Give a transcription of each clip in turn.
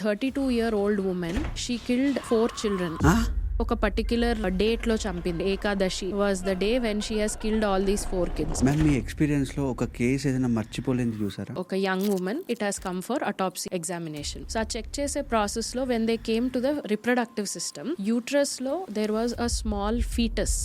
32-year-old woman, she killed 4 children. ఒక particular date లో చంపింది. Ekadashi was the day when she has killed all these 4 kids. Ma'am, మీ experience లో ఒక case ఏదైనా మర్చిపోలేని చూసారా? ఒక young woman, it has come for autopsy examination. So ఆ చెక్ చేసే ప్రాసెస్ లో when they came to the reproductive system, uterus లో there was a small foetus.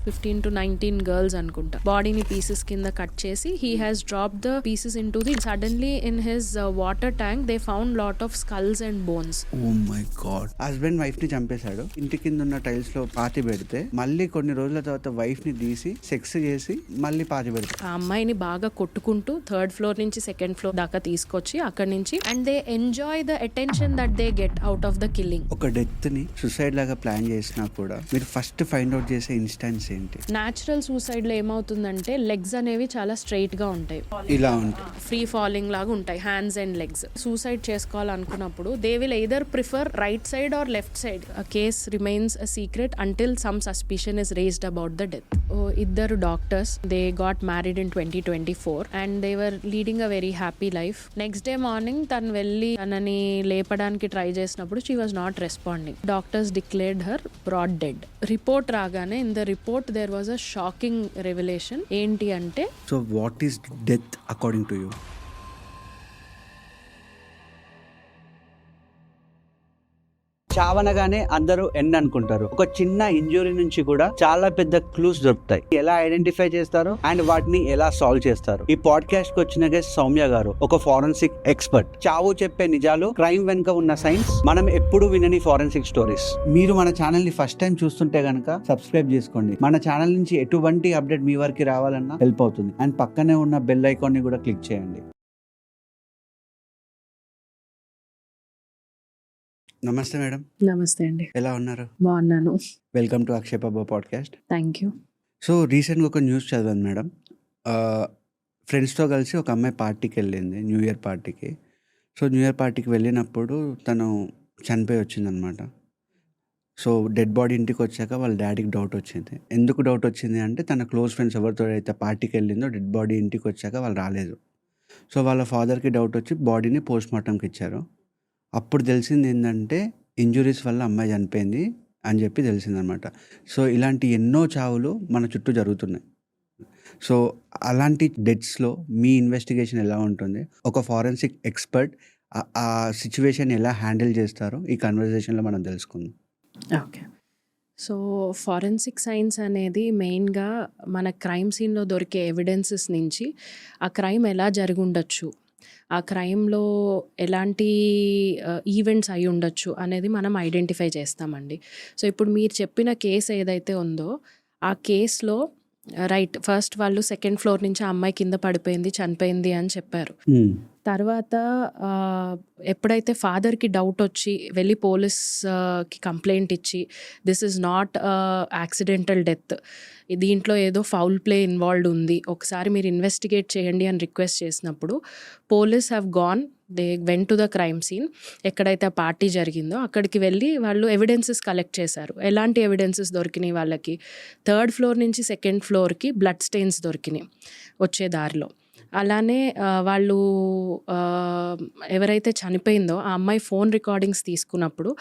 15 to 19 girls అనుకుంటా. బాడీని పీసెస్ కింద కట్ చేసి he has drop the pieces into the suddenly in his water tank they found lot of skulls and bones. Oh my god. Husband wife ని చంపేశాడు. ఇంటి కింద ఉన్న tiles లో పాతి పెడితే మళ్ళీ కొన్ని రోజుల తర్వాత వైఫ్ ని తీసి సెక్స్ చేసి మళ్ళీ పాతి పెడతారు. ఆ అమ్మాయిని బాగా కొట్టుకుంటూ 3rd floor నుంచి 2nd floor దాకా తీసుకొచ్చి అక్కడి నుంచి and they enjoy the attention that they get out of the killing. ఒక డెత్ ని సూసైడ్ లాగా ప్లాన్ చేసినా కూడా మీరు ఫస్ట్ ఫైండ్ అవుట్ చేసే ఇన్స్టెన్స్ ఏంటి? న్యాచురల్ సూసైడ్ లో ఏమవుతుందంటే లెగ్స్ అనేవి చాలా స్ట్రైట్ గా ఉంటాయి, ఇలా ఉంటాయి, ఫ్రీ ఫాలింగ్ లాగా ఉంటాయి హ్యాండ్స్ అండ్ లెగ్స్. సూసైడ్ చేసుకోవాలనుకున్నప్పుడు they will either prefer right side or left side. A case remains a secret until some suspicion is raised about the death. ఇద్దరు doctors, they got married in 2024 and they were leading a very happy life. Next day morning తను వెళ్ళి తనని లేపడానికి try చేసినప్పుడు she was not responding. Doctors declared her brought dead. Report రాగానే in the report there was a shocking revelation. ఏంటి అంటే, so what is death according to you? చావనగానే అందరూ ఎండ్ అనుకుంటారు. ఒక చిన్న ఇంజురీ నుంచి కూడా చాలా పెద్ద క్లూస్ దొరుకుతాయి. ఎలా ఐడెంటిఫై చేస్తారు అండ్ వాటిని ఎలా సాల్వ్ చేస్తారు? ఈ పాడ్కాస్ట్ కి వచ్చిన గెస్ట్ సౌమ్య గారు ఒక ఫారెన్సిక్ ఎక్స్పర్ట్. చావు చెప్పే నిజాలు, క్రైమ్ వెనుక ఉన్న సైన్స్, మనం ఎప్పుడు వినని ఫారెన్సిక్ స్టోరీస్. మీరు మన ఛానల్ ని ఫస్ట్ టైం చూస్తుంటే గనక సబ్స్క్రైబ్ చేసుకోండి. మన ఛానల్ నుంచి ఎటువంటి అప్డేట్ మీ వరకు రావాలన్నా హెల్ప్ అవుతుంది. అండ్ పక్కనే ఉన్న బెల్ ఐకాన్ ని కూడా క్లిక్ చేయండి. నమస్తే మేడం. నమస్తే అండి. ఎలా ఉన్నారు? బాగున్నాను. Welcome to Akshay Baba podcast. Thank you. So రీసెంట్గా ఒక న్యూస్ చదివాను మేడం. ఫ్రెండ్స్తో కలిసి ఒక అమ్మాయి పార్టీకి వెళ్ళింది, న్యూ ఇయర్ పార్టీకి. సో న్యూ ఇయర్ పార్టీకి వెళ్ళినప్పుడు తను చనిపోయి వచ్చిందనమాట. సో డెడ్ బాడీ ఇంటికి వచ్చాక వాళ్ళ డాడీకి డౌట్ వచ్చింది. ఎందుకు డౌట్ వచ్చింది అంటే, తన క్లోజ్ ఫ్రెండ్స్ ఎవరితో అయితే పార్టీకి వెళ్ళిందో డెడ్ బాడీ ఇంటికి వచ్చాక వాళ్ళు రాలేదు. సో వాళ్ళ ఫాదర్కి డౌట్ వచ్చి బాడీని పోస్ట్ మార్టంకి ఇచ్చారు. అప్పుడు తెలిసింది ఏంటంటే ఇంజురీస్ వల్ల అమ్మాయి చనిపోయింది అని చెప్పి తెలిసిందనమాట. సో ఇలాంటి ఎన్నో చావులు మన చుట్టూ జరుగుతున్నాయి. సో అలాంటి డెత్స్లో మీ ఇన్వెస్టిగేషన్ ఎలా ఉంటుంది? ఒక ఫారెన్సిక్ ఎక్స్పర్ట్ ఆ సిచ్యువేషన్ ఎలా హ్యాండిల్ చేస్తారో ఈ కన్వర్జేషన్లో మనం తెలుసుకుందాం. ఓకే. సో ఫారెన్సిక్ సైన్స్ అనేది మెయిన్గా మన క్రైమ్ సీన్లో దొరికే ఎవిడెన్సెస్ నుంచి ఆ క్రైమ్ ఎలా జరిగి ఉండొచ్చు, ఆ క్రైమ్లో ఎలాంటి ఈవెంట్స్ అయి ఉండొచ్చు అనేది మనం ఐడెంటిఫై చేస్తామండి. సో ఇప్పుడు మీరు చెప్పిన కేసు ఏదైతే ఉందో ఆ కేసులో రైట్, ఫస్ట్ వాళ్ళు 2nd floor నుంచి ఆ అమ్మాయి కింద పడిపోయింది, చనిపోయింది అని చెప్పారు. తర్వాత ఎప్పుడైతే ఫాదర్కి డౌట్ వచ్చి వెళ్ళి పోలీస్కి కంప్లైంట్ ఇచ్చి this is not accidental death, దీంట్లో ఏదో ఫౌల్ ప్లే ఇన్వాల్వ్డ్ ఉంది, ఒకసారి మీరు ఇన్వెస్టిగేట్ చేయండి అని రిక్వెస్ట్ చేసినప్పుడు police have gone, they went to the crime scene. ఎక్కడైతే ఆ పార్టీ జరిగిందో అక్కడికి వెళ్ళి వాళ్ళు ఎవిడెన్సెస్ కలెక్ట్ చేశారు. ఎలాంటి ఎవిడెన్సెస్ దొరికినాయి వాళ్ళకి? 3rd floor నుంచి 2nd floorకి బ్లడ్ స్టెయిన్స్ దొరికినాయి వచ్చే దారిలో. అలానే వాళ్ళు ఎవరైతే చనిపోయిందో ఆ అమ్మాయి ఫోన్ రికార్డింగ్స్ తీసుకున్నప్పుడు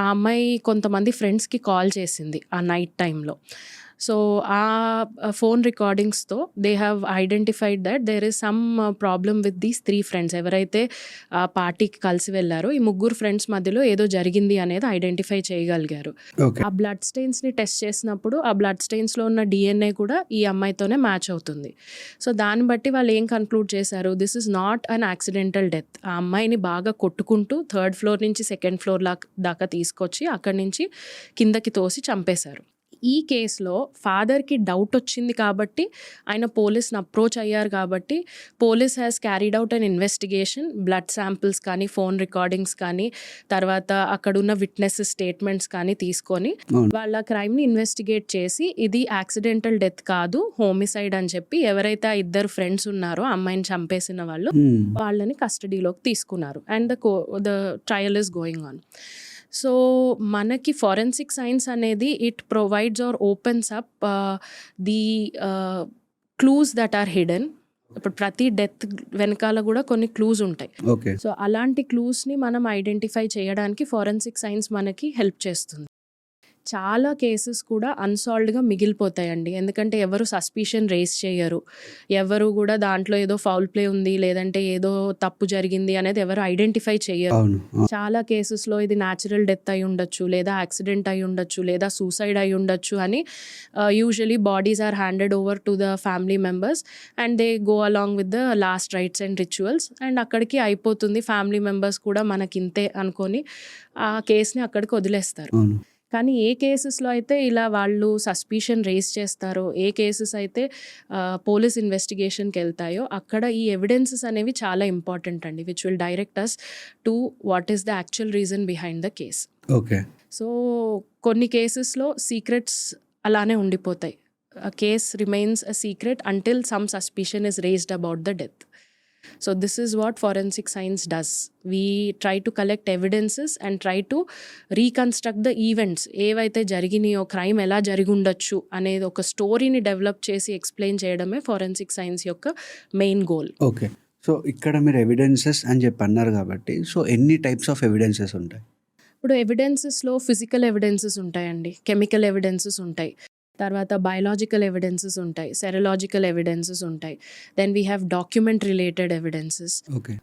ఆ అమ్మాయి కొంతమంది ఫ్రెండ్స్కి కాల్ చేసింది ఆ నైట్ టైంలో. సో ఆ ఫోన్ రికార్డింగ్స్తో they have identified that there is some problem with these 3 friends. ఎవరైతే ఆ పార్టీకి కలిసి వెళ్ళారో ఈ 3 friends మధ్యలో ఏదో జరిగింది అనేది ఐడెంటిఫై చేయగలిగారు. ఆ బ్లడ్ స్టెయిన్స్ని టెస్ట్ చేసినప్పుడు ఆ బ్లడ్ స్టెయిన్స్లో ఉన్న DNA కూడా ఈ అమ్మాయితోనే మ్యాచ్ అవుతుంది. సో దాన్ని బట్టి వాళ్ళు ఏం కన్క్లూడ్ చేశారు, this is not an accidental death. ఆ అమ్మాయిని బాగా కొట్టుకుంటూ 3rd floor నుంచి 2nd floor దాకా తీసుకొచ్చి అక్కడి నుంచి కిందకి తోసి చంపేశారు. ఈ కేసులో ఫాదర్కి డౌట్ వచ్చింది కాబట్టి ఆయన పోలీస్ని అప్రోచ్ అయ్యారు కాబట్టి police has carried out an investigation. Blood samples కానీ, ఫోన్ రికార్డింగ్స్ కానీ, తర్వాత అక్కడున్న విట్నెసెస్ స్టేట్మెంట్స్ కానీ తీసుకొని వాళ్ళ క్రైమ్ని ఇన్వెస్టిగేట్ చేసి ఇది యాక్సిడెంటల్ డెత్ కాదు, హోమిసైడ్ అని చెప్పి ఎవరైతే ఆ 2 friends ఉన్నారో అమ్మాయిని చంపేసిన వాళ్ళు వాళ్ళని కస్టడీలోకి తీసుకున్నారు. And the trial is going on. So మనకి ఫారెన్సిక్ సైన్స్ అనేది it provides or opens up the clues that are hidden ఇప్పుడు ప్రతి డెత్ వెనకాల కూడా కొన్ని క్లూస్ ఉంటాయి. ఓకే. సో అలాంటి క్లూస్ని మనం ఐడెంటిఫై చేయడానికి ఫోరెన్సిక్ సైన్స్ మనకి హెల్ప్ చేస్తుంది. చాలా కేసెస్ కూడా అన్సాల్వ్డ్గా మిగిలిపోతాయండి. ఎందుకంటే ఎవరు సస్పిషన్ రేస్ చేయరు, ఎవరు కూడా దాంట్లో ఏదో ఫౌల్ ప్లే ఉంది లేదంటే ఏదో తప్పు జరిగింది అనేది ఎవరు ఐడెంటిఫై చేయరు. అవును. చాలా కేసెస్లో ఇది న్యాచురల్ డెత్ అయి ఉండొచ్చు, లేదా యాక్సిడెంట్ అయి ఉండొచ్చు, లేదా సూసైడ్ అయి ఉండొచ్చు అని usually bodies are handed over to the family members and they go along with the last rites and rituals and అక్కడికి అయిపోతుంది. ఫ్యామిలీ మెంబర్స్ కూడా మనకింతే అనుకొని ఆ కేసుని అక్కడికి వదిలేస్తారు. అవును. కానీ ఏ కేసెస్లో అయితే ఇలా వాళ్ళు సస్పిషన్ రేస్ చేస్తారో, ఏ కేసెస్ అయితే పోలీస్ ఇన్వెస్టిగేషన్కి వెళ్తాయో అక్కడ ఈ ఎవిడెన్సెస్ అనేవి చాలా ఇంపార్టెంట్ అండి, which will direct us to what is the actual reason behind the case. Okay. So కొన్ని కేసెస్లో సీక్రెట్స్ అలానే ఉండిపోతాయి. Case remains a secret until some suspicion is raised about the death. So this is what forensic science does. We try to collect evidences and try to reconstruct the events. ఏవైతే జరిగినాయో, crime ఎలా జరిగి ఉండొచ్చు అనేది ఒక స్టోరీని develop చేసి explain చేయడమే forensic science యొక్క మెయిన్ గోల్. ఓకే. సో ఇక్కడ మీరు ఎవిడెన్సెస్ అని చెప్పి అన్నారు కాబట్టి, సో ఎన్ని టైప్స్ ఆఫ్ ఎవిడెన్సెస్ ఉంటాయి? ఇప్పుడు ఎవిడెన్సెస్లో ఫిజికల్ ఎవిడెన్సెస్ ఉంటాయండి, కెమికల్ ఎవిడెన్సెస్ ఉంటాయి, తర్వాత బయాలజికల్ ఎవిడెన్సెస్ ఉంటాయి, సెరలాజికల్ ఎవిడెన్సెస్ ఉంటాయి, then we have document related evidences, okay.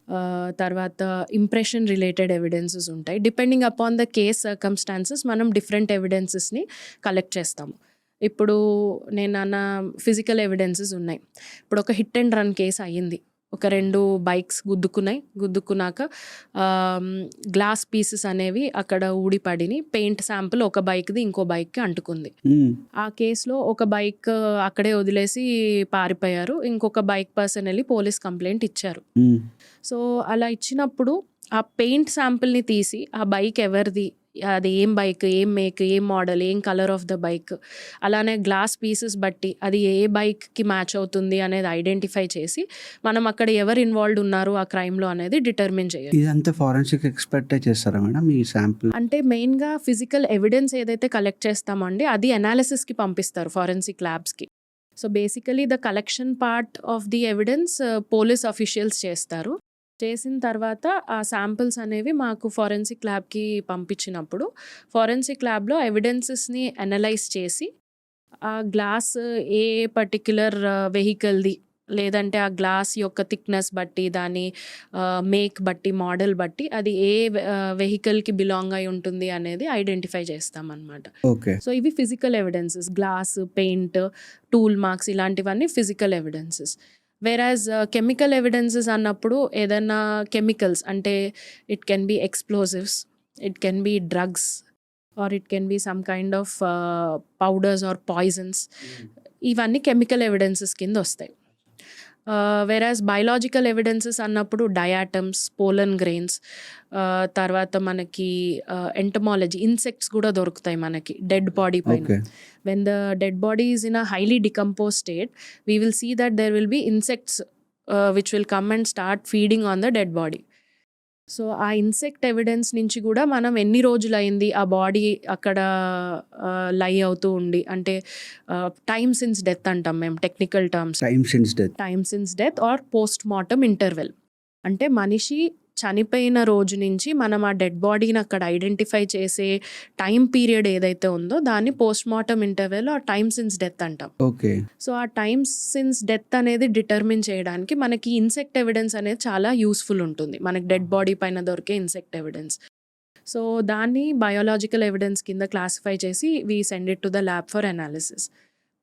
తర్వాత ఇంప్రెషన్ రిలేటెడ్ ఎవిడెన్సెస్ ఉంటాయి. Depending upon the case circumstances మనం డిఫరెంట్ ఎవిడెన్సెస్ని కలెక్ట్ చేస్తాము. ఇప్పుడు నేను అన్న ఫిజికల్ ఎవిడెన్సెస్ ఉన్నాయి. ఇప్పుడు ఒక హిట్ అండ్ రన్ కేసు అయ్యింది, ఒక 2 బైక్స్ గుద్దుకున్నాక గ్లాస్ పీసెస్ అనేవి అక్కడ ఊడిపడిని, పెయింట్ శాంపుల్ ఒక బైక్ది ఇంకో బైక్కి అంటుకుంది. ఆ కేసులో ఒక బైక్ అక్కడే వదిలేసి పారిపోయారు, ఇంకొక బైక్ పర్సన్ వెళ్ళి పోలీస్ కంప్లైంట్ ఇచ్చారు. సో అలా ఇచ్చినప్పుడు ఆ పెయింట్ శాంపుల్ని తీసి ఆ బైక్ ఎవరిది, అది ఏం బైక్, ఏం మేక్, ఏం మోడల్, ఏం కలర్ ఆఫ్ ద బైక్, అలానే గ్లాస్ పీసెస్ బట్టి అది ఏ బైక్కి మ్యాచ్ అవుతుంది అనేది ఐడెంటిఫై చేసి మనం అక్కడ ఎవరు ఇన్వాల్వ్డ్ ఉన్నారు ఆ క్రైమ్లో అనేది డిటర్మిన్ చేయాలి. ఇదంతా ఫోరెన్సిక్ ఎక్స్పర్టే చేస్తారా మేడం ఈ శాంపుల్? అంటే మెయిన్గా ఫిజికల్ ఎవిడెన్స్ ఏదైతే కలెక్ట్ చేస్తామండి అది అనాలిసిస్కి పంపిస్తారు ఫారెన్సిక్ ల్యాబ్స్కి. So basically the collection part of the evidence police officials చేస్తారు. చేసిన తర్వాత ఆ శాంపిల్స్ అనేవి మాకు ఫారెన్సిక్ ల్యాబ్కి పంపించినప్పుడు ఫారెన్సిక్ ల్యాబ్లో ఎవిడెన్సెస్ని అనలైజ్ చేసి ఆ గ్లాస్ ఏ పర్టిక్యులర్ వెహికల్ది, లేదంటే ఆ గ్లాస్ యొక్క థిక్నెస్ బట్టి, దాని మేక్ బట్టి, మోడల్ బట్టి అది ఏ వెహికల్కి బిలాంగ్ అయి ఉంటుంది అనేది ఐడెంటిఫై చేస్తామన్నమాట. ఓకే. సో ఇవి physical evidences, glass, paint, tool marks ఇలాంటివన్నీ physical evidences. Whereas chemical evidences అన్నప్పుడు ఏదైనా కెమికల్స్ అంటే it can be explosives, it can be drugs or it can be some kind of powders or poisons, ఇవన్నీ chemical evidences కింద వస్తాయి. Whereas biological evidences అన్నప్పుడు diatoms, pollen grains, తర్వాత మనకి entomology, insects కూడా దొరుకుతాయి మనకి డెడ్ బాడీ పైన. When the dead body is in a highly decompose state we will see that there will be insects which will come and start feeding on the dead body. So ఆ insect evidence నుంచి కూడా మనం ఎన్ని రోజులైంది ఆ body అక్కడ లై అవుతూ ఉండి, అంటే టైమ్ సిన్స్ డెత్ అంటాం మేము technical terms, time since death or post mortem interval. అంటే మనిషి చనిపోయిన రోజు నుంచి మనం ఆ డెడ్ బాడీని అక్కడ ఐడెంటిఫై చేసే టైం పీరియడ్ ఏదైతే ఉందో దాన్ని పోస్ట్ మార్టం ఇంటర్వెల్ ఆ టైమ్ సిన్స్ డెత్ అంటాం. ఓకే. సో ఆ టైమ్ సిన్స్ డెత్ అనేది డిటర్మిన్ చేయడానికి మనకి ఇన్సెక్ట్ ఎవిడెన్స్ అనేది చాలా యూస్ఫుల్ ఉంటుంది, మనకి డెడ్ బాడీ పైన దొరికే ఇన్సెక్ట్ ఎవిడెన్స్. సో దాన్ని బయోలాజికల్ ఎవిడెన్స్ కింద క్లాసిఫై చేసి we send it to the lab for analysis.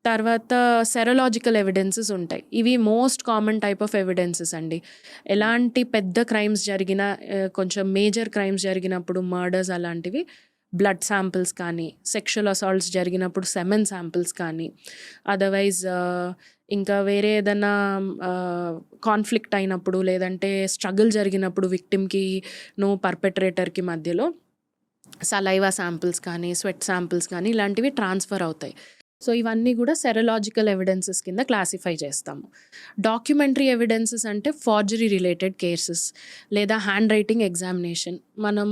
తర్వాత సెరలాజికల్ ఎవిడెన్సెస్ ఉంటాయి, ఇవి most common type of evidences అండి. ఎలాంటి పెద్ద క్రైమ్స్ జరిగినా, కొంచెం మేజర్ క్రైమ్స్ జరిగినప్పుడు, మర్డర్స్ అలాంటివి, బ్లడ్ శాంపిల్స్ కానీ, సెక్షువల్ అసాల్ట్స్ జరిగినప్పుడు సెమెన్ శాంపిల్స్ కానీ, అదర్వైజ్ ఇంకా వేరే ఏదైనా కాన్ఫ్లిక్ట్ అయినప్పుడు, లేదంటే స్ట్రగుల్ జరిగినప్పుడు విక్టిమ్కి పర్పెట్రేటర్కి మధ్యలో సలైవా శాంపిల్స్ కానీ, స్వెట్ శాంపిల్స్ కానీ ఇలాంటివి ట్రాన్స్ఫర్ అవుతాయి. సో ఇవన్నీ కూడా సెరలాజికల్ ఎవిడెన్సెస్ కింద క్లాసిఫై చేస్తాము. డాక్యుమెంటరీ ఎవిడెన్సెస్ అంటే ఫార్జరీ రిలేటెడ్ కేసెస్ లేదా హ్యాండ్ రైటింగ్ ఎగ్జామినేషన్. మనం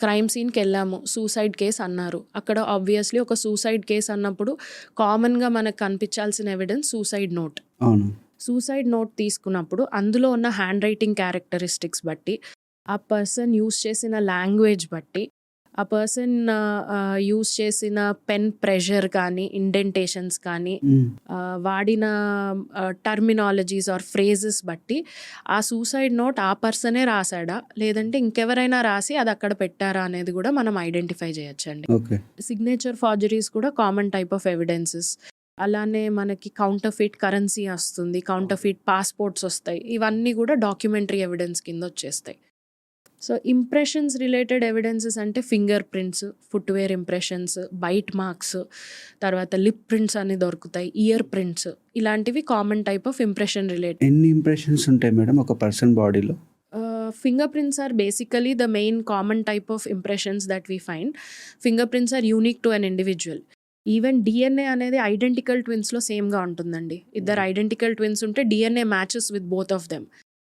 క్రైమ్ సీన్కి వెళ్ళాము, సూసైడ్ కేసు అన్నారు, అక్కడ ఆబ్వియస్లీ ఒక సూసైడ్ కేసు అన్నప్పుడు కామన్గా మనకు కనిపించాల్సిన evidence suicide note. Suicide note తీసుకున్నప్పుడు అందులో ఉన్న హ్యాండ్ రైటింగ్ క్యారెక్టరిస్టిక్స్ బట్టి, ఆ పర్సన్ యూజ్ చేసిన లాంగ్వేజ్ బట్టి, ఆ పర్సన్ యూజ్ చేసిన పెన్ ప్రెషర్ కానీ, ఇండెంటేషన్స్ కానీ, వాడిన టర్మినాలజీస్ ఆర్ ఫ్రేజెస్ బట్టి ఆ సూసైడ్ నోట్ ఆ పర్సనే రాశాడా లేదంటే ఇంకెవరైనా రాసి అది అక్కడ పెట్టారా అనేది కూడా మనం ఐడెంటిఫై చేయొచ్చండి. ఓకే. సిగ్నేచర్ ఫార్జరీస్ కూడా కామన్ టైప్ ఆఫ్ ఎవిడెన్సెస్. అలానే మనకి కౌంటర్ఫీట్ కరెన్సీ వస్తుంది, కౌంటర్ఫీట్ పాస్పోర్ట్స్ వస్తాయి. ఇవన్నీ కూడా డాక్యుమెంటరీ ఎవిడెన్స్ కింద వచ్చేస్తాయి. సో ఇంప్రెషన్స్ రిలేటెడ్ ఎవిడెన్సెస్ అంటే finger prints, footwear impressions, bite marks, తర్వాత లిప్ ప్రింట్స్ అని దొరుకుతాయి, ఇయర్ ప్రింట్స్, ఇలాంటివి common type of impression related. ఎన్ని ఇంప్రెషన్స్ ఉంటాయి మేడం ఒక పర్సన్ బాడీలో? Fingerprints are basically the main common type of impressions that we find. Fingerprints are unique to an individual. Even DNA అనేది identical ట్విన్స్లో సేమ్గా ఉంటుందండి. ఇద్దరు ఐడెంటికల్ ట్విన్స్ ఉంటే DNA matches with both of them.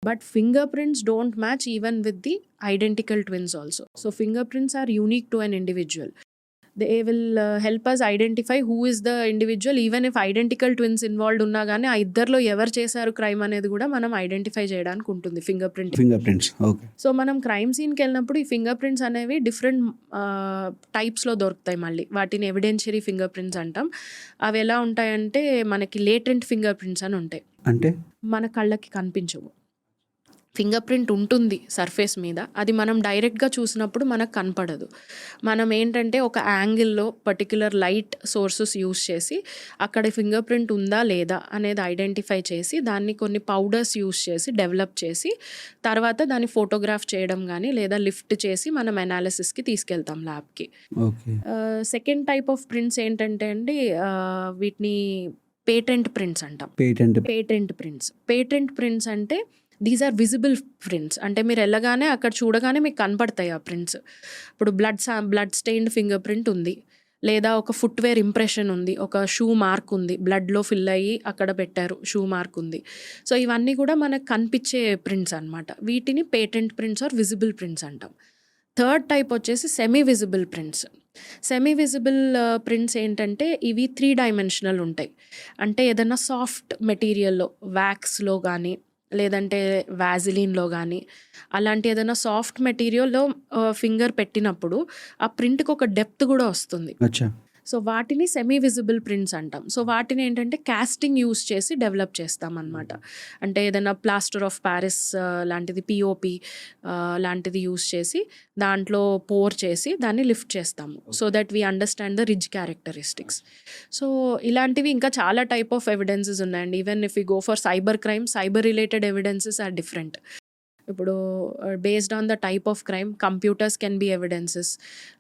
But finger prints don't match even with the identical twins also. So finger prints are unique to an individual. They will help us identify who is the individual. Even if identical twins involved ఉన్నా కానీ ఆ ఇద్దరిలో ఎవరు చేశారు crime అనేది కూడా మనం identify చేయడానికి ఉంటుంది ఫింగర్ ప్రింట్స్. ఓకే. సో మనం క్రైమ్ సీన్కి వెళ్ళినప్పుడు ఈ ఫింగర్ ప్రింట్స్ అనేవి డిఫరెంట్ టైప్స్లో దొరుకుతాయి. మళ్ళీ వాటిని ఎవిడెన్షియరీ ఫింగర్ ప్రింట్స్ అంటాం. అవి ఎలా ఉంటాయంటే మనకి లేటెంట్ ఫింగర్ ప్రింట్స్ అని ఉంటాయి. అంటే మన కళ్ళకి కనిపించవు. ఫింగర్ ప్రింట్ ఉంటుంది సర్ఫేస్ మీద, అది మనం డైరెక్ట్గా చూసినప్పుడు మనకు కనపడదు. మనం ఏంటంటే ఒక యాంగిల్లో పర్టిక్యులర్ లైట్ సోర్సెస్ యూస్ చేసి అక్కడ ఫింగర్ ప్రింట్ ఉందా లేదా అనేది ఐడెంటిఫై చేసి దాన్ని కొన్ని పౌడర్స్ యూస్ చేసి డెవలప్ చేసి తర్వాత దాన్ని ఫోటోగ్రాఫ్ చేయడం కానీ లేదా లిఫ్ట్ చేసి మనం అనాలిసిస్కి తీసుకెళ్తాం ల్యాబ్కి. సెకండ్ టైప్ ఆఫ్ ప్రింట్స్ ఏంటంటే అండి వీటిని పేటెంట్ ప్రింట్స్ అంటాం. పేటెంట్ ప్రింట్స్ అంటే దీస్ ఆర్ విజిబుల్ ప్రింట్స్. అంటే మీరు వెళ్ళగానే అక్కడ చూడగానే మీకు కనపడతాయి ఆ ప్రింట్స్. ఇప్పుడు బ్లడ్ స్టెయిన్డ్ ఫింగర్ ప్రింట్ ఉంది, లేదా ఒక ఫుట్వేర్ ఇంప్రెషన్ ఉంది, ఒక షూ మార్క్ ఉంది, బ్లడ్లో ఫిల్ అయ్యి అక్కడ పెట్టారు, షూ మార్క్ ఉంది. సో ఇవన్నీ కూడా మనకు కనిపించే ప్రింట్స్ అనమాట. వీటిని patent prints or visible prints అంటాం. థర్డ్ టైప్ వచ్చేసి semi visible prints. Semi visible prints ఏంటంటే ఇవి 3 డైమెన్షనల్ ఉంటాయి. అంటే ఏదైనా సాఫ్ట్ మెటీరియల్లో, వ్యాక్స్లో కానీ లేదంటే వ్యాజిలిన్లో కానీ అలాంటి ఏదైనా సాఫ్ట్ మెటీరియల్లో ఫింగర్ పెట్టినప్పుడు ఆ ప్రింట్కి ఒక డెప్త్ కూడా వస్తుంది. సో వాటిని సెమీ విజిబుల్ ప్రింట్స్ అంటాం. సో వాటిని ఏంటంటే కాస్టింగ్ యూస్ చేసి డెవలప్ చేస్తాం అన్నమాట. అంటే ఏదైనా ప్లాస్టర్ ఆఫ్ ప్యారిస్ లాంటిది, పిఓపి లాంటిది యూస్ చేసి దాంట్లో పోర్ చేసి దాన్ని లిఫ్ట్ చేస్తాము. So that we understand the ridge characteristics. So ఇలాంటివి ఇంకా చాలా టైప్ ఆఫ్ ఎవిడెన్సెస్ ఉన్నాయండి. Even if you go for cyber crime, cyber related evidences are different. ఇప్పుడు based on the type of crime computers can be evidences,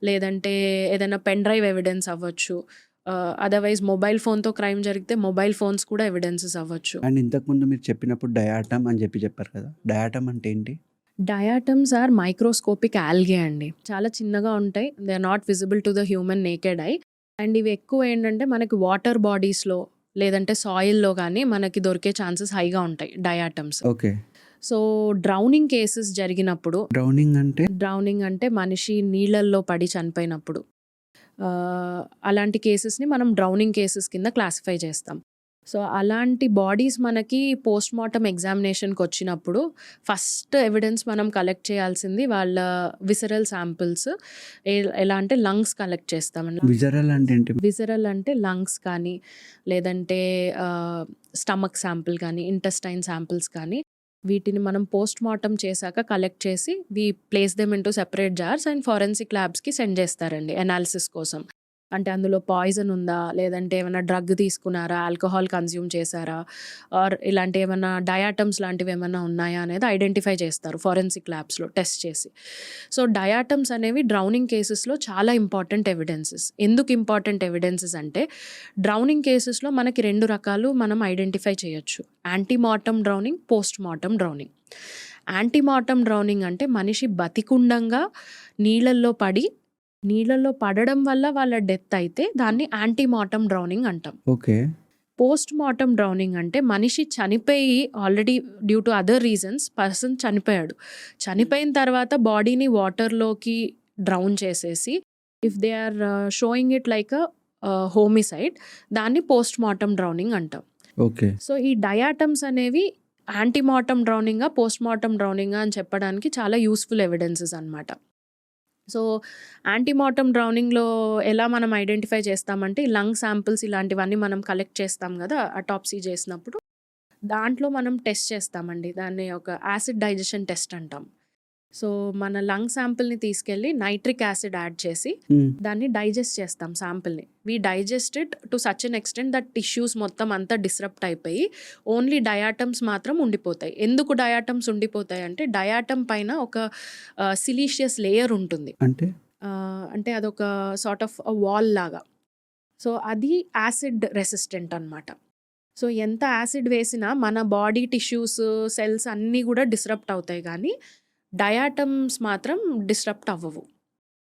లేదంటే ఏదైనా pen drive evidence అవ్వచ్చు. Otherwise mobile ఫోన్తో crime జరిగితే mobile phones కూడా evidences అవ్వచ్చు. And ఇంతకుముందు మీరు చెప్పినప్పుడు డయాటమ్ అని చెప్పారు కదా, డయాటమ్ అంటే ఏంటి? డయాటమ్స్ ఆర్ మైక్రోస్కోపిక్ ఆల్గే అండి. చాలా చిన్నగా ఉంటాయి. They are not visible to the human naked eye. And ఇవి ఎక్కువ ఏంటంటే మనకి వాటర్ బాడీస్లో లేదంటే సాయిల్లో కానీ మనకి దొరికే ఛాన్సెస్ హైగా ఉంటాయి diatoms. Okay. So drowning cases జరిగినప్పుడు, డ్రౌనింగ్ అంటే మనిషి నీళ్ళల్లో పడి చనిపోయినప్పుడు, అలాంటి కేసెస్ని మనం డ్రౌనింగ్ కేసెస్ కింద క్లాసిఫై చేస్తాం. సో అలాంటి బాడీస్ మనకి పోస్ట్ మార్టం ఎగ్జామినేషన్కి వచ్చినప్పుడు ఫస్ట్ ఎవిడెన్స్ మనం కలెక్ట్ చేయాల్సింది వాళ్ళ విసరల్ శాంపిల్స్. ఎలా అంటే లంగ్స్ కలెక్ట్ చేస్తాం. విసరల్ అంటే లంగ్స్ కానీ లేదంటే స్టమక్ శాంపిల్ కానీ ఇంటెస్టైన్ శాంపిల్స్ కానీ వీటిని మనం పోస్ట్ మార్టం చేశాక కలెక్ట్ చేసి we place them into separate jars and forensic ల్యాబ్స్కి సెండ్ చేస్తారండి అనాలిసిస్ కోసం. అంటే అందులో పాయిజన్ ఉందా, లేదంటే ఏమైనా డ్రగ్ తీసుకున్నారా, ఆల్కహాల్ కన్జ్యూమ్ చేశారా, ఆర్ ఇలాంటి ఏమైనా డయాటమ్స్ లాంటివి ఏమైనా ఉన్నాయా అనేది ఐడెంటిఫై చేస్తారు ఫారెన్సిక్ ల్యాబ్స్లో టెస్ట్ చేసి. సో డయాటమ్స్ అనేవి డ్రౌనింగ్ కేసెస్లో చాలా ఇంపార్టెంట్ ఎవిడెన్సెస్. ఎందుకు ఇంపార్టెంట్ ఎవిడెన్సెస్ అంటే డ్రౌనింగ్ కేసెస్లో మనకి 2 రకాలు మనం ఐడెంటిఫై చేయొచ్చు: antemortem drowning, post mortem drowning. Antemortem drowning అంటే మనిషి బతికుండంగా నీళ్ళల్లో పడడం వల్ల వాళ్ళ డెత్ అయితే దాన్ని యాంటీమార్టం డ్రౌనింగ్ అంటాం. ఓకే. పోస్ట్ మార్టం డ్రౌనింగ్ అంటే మనిషి చనిపోయి already due to other reasons person చనిపోయాడు, చనిపోయిన తర్వాత బాడీని వాటర్లోకి డ్రౌన్ చేసేసి if they are showing it like a homicide దాన్ని పోస్ట్ మార్టం డ్రౌనింగ్ అంటాం. ఓకే. సో ఈ డయాటమ్స్ అనేవి యాంటీమార్టమ్ డ్రౌనింగా, పోస్ట్మార్టమ్ డ్రౌనింగా అని చెప్పడానికి చాలా యూస్ఫుల్ ఎవిడెన్సెస్ అనమాట. సో యాంటీమార్టమ్ డ్రౌనింగ్లో ఎలా మనం ఐడెంటిఫై చేస్తామంటే లంగ్ శాంపిల్స్ ఇలాంటివన్నీ మనం కలెక్ట్ చేస్తాం కదా అటాప్సీ చేసినప్పుడు. దాంట్లో మనం టెస్ట్ చేస్తామండి. దాన్ని ఒక యాసిడ్ డైజెషన్ టెస్ట్ అంటాం. సో మన లంగ్ శాంపిల్ని తీసుకెళ్ళి నైట్రిక్ యాసిడ్ యాడ్ చేసి దాన్ని డైజెస్ట్ చేస్తాం శాంపిల్ని. We digested to such an extent that tissues మొత్తం అంతా డిస్రప్ట్ అయిపోయి ఓన్లీ డయాటమ్స్ మాత్రం ఉండిపోతాయి. ఎందుకు డయాటమ్స్ ఉండిపోతాయి అంటే డయాటమ్ పైన ఒక సిలీషియస్ లేయర్ ఉంటుంది. అంటే అదొక సార్ట్ ఆఫ్ వాల్ లాగా. సో అది యాసిడ్ రెసిస్టెంట్ అనమాట. సో ఎంత యాసిడ్ వేసినా మన బాడీ టిష్యూస్, సెల్స్ అన్నీ కూడా డిస్రప్ట్ అవుతాయి, కానీ డయాటమ్స్ మాత్రం డిస్రప్ట్ అవ్వవు.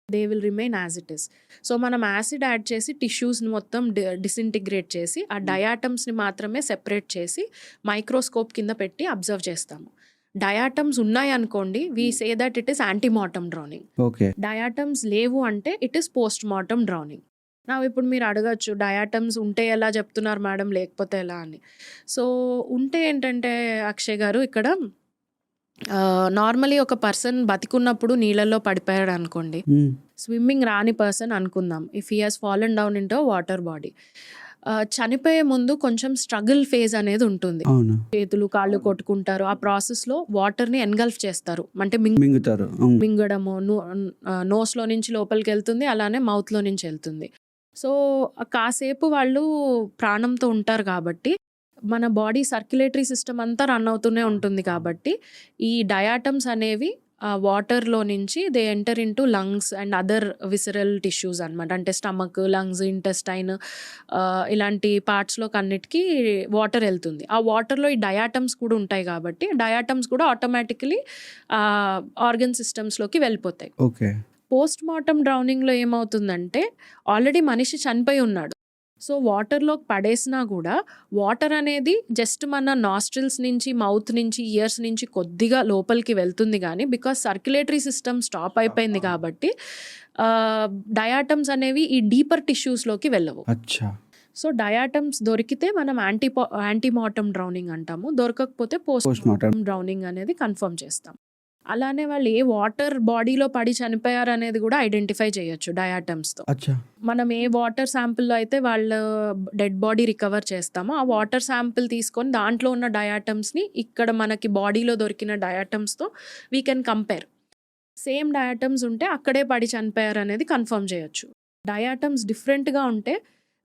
They will remain as it is. So మనం యాసిడ్ యాడ్ చేసి టిష్యూస్ని మొత్తం డిసింటిగ్రేట్ చేసి ఆ డయాటమ్స్ని మాత్రమే సెపరేట్ చేసి మైక్రోస్కోప్ కింద పెట్టి అబ్జర్వ్ చేస్తాము. డయాటమ్స్ ఉన్నాయి అనుకోండి, we say that it is antemortem drowning. Diatoms లేవు అంటే it is post mortem drowning. ఇప్పుడు మీరు అడగచ్చు, డయాటమ్స్ ఉంటే ఎలా చెప్తున్నారు మేడం, లేకపోతే ఎలా అని. సో ఉంటే ఏంటంటే అక్షయ్ గారు, ఇక్కడ నార్మలీ ఒక పర్సన్ బతికున్నప్పుడు నీళ్ళల్లో పడిపోయాడు అనుకోండి, స్విమ్మింగ్ రాని పర్సన్ అనుకుందాం, if he has fallen down into water body, చనిపోయే ముందు కొంచెం స్ట్రగుల్ ఫేజ్ అనేది ఉంటుంది. చేతులు కాళ్ళు కొట్టుకుంటారు. ఆ ప్రాసెస్లో వాటర్ని ఎన్గల్ఫ్ చేస్తారు, అంటే మింగడము, నోస్లో నుంచి లోపలికి వెళ్తుంది, అలానే మౌత్లో నుంచి వెళ్తుంది. సో కాసేపు వాళ్ళు ప్రాణంతో ఉంటారు కాబట్టి మన బాడీ సర్క్యులేటరీ సిస్టమ్ అంతా రన్ అవుతూనే ఉంటుంది. కాబట్టి ఈ డయాటమ్స్ అనేవి వాటర్లో నుంచి they enter into lungs and other visceral tissues అనమాట. అంటే స్టమక్, లంగ్స్, ఇంటెస్టైన్ ఇలాంటి పార్ట్స్లోకి అన్నిటికీ వాటర్ వెళ్తుంది. ఆ వాటర్లో ఈ డయాటమ్స్ కూడా ఉంటాయి కాబట్టి డయాటమ్స్ కూడా ఆటోమేటికలీ ఆర్గన్ సిస్టమ్స్లోకి వెళ్ళిపోతాయి. పోస్ట్ మార్టమ్ డ్రౌనింగ్లో ఏమవుతుందంటే ఆల్రెడీ మనిషి చనిపోయి ఉన్నాడు. సో వాటర్లోకి పడేసినా కూడా వాటర్ అనేది జస్ట్ మన నాస్ట్రిల్స్ నుంచి, మౌత్ నుంచి, ఇయర్స్ నుంచి కొద్దిగా లోపలికి వెళ్తుంది, కానీ బికాస్ సర్క్యులేటరీ సిస్టమ్ స్టాప్ అయిపోయింది కాబట్టి డయాటమ్స్ అనేవి ఈ డీపర్ టిష్యూస్లోకి వెళ్ళవు. సో డయాటమ్స్ దొరికితే మనం యాంటీమార్టమ్ డ్రౌనింగ్ అంటాము, దొరకకపోతే పోస్ట్ మార్టమ్ డ్రౌనింగ్ అనేది కన్ఫర్మ్ చేస్తాం. అలానే వాళ్ళు ఏ వాటర్ బాడీలో పడి చనిపోయారు అనేది కూడా ఐడెంటిఫై చేయొచ్చు డయాటమ్స్తో. మనం ఏ వాటర్ శాంపిల్లో అయితే వాళ్ళ డెడ్ బాడీ రికవర్ చేస్తామో ఆ వాటర్ శాంపిల్ తీసుకొని దాంట్లో ఉన్న డయాటమ్స్ని ఇక్కడ మనకి బాడీలో దొరికిన డయాటమ్స్తో we can compare. Same diatoms ఉంటే అక్కడే పడి చనిపోయారు అనేది కన్ఫర్మ్ చేయొచ్చు. డయాటమ్స్ డిఫరెంట్గా ఉంటే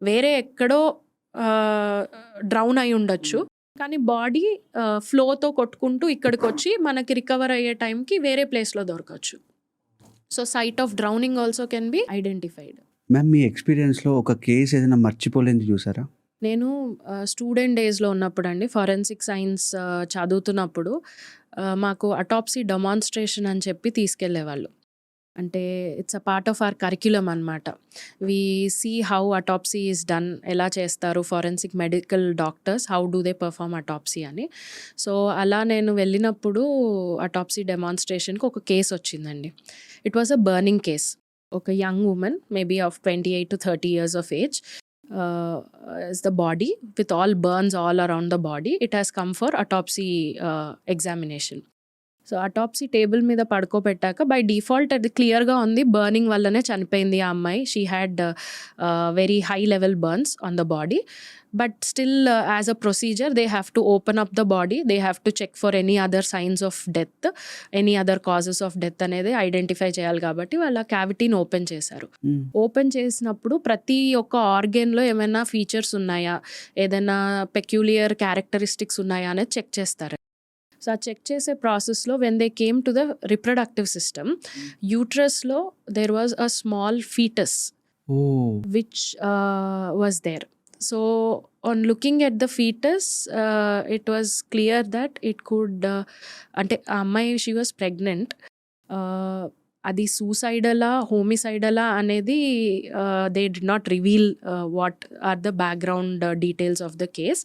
వేరే ఎక్కడో డ్రౌన్ అయి ఉండొచ్చు, కానీ బాడీ ఫ్లోతో కొట్టుకుంటూ ఇక్కడికి వచ్చి మనకి రికవర్ అయ్యే టైంకి వేరే ప్లేస్లో దొరకచ్చు. So site of drowning also can be identified. Ma'am, మీ ఎక్స్పీరియన్స్లో ఒక కేసు ఏదైనా మర్చిపోలేనిది చూసారా? నేను స్టూడెంట్ డేస్లో ఉన్నప్పుడు అండి, ఫారెన్సిక్ సైన్స్ చదువుతున్నప్పుడు మాకు అటాప్సీ డెమాన్స్ట్రేషన్ అని చెప్పి తీసుకెళ్లేవాళ్ళు. అంటే it's a part of our curriculum అనమాట. We see how autopsy is done, ఎలా చేస్తారు forensic medical doctors, how do they perform autopsy అని. సో అలా నేను వెళ్ళినప్పుడు అటాప్సీ డెమాన్స్ట్రేషన్కి ఒక కేసు వచ్చిందండి. It was a burning case. ఒక young woman, maybe of 28 to 30 years of age, is the body with all burns all around the body. It has come for autopsy examination. So autopsy table మీద పడుకోబెట్టాక by default అది క్లియర్గా ఉంది, burning వల్లనే చనిపోయింది ఆ అమ్మాయి. She had very high level burns on the body, but still as a procedure they have to open up the body, they have to check for any other signs of death, any other causes of death అనేది identify చేయాలి. కాబట్టి వాళ్ళ క్యావిటీని open చేశారు. Open చేసినప్పుడు ప్రతి ఒక్క ఆర్గన్లో ఏమైనా features ఉన్నాయా, ఏదైనా పెక్యులియర్ క్యారెక్టరిస్టిక్స్ ఉన్నాయా అనేది చెక్ చేస్తారు. సో ఆ చెక్ చేసే ప్రాసెస్లో when they came to the reproductive system, యూట్రస్లో there was a small foetus which was there. So on looking at the foetus it was clear that it could, అంటే ఆ అమ్మాయి షీ వాజ్ ప్రెగ్నెంట్. అది సూసైడలా, హోమిసైడలా అనేది they did not reveal what are the background details of the case,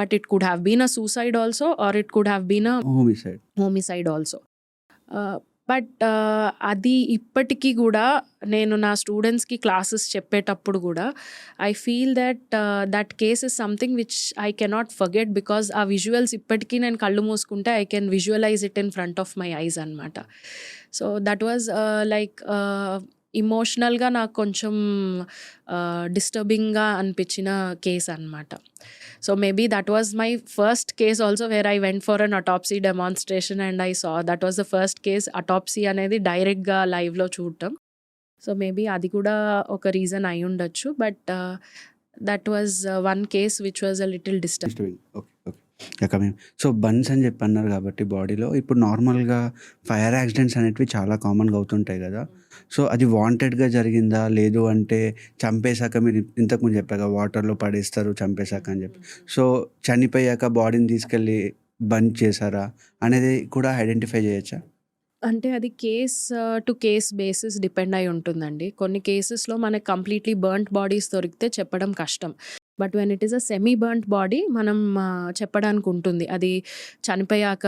but it could have been a suicide also or it could have been a homicide also. But అది ఇప్పటికీ గూడా నేను నా స్టూడెంట్స్‌కి క్లాసెస్ చెప్పేటప్పుడు గూడా I feel that case is something which I cannot forget because ఆ visuals ఇప్పటికీ నేను కళ్ళు మూసుకుంటే I can visualize it in front of my eyes అనమాట. సో దట్ వాజ్ లైక్ ఇమోషనల్‌గా నాకు కొంచెం డిస్టర్బింగ్‌గా అనిపించిన కేస్ అనమాట. So maybe that was my first case also where I went for an autopsy demonstration and I saw that was the first case autopsy అనేది డైరెక్ట్‌గా లైవ్‌లో చూడటం. So maybe అది కూడా ఒక రీజన్ అయి ఉండొచ్చు. But that was one case which was a little disturb. Disturbing. Okay. Okay. Coming so burns అని చెప్పి అన్నారు కాబట్టి బాడీలో ఇప్పుడు నార్మల్‌గా ఫైర్ యాక్సిడెంట్స్ అనేటివి చాలా కామన్‌గా అవుతుంటాయి గదా! సో అది వాంటెడ్‌గా జరిగిందా? లేదు అంటే చంపేసాక మీరు ఇంతకుముందు చెప్పారు కదా! వాటర్‌లో పడేస్తారు చంపేసాక అని చెప్పి. సో చనిపోయాక బాడీని తీసుకెళ్ళి బర్న్ చేశారా? అనేది కూడా ఐడెంటిఫై చేయొచ్చా? అంటే అది case to case basis depend అయి ఉంటుందండి. కొన్ని కేసెస్‌లో మనకు కంప్లీట్‌లీ బర్న్డ్ బాడీస్ దొరికితే చెప్పడం కష్టం. But when it is a semi burned body మనం చెప్పడానికి ఉంటుంది. అది చనిపోయాక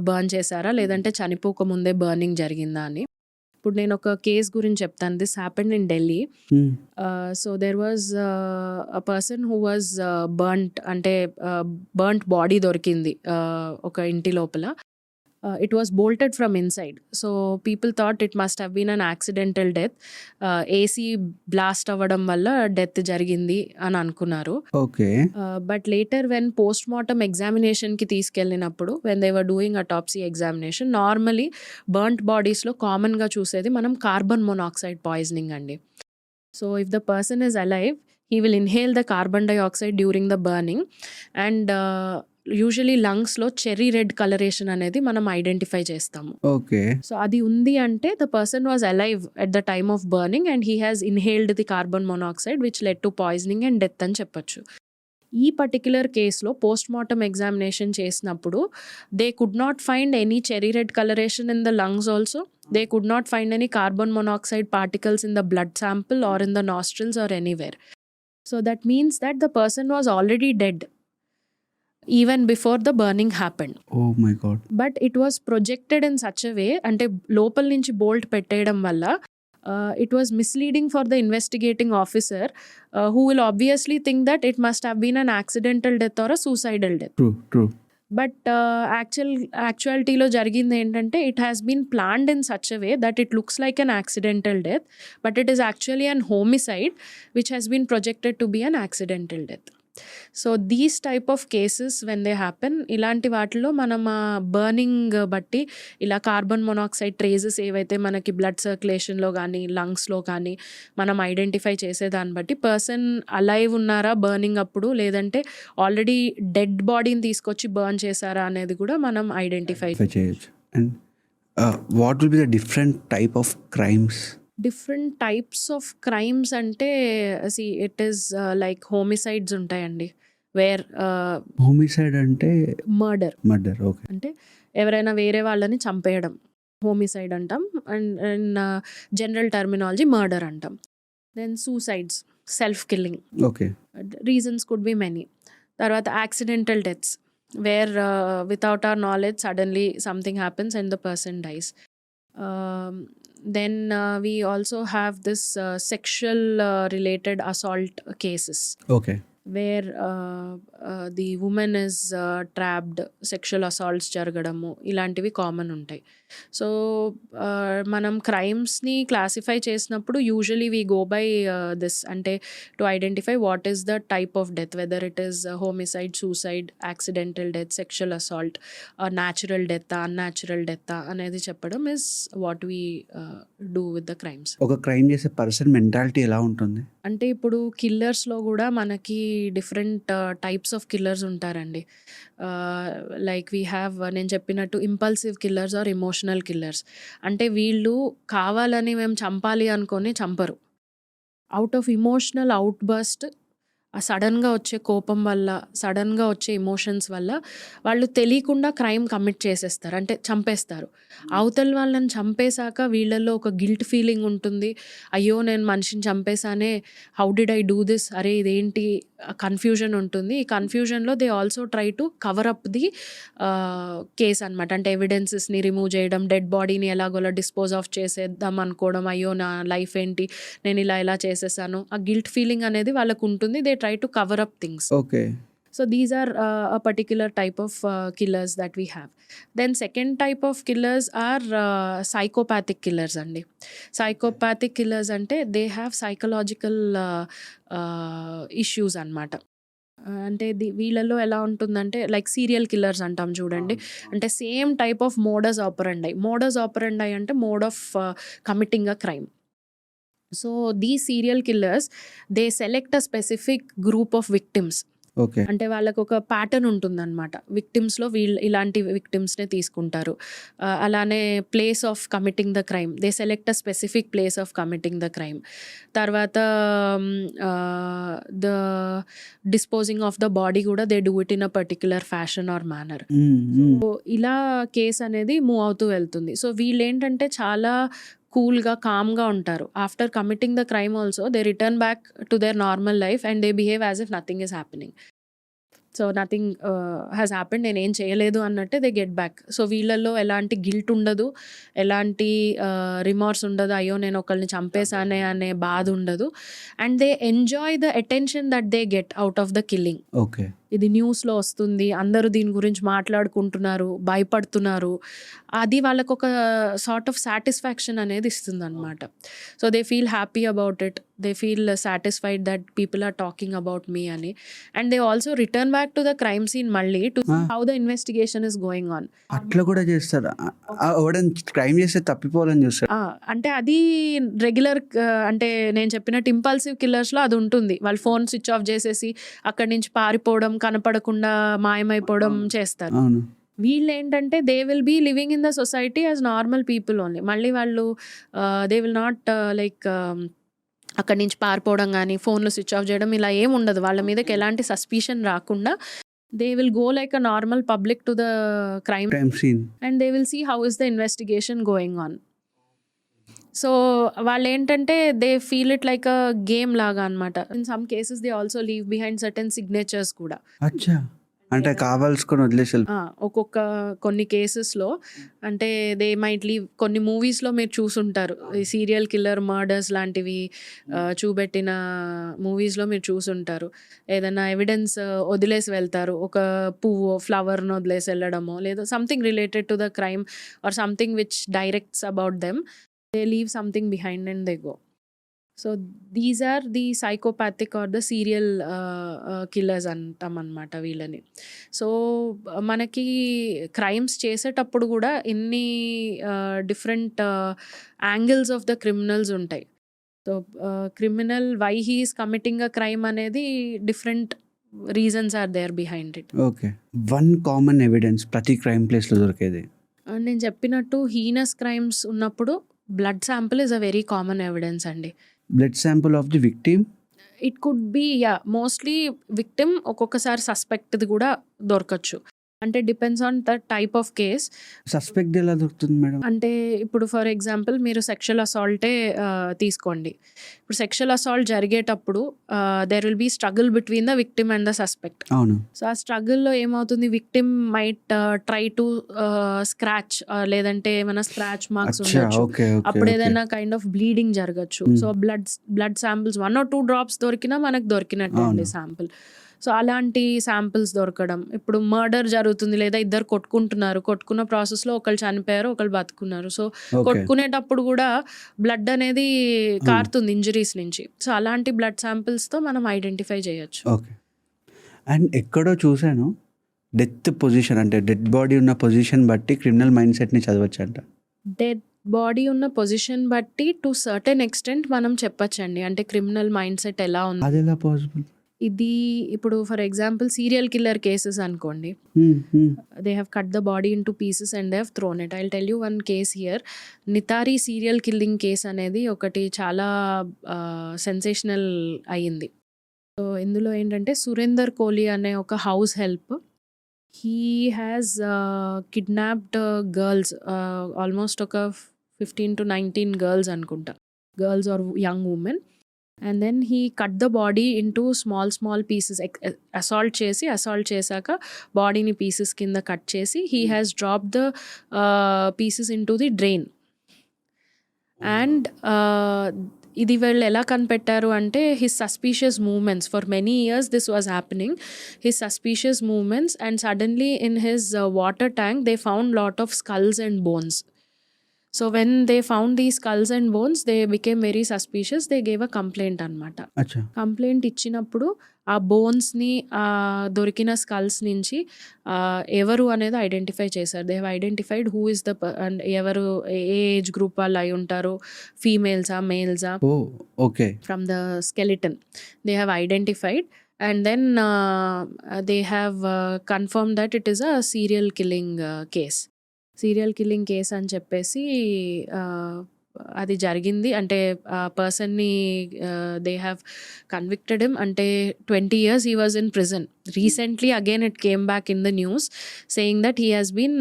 బర్న్ చేశారా? లేదంటే చనిపోకముందే బర్నింగ్ జరిగిందా అని. ఇప్పుడు నేను ఒక కేస్ గురించి చెప్తాను. This happened in Delhi. Hmm. So there was a person who was అంటే బర్న్ట్ బాడీ దొరికింది ఒక ఇంటి లోపల. It was bolted from inside. So people thought it must have been an accidental death. AC blast అవ్వడం వల్ల death జరిగింది అని అనుకున్నారు. Okay. But later when post mortem ఎగ్జామినేషన్కి తీసుకెళ్ళినప్పుడు when they were doing autopsy examination normally burnt బాడీస్లో కామన్గా చూసేది మనం కార్బన్ మొనాక్సైడ్ పాయిజనింగ్ అండి. So if the person is alive he will inhale the carbon dioxide during the burning and usually లంగ్స్లో cherry red coloration అనేది మనం identify చేస్తాము. Okay. So అది ఉంది అంటే the person was alive at the time of burning and he has inhaled the carbon monoxide which led to poisoning and death అని చెప్పొచ్చు. ఈ పర్టిక్యులర్ కేసులో పోస్ట్ మార్టం ఎగ్జామినేషన్ చేసినప్పుడు they could not find any cherry red coloration in the lungs also. They could not find any carbon monoxide particles in the blood sample or in the nostrils or anywhere. So that means that the person was already dead even before the burning happened. Oh my God. But it was projected in such a way అంటే లోపల నుంచి bolt పెట్టేయడం వల్ల it was misleading for the investigating officer who will obviously think that it must have been an accidental death or a suicidal death. True. But యాక్చువాలిటీలో జరిగింది ఏంటంటే it has been planned in such a way that it looks like an accidental death but it is actually an homicide which has been projected to be an accidental death. So these type of cases when they happen ఇలాంటి వాటిలో మనం burning బట్టి ఇలా carbon monoxide ట్రేజెస్ ఏవైతే మనకి blood సర్క్యులేషన్లో కానీ లంగ్స్లో కానీ మనం ఐడెంటిఫై చేసేదాన్ని బట్టి పర్సన్ అలైవ్ ఉన్నారా బర్నింగ్ అప్పుడు లేదంటే ఆల్రెడీ డెడ్ బాడీని తీసుకొచ్చి బర్న్ చేశారా అనేది కూడా మనం ఐడెంటిఫై చేయొచ్చు. And what will be the different type of crimes? Different types of crimes అంటే ఇట్ ఈస్ లైక్ హోమిసైడ్స్ ఉంటాయండి వేర్ హోమిసైడ్ అంటే మర్డర్. ఓకే. అంటే ఎవరైనా వేరే వాళ్ళని చంపేయడం హోమిసైడ్ అంటాం. అండ్ జనరల్ టర్మినాలజీ మర్డర్ అంటాం. Then suicides self killing. Okay. Reasons could be many. తర్వాత accidental deaths where without our knowledge suddenly something happens and the person dies. Then we also have this sexual related assault cases. Okay. Where the woman is trapped, sexual assaults జరగడము ఇలాంటివి common ఉంటాయి. So మనం క్రైమ్స్ని classify చేసినప్పుడు usually we go by this అంటే to identify what is the type of death whether it is homicide, suicide, accidental death, sexual assault, natural death, unnatural death అనేది చెప్పడం is what we do with the crimes. ఒక crime చేసే person mentality ఎలా ఉంటుంది? అంటే ఇప్పుడు కిల్లర్స్లో కూడా మనకి డిఫరెంట్ టైప్స్ ఆఫ్ కిల్లర్స్ ఉంటారండి. లైక్ వీ హ్యావ్ నేను చెప్పినట్టు impulsive killers or emotional killers. అంటే వీళ్ళు కావాలని మేము చంపాలి అనుకొని చంపరు. Out of emotional outburst ఆ సడన్గా వచ్చే కోపం వల్ల సడన్గా వచ్చే ఎమోషన్స్ వల్ల వాళ్ళు తెలియకుండా క్రైమ్ కమిట్ చేసేస్తారు, అంటే చంపేస్తారు. అవతల వాళ్ళని చంపేశాక వీళ్ళల్లో ఒక గిల్ట్ ఫీలింగ్ ఉంటుంది. అయ్యో నేను మనిషిని చంపేశానే, how did I do this, అరే ఇదేంటి కన్ఫ్యూజన్ ఉంటుంది. ఈ కన్ఫ్యూజన్‌లో they also try to cover up the case అనమాట. అంటే ఎవిడెన్సెస్‌ని రిమూవ్ చేయడం, డెడ్ బాడీని ఎలాగోలా డిస్పోజ్ ఆఫ్ చేసేద్దాం అనుకోవడం. అయ్యో! నా లైఫ్ ఏంటి? నేను ఇలా చేసేసాను. ఆ గిల్ట్ ఫీలింగ్ అనేది వాళ్ళకుంటుంది. They try to cover up things. Okay. So these are a particular type of killers that we have. Then second type of killers are psychopathic killers andi. Psychopathic killers ante they have psychological issues అన్నమాట. అంటే వీళ్ళలో ఎలా ఉంటుందంటే like serial killers అంటాం చూడండి. అంటే same type of modus ఆపరండై అంటే mode of committing a crime. So these serial killers they select a specific group of victims. Okay. అంటే వాళ్ళకొక ప్యాటర్న్ ఉంటుందన్నమాట. విక్టిమ్స్‌లో ఇలాంటి విక్టిమ్స్‌నే తీసుకుంటారు. అలానే place of committing the crime. They select a specific place of committing the crime. తర్వాత the disposing of the body కూడా they do it in a particular fashion or manner. So ఇలా కేస్ అనేది మూవ్ అవుతూ వెళ్తుంది. So వీళ్ళేంటంటే చాలా కూల్‌గా, కామ్‌గా ఉంటారు. After committing the crime also they return back to their normal life and they behave as if nothing is happening. So nothing has happened, నేనేం చేయలేదు అన్నట్టే దే గెట్ బ్యాక్. సో వీళ్ళల్లో ఎలాంటి గిల్ట్ ఉండదు, ఎలాంటి రిమార్స్ ఉండదు, అయ్యో నేను ఒకళ్ళని చంపేశానే అనే బాధ ఉండదు. And they enjoy the attention that they get out of the killing. Okay. ఇది న్యూస్‌లో వస్తుంది, అందరూ దీని గురించి మాట్లాడుకుంటున్నారు, భయపడుతున్నారు. అది వాళ్ళకొక సార్ట్ ఆఫ్ సాటిస్ఫాక్షన్ అనేది ఇస్తుందన్నమాట. So they feel happy about it. They feel satisfied that people are talking about me అని. And they also return back to the crime scene మళ్ళీ to see how the investigation is going on. అట్లా కూడా చేస్తారా? ఎవడైనా crime చేస్తే తప్పిపోవాలని చూస్తాడు. అంటే అది రెగ్యులర్ అంటే నేను చెప్పినట్టు ఇంపల్సివ్ కిల్లర్స్‌లో అది ఉంటుంది. వాళ్ళు ఫోన్ స్విచ్ ఆఫ్ చేసేసి అక్కడి నుంచి పారిపోవడం, కనపడకుండా మాయమైపోవడం చేస్తారు. అవును. వీళ్ళేంటంటే they will be living in the society as normal people only. మళ్ళీ వాళ్ళు దే విల్ నాట్ లైక్ అక్కడి నుంచి పారిపోవడం కానీ, ఫోన్లు స్విచ్ ఆఫ్ చేయడం ఇలా ఏమి ఉండదు. వాళ్ళ మీదకి ఎలాంటి సస్పిషన్ రాకుండా they will go like a normal public to the crime scene and they will see how is the investigation going on. So వాళ్ళేంటంటే they feel it like a game లాగా అనమాట. In some cases they also leave behind certain signatures కూడా. అచ్చా. అంటే కావాల్సుకొని వదిలేసి ఒక్కొక్క కొన్ని కేసెస్‌లో అంటే దే మైట్ లీవ్. కొన్ని మూవీస్‌లో మీరు చూసుంటారు. ఈ సీరియల్ కిల్లర్ మర్డర్స్ లాంటివి చూపెట్టిన మూవీస్‌లో మీరు చూసుంటారు. ఏదైనా ఎవిడెన్స్ వదిలేసి వెళ్తారు. ఒక పువ్వో, ఫ్లవర్‌నో వదిలేసి వెళ్ళడమో, లేదా something related to the crime or something which directs about them. They leave something behind and they go. So these are the psychopathic or the serial killers అంటామన్నమాట వీళ్ళని. సో మనకి క్రైమ్స్ చేసేటప్పుడు కూడా ఇన్ని different angles of the criminals ఉంటాయి. So criminal why he is committing a crime అనేది different reasons are there behind it. Okay. One common evidence ప్రతి crime ప్లేస్లో దొరికేది. నేను చెప్పినట్టు హీనస్ క్రైమ్స్ ఉన్నప్పుడు blood sample is a very common evidence అండి. Blood sample of the victim. It could be mostly victim, ఒక్కొక్కసారి సస్పెక్ట్ది కూడా దొరకచ్చు. అంటే depends on the type of case. Suspect ఎలా దొరుకుతుంది మేడం? అంటే ఇప్పుడు ఫర్ ఎగ్జాంపుల్ మీరు సెక్షువల్ అసాల్టే తీసుకోండి. ఇప్పుడు సెక్షువల్ అసాల్ట్ జరిగేటప్పుడు there will be struggle between the victim and the suspect. అవును. సో ఆ స్ట్రగుల్లో ఏమవుతుంది, victim might try to scratch లేదంటే ఏమైనా స్క్రాచ్ మార్క్స్ ఉండొచ్చు. అప్పుడు ఏదైనా కైండ్ ఆఫ్ బ్లీడింగ్ జరగచ్చు. So blood samples 1 or 2 drops దొరికినా మనకు దొరికినట్టే అండి శాంపిల్. సో అలాంటి శాంపిల్స్ దొరకడం. ఇప్పుడు మర్డర్ జరుగుతుంది, లేదా ఇద్దరు కొట్టుకున్న ప్రాసెస్లో ఒకళ్ళు చనిపోయారు, ఒకళ్ళు బతుకున్నారు. సో కొట్టుకునేటప్పుడు కూడా బ్లడ్ అనేది కారుతుంది ఇంజరీస్ నుంచి. సో అలాంటి బ్లడ్ శాంపిల్స్తో మనం ఐడెంటిఫై చేయొచ్చు. ఓకే. అండ్ ఎక్కడో చూశాను, డెత్ పొజిషన్ అంటే డెడ్ బాడీ ఉన్న పొజిషన్ బట్టి క్రిమినల్ మైండ్ సెట్ని చదవచ్చంట. డెడ్ బాడీ ఉన్న పొజిషన్ బట్టి టు సర్టెన్ ఎక్స్టెంట్ మనం చెప్పచ్చండి. అంటే క్రిమినల్ మైండ్ సెట్ ఎలా ఉంది, అది ఎలా పాసిబుల్? ఇది ఇప్పుడు for example serial killer cases అనుకోండి. They have cut the body into pieces and they have thrown it. I will tell you one case here. Nithari serial killing case అనేది ఒకటి చాలా సెన్సేషనల్ అయ్యింది. సో ఇందులో ఏంటంటే సురేందర్ కోహ్లీ అనే ఒక house help, he has kidnapped girls, almost ఒక 15 to 19 girls అనుకుంటా, girls or young women. And then he cut the body into small pieces. Assault చేశాక బాడీని పీసెస్ కింద కట్ చేసి he has drop the pieces into the drain. And ఇది వీళ్ళు ఎలా కనిపెట్టారు అంటే his suspicious moments. For many years this was happening. His suspicious moments and suddenly in his water tank they found lot of skulls and bones. So when they found the skulls and bones they became very suspicious. They gave a complaint అనమాట. అచ్చా. Complaint ఇచ్చినప్పుడు ఆ బోన్స్ని దొరికిన skulls నుంచి ఎవరు అనేది identify చేశారు. They have identified who is the and ఎవరు ఏ ఏజ్ గ్రూప్ వాళ్ళు అయి ఉంటారు, ఫీమేల్సా మేల్సా ఓ okay. from the skeleton. They have identified and then they have confirmed that it is a serial killing case. Serial killing case అని చెప్పేసి అది జరిగింది. అంటే పర్సన్ని దే హ్యావ్ కన్విక్టెడ్ హిమ్. అంటే 20 years he was in prison. Recently again it came back in the news saying that he has been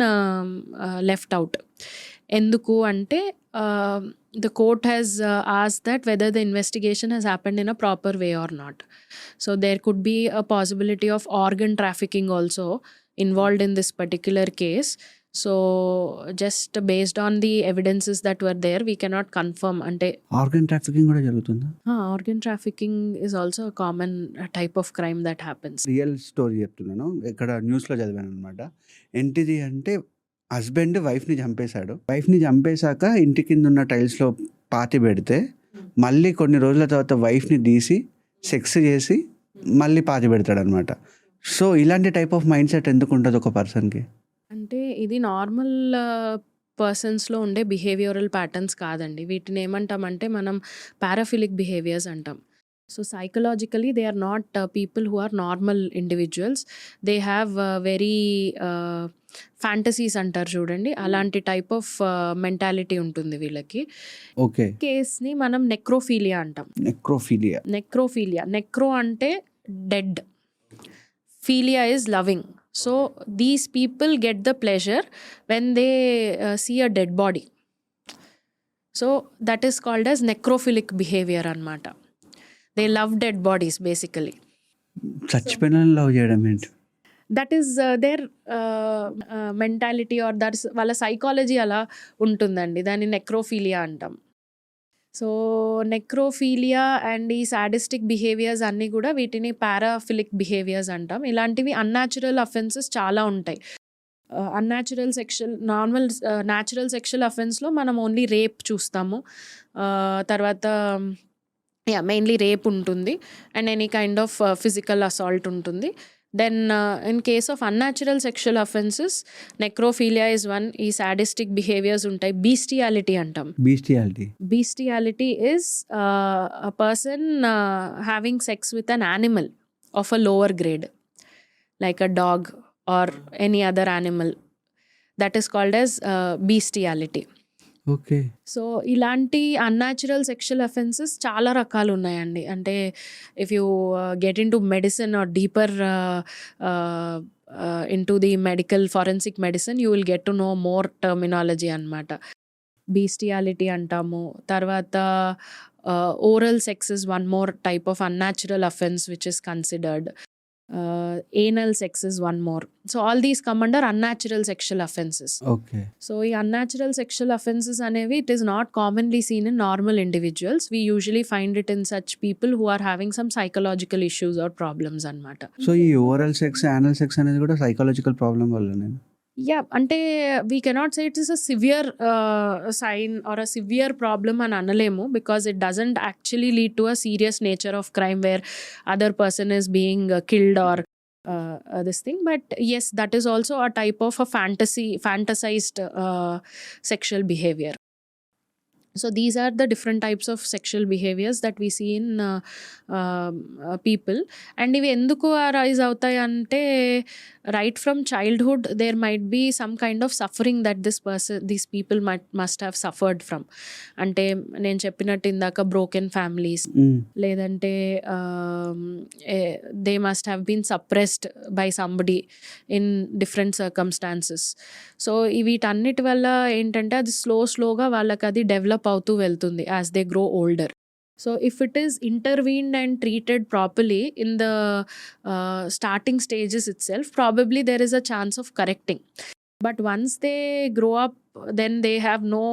left out. ఎందుకు అంటే the court has asked that whether the investigation has happened in a proper way or not. So there could be a possibility of organ trafficking also involved in this particular case. So just based on the evidences that were there we cannot confirm. Ante organ trafficking కూడా జరుగుతుందా? organ trafficking is also a common type of crime that happens. Real story చెప్తున్నాను. ఇక్కడ న్యూస్లో చదివాను అనమాట. ఏంటిది అంటే husband వైఫ్ని చంపేశాడు. వైఫ్ని చంపేశాక ఇంటి కింద ఉన్న టైల్స్లో పాతి పెడితే మళ్ళీ కొన్ని రోజుల తర్వాత వైఫ్ని తీసి సెక్స్ చేసి మళ్ళీ పాతి పెడతాడు అనమాట. సో ఇలాంటి టైప్ ఆఫ్ మైండ్ సెట్ ఎందుకు ఉంటుంది ఒక పర్సన్కి? అంటే ఇది నార్మల్ పర్సన్స్లో ఉండే బిహేవియరల్ ప్యాటర్న్స్ కాదండి. వీటిని ఏమంటామంటే మనం పారాఫిలిక్ బిహేవియర్స్ అంటాం. So psychologically they are not people who are normal individuals. They have very fantasies అంటారు చూడండి, అలాంటి టైప్ ఆఫ్ మెంటాలిటీ ఉంటుంది వీళ్ళకి. ఓకే. కేస్ని మనం నెక్రోఫీలియా అంటాం. నెక్రోఫీలియా. నెక్రో అంటే dead, philia is loving. So these people get the pleasure when they see a dead body. So that is called as necrophilic behavior anamata. They love dead bodies basically. చచ్చిపోయిన love చేయడం ఏంటి? That is their mentality or that's వాళ్ళ psychology అలా ఉంటుందండి. దాన్ని నెక్రోఫీలియా అంటాం. So నెక్రోఫీలియా and ఈ sadistic behaviours అన్నీ కూడా వీటిని పారాఫిలిక్ బిహేవియర్స్ అంటాం. ఇలాంటివి అన్యాచురల్ అఫెన్సెస్ చాలా ఉంటాయి. న్యాచురల్ సెక్షువల్ అఫెన్స్లో మనం ఓన్లీ రేప్ చూస్తాము. తర్వాత మెయిన్లీ రేప్ ఉంటుంది and any kind of physical assault ఉంటుంది. Then in case of unnatural sexual offences necrophilia is one. ఈ సాడిస్టిక్ బిహేవియర్స్ ఉంటాయి. బీస్టియాలిటీ అంటాం. Bestiality is a person having sex with an animal of a lower grade like a dog or any other animal. That is called as bestiality. Okay. So ఇలాంటి unnatural sexual offences చాలా రకాలు ఉన్నాయండి. అంటే if you get in to medicine or deeper into the medical forensic medicine you will get to know more terminology అనమాట. Bestiality అంటాము. తర్వాత oral sex is one more type of unnatural offence which is considered. anal sex is one more. So all these come under unnatural sexual offenses. Okay. So ఈ unnatural sexual offenses అనేవి it is not commonly seen in normal individuals. We usually find it in such people who are having some psychological issues or problems అన్నమాట. So ఈ oral sex, anal sex అనేది కూడా psychological problem వల్లనే? Yeah, అంటే we cannot say it is a severe sign or a severe problem అని అనలేము, because it doesn't actually lead to a serious nature of crime where other person is being killed or this thing. But yes, that is also a type of a fantasized sexual behavior. So these are the different types of sexual behaviors that we see in people. And ఇవి ఎందుకు arise అవుతాయి అంటే right from childhood there might be some kind of suffering that these people must have suffered from. అంటే నేను చెప్పినట్టు ఇందాక broken families, లేదంటే they must have been suppressed by somebody in different circumstances. So వీటన్నిటి వల్ల ఏంటంటే అది స్లోగా వాళ్ళకి అది డెవలప్ అవుతూ వెళ్తుంది as they grow older. So if it is intervened and treated properly in the starting stages itself, probably there is a chance of correcting. But once they grow up, then they have no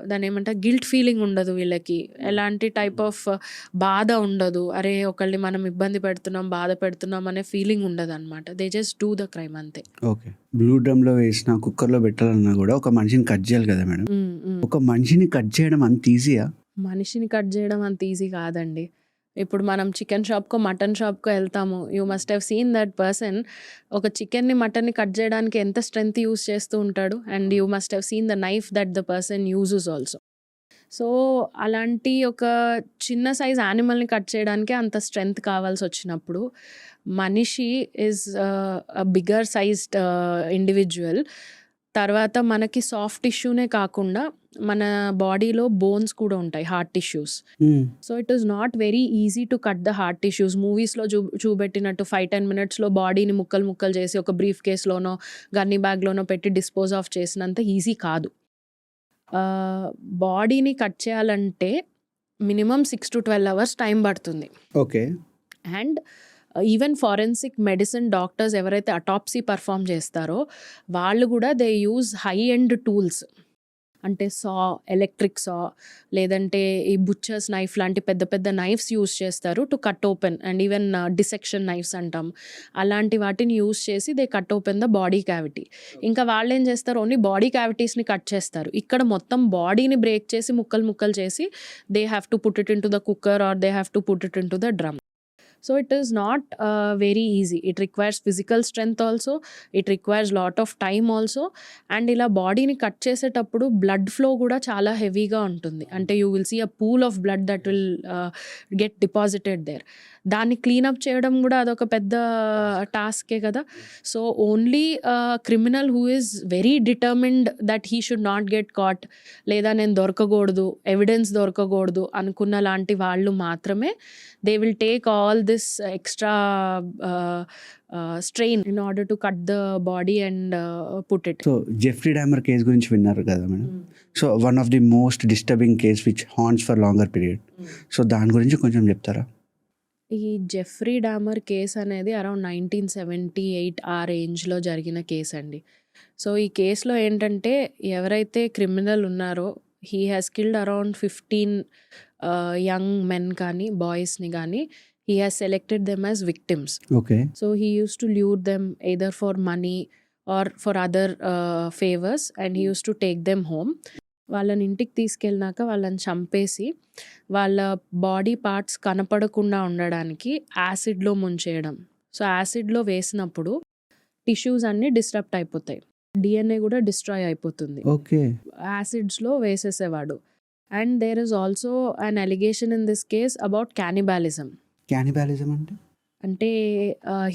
దాని ఏమంటారు guilt feeling ఉండదు వీళ్ళకి. ఎలాంటి type of బాధ ఉండదు. అరే ఒకళ్ళని మనం ఇబ్బంది పెడుతున్నాం, బాధ పెడుతున్నాం అనే ఫీలింగ్ ఉండదన్నమాట. They just do the crime అంతే. ఓకే. బ్లూ డ్రమ్‌లో వేసినా, కుక్కర్‌లో పెట్టాలన్నా గూడా ఒక మనిషిని కట్ చేయాలి కదా మేడం. ఒక మనిషిని కట్ చేయడం అంత ఈజీయా? మనిషిని కట్ చేయడం అంత ఈజీ కాదండి. ఇప్పుడు మనం చికెన్ షాప్‌కో, మటన్ షాప్‌కో ఎళ్తాము. You must have seen that person ఒక చికెన్‌ని, మటన్‌ని కట్ చేయడానికి ఎంత స్ట్రెంత్ యూజ్ చేస్తూ ఉంటాడు. And you must have seen the knife that the person uses also. So అలాంటి ఒక చిన్న సైజ్ యానిమల్‌ని కట్ చేయడానికే అంత స్ట్రెంత్ కావాల్సొచ్చినప్పుడు, మనిషి ఈజ్ బిగ్గర్ సైజ్డ్ ఇండివిడ్యువల్. తర్వాత మనకి సాఫ్ట్ టిష్యూనే కాకుండా మన బాడీలో బోన్స్ కూడా ఉంటాయి, heart tissues. So it is not very easy to cut the heart tissues. మూవీస్లో చూపెట్టినట్టు 5-10 మినిట్స్లో బాడీని ముక్కలు ముక్కలు చేసి ఒక బ్రీఫ్ కేస్లోనో గన్నీ బ్యాగ్లోనో పెట్టి డిస్పోజ్ ఆఫ్ చేసినంత ఈజీ కాదు. బాడీని కట్ చేయాలంటే మినిమం 6 to 12 hours టైం పడుతుంది. Okay. And even forensic medicine doctors ఎవరైతే అటాప్సీ పర్ఫామ్ చేస్తారో వాళ్ళు కూడా they use high end tools. అంటే ఎలక్ట్రిక్ లేదంటే ఈ బుచ్చర్స్ నైఫ్ లాంటి పెద్ద పెద్ద నైఫ్స్ యూస్ చేస్తారు to cut open. And even dissection knifes అంటాం, అలాంటి వాటిని యూస్ చేసి they cut open the body cavity. ఇంకా వాళ్ళు ఏం చేస్తారు, ఓన్లీ బాడీ క్యావిటీస్ని కట్ చేస్తారు. ఇక్కడ మొత్తం బాడీని బ్రేక్ చేసి ముక్కలు ముక్కలు చేసి they have to put it in to the cooker or they have to put it in to the drum. So it is not very easy. It requires physical strength also. It requires lot of time also. And ఇలా బాడీని cut చేసేటప్పుడు blood flow కూడా చాలా హెవీగా ఉంటుంది. అంటే you will see a pool of blood that will get deposited there. దాన్ని cleanup చేయడం కూడా అదొక పెద్ద టాస్కే కదా. So only criminal who is very determined that he should not get caught, లేదా నేను దొరకకూడదు, ఎవిడెన్స్ దొరకకూడదు అనుకున్న లాంటి వాళ్ళు మాత్రమే they will take all this extra strain in order to cut the body and put it. So Jeffrey Dahmer case గురించి విన్నారు కదా madam. So one of the most disturbing case which haunts for longer period. So దాని గురించి కొంచెం చెప్తారా? ఈ Jeffrey Dahmer case అనేది around 1978 ఆ రేంజ్లో జరిగిన కేస్ అండి. సో ఈ కేసులో ఏంటంటే ఎవరైతే క్రిమినల్ ఉన్నారో he has killed around 15 young men కానీ బాయ్స్ని కానీ he has selected them as victims. Okay. So he used to lure them either for money or for other favors, and he used to take them home. వాళ్ళని ఇంటికి తీసుకెళ్ళినాక వాళ్ళని చంపేసి వాళ్ళ body parts కనపడకుండా ఉండడానికి యాసిడ్లో ముంచేయడం. So యాసిడ్లో వేసినప్పుడు టిష్యూస్ అన్నీ disturb అయిపోతాయి, డిఎన్ఏ కూడా డిస్ట్రాయ్ అయిపోతుంది. ఓకే. యాసిడ్స్లో వేసేసేవాడు. And there is also an allegation in this case about cannibalism. Cannibalism అంటే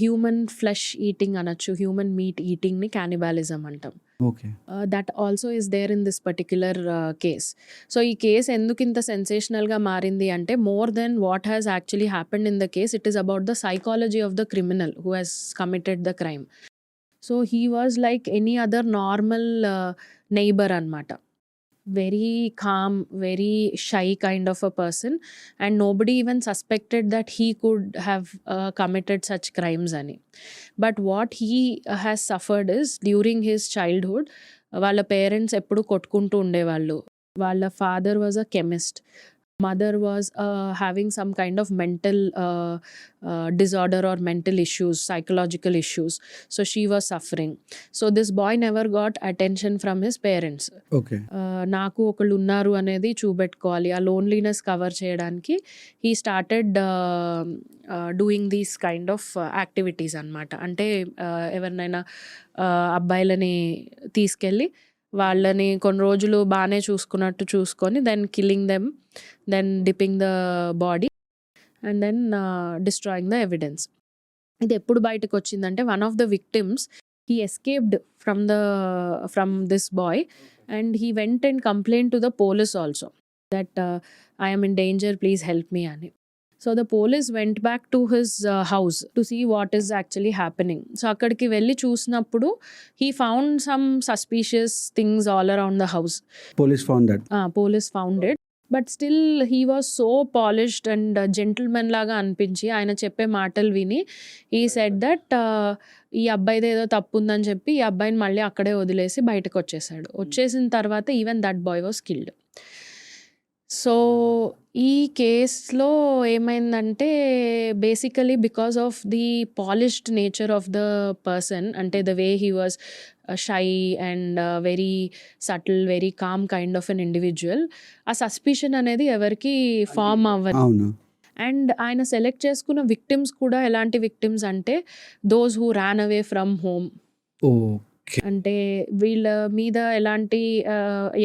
హ్యూమన్ ఫ్లెష్ ఈటింగ్ అనొచ్చు, హ్యూమన్ మీట్ ఈటింగ్ని క్యానిబాలిజం అంటాం. Okay. That also is there in this particular case. So ఈ case ఎందుకు ఇంత సెన్సేషనల్గా మారింది అంటే more than what has actually happened in the case, it is about the psychology of the criminal who has committed the crime. So he was like any other normal neighbour అనమాట. very calm, very shy kind of a person, and nobody even suspected that he could have committed such crimes ani. But what he has suffered is during his childhood వాళ్ళ parents ఎప్పుడు కొట్టుకుంటూ ఉండేవాళ్ళు. వాళ్ళ father was a chemist, mother was having some kind of mental disorder or mental issues, psychological issues. So she was suffering. So this boy never got attention from his parents. Okay. నాకు ఒకళ్ళు ఉన్నారు అనేది చూపెట్టుకోవాలి, ఆ loneliness cover చేయడానికి he started doing these kind of activities అనమాట. అంటే ఎవరినైనా అబ్బాయిలని తీసుకెళ్ళి వాళ్ళని కొన్ని రోజులు బాగానే చూసుకున్నట్టు చూసుకొని then killing them, then dipping the body and then destroying the evidence. ఇది ఎప్పుడు బయటకు వచ్చిందంటే one of the victims he escaped from this boy and he went and complaint to the police also that I am in danger, please help me అని. So the police went back to his house to see what is actually happening. So అక్కడికి వెళ్ళి చూసినప్పుడు he found some suspicious things all around the house. Police found that. Police found it. But still he was so polished and gentlemen లాగా అనిపించి ఆయన చెప్పే మాటలు విని ఈ సెడ్ దట్ ఈ అబ్బాయిది ఏదో తప్పు ఉందని చెప్పి ఈ అబ్బాయిని మళ్ళీ అక్కడే వదిలేసి బయటకు వచ్చేసాడు. వచ్చేసిన తర్వాత even that boy was killed. So ఈ కేస్‌లో ఏమైందంటే basically because of the polished nature of the person, అంటే the way he was shy and very subtle, very calm kind of an individual, ఆ సస్పిషన్ అనేది ఎవరికీ ఫార్మ్ అవ్వదు. అవును. And ఆయన సెలెక్ట్ చేసుకున్న విక్టిమ్స్ కూడా ఎలాంటి విక్టిమ్స్ అంటే those who Ryan away from home. Okay. అంటే వీళ్ళ మీద ఎలాంటి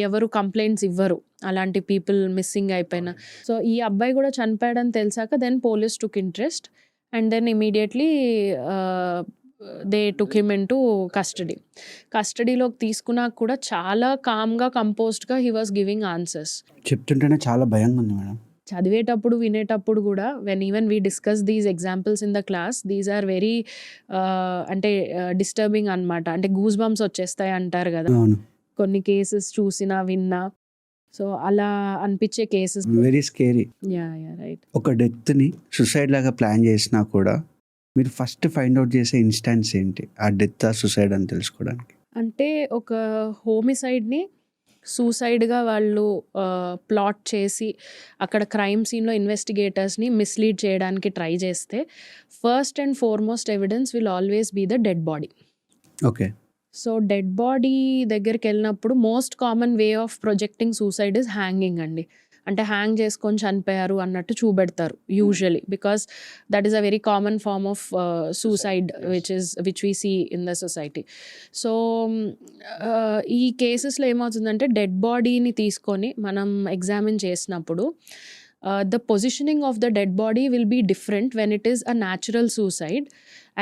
ఎవరు కంప్లైంట్స్ ఇవ్వరు అలాంటి పీపుల్ మిస్సింగ్ అయిపోయిన. సో ఈ అబ్బాయి కూడా చనిపోయాడని తెలిసాక then police took interest and then immediately they took him in to కస్టడీలోకి తీసుకున్నాక కూడా చాలా కామ్గా కంపోజ్డ్గా హీ వాస్ గివింగ్ ఆన్సర్స్. చెప్తుంటేనే చాలా భయంగా ఉంది మేడం. చదివేటప్పుడు వినేటప్పుడు కూడా when even we discuss these examples in the class, these are very అంటే డిస్టర్బింగ్ అనమాట. అంటే గూస్ బంప్స్ వచ్చేస్తాయి అంటారు కదా అవును. కొన్ని కేసెస్ చూసినా విన్నా. సో అలా అనిపించే cases. Very scary. Yeah right. ఒక డెత్ని సుసైడ్ లాగా ప్లాన్ చేసినా కూడా మీరు ఫస్ట్ ఫైండ్ అవుట్ చేసే ఇన్స్టాన్స్ ఏంటి, ఆ డెత్ ఆ సుసైడ్ అని తెలుసుకోవడానికి? అంటే ఒక హోమిసైడ్ని సూసైడ్గా వాళ్ళు ప్లాట్ చేసి అక్కడ క్రైమ్ సీన్లో ఇన్వెస్టిగేటర్స్ని మిస్లీడ్ చేయడానికి ట్రై చేస్తే first and foremost evidence will always be the dead body. Okay. So dead body దగ్గరికి వెళ్ళినప్పుడు most common way of projecting suicide is hanging అండి. అంటే హ్యాంగ్ చేసుకొని చనిపోయారు అన్నట్టు చూపెడతారు usually, because that is a very common form of suicide which we see in the society. So ఈ కేసెస్లో ఏమవుతుందంటే డెడ్ బాడీని తీసుకొని మనం ఎగ్జామిన్ చేసినప్పుడు the positioning of the dead body will be different when it is a natural suicide,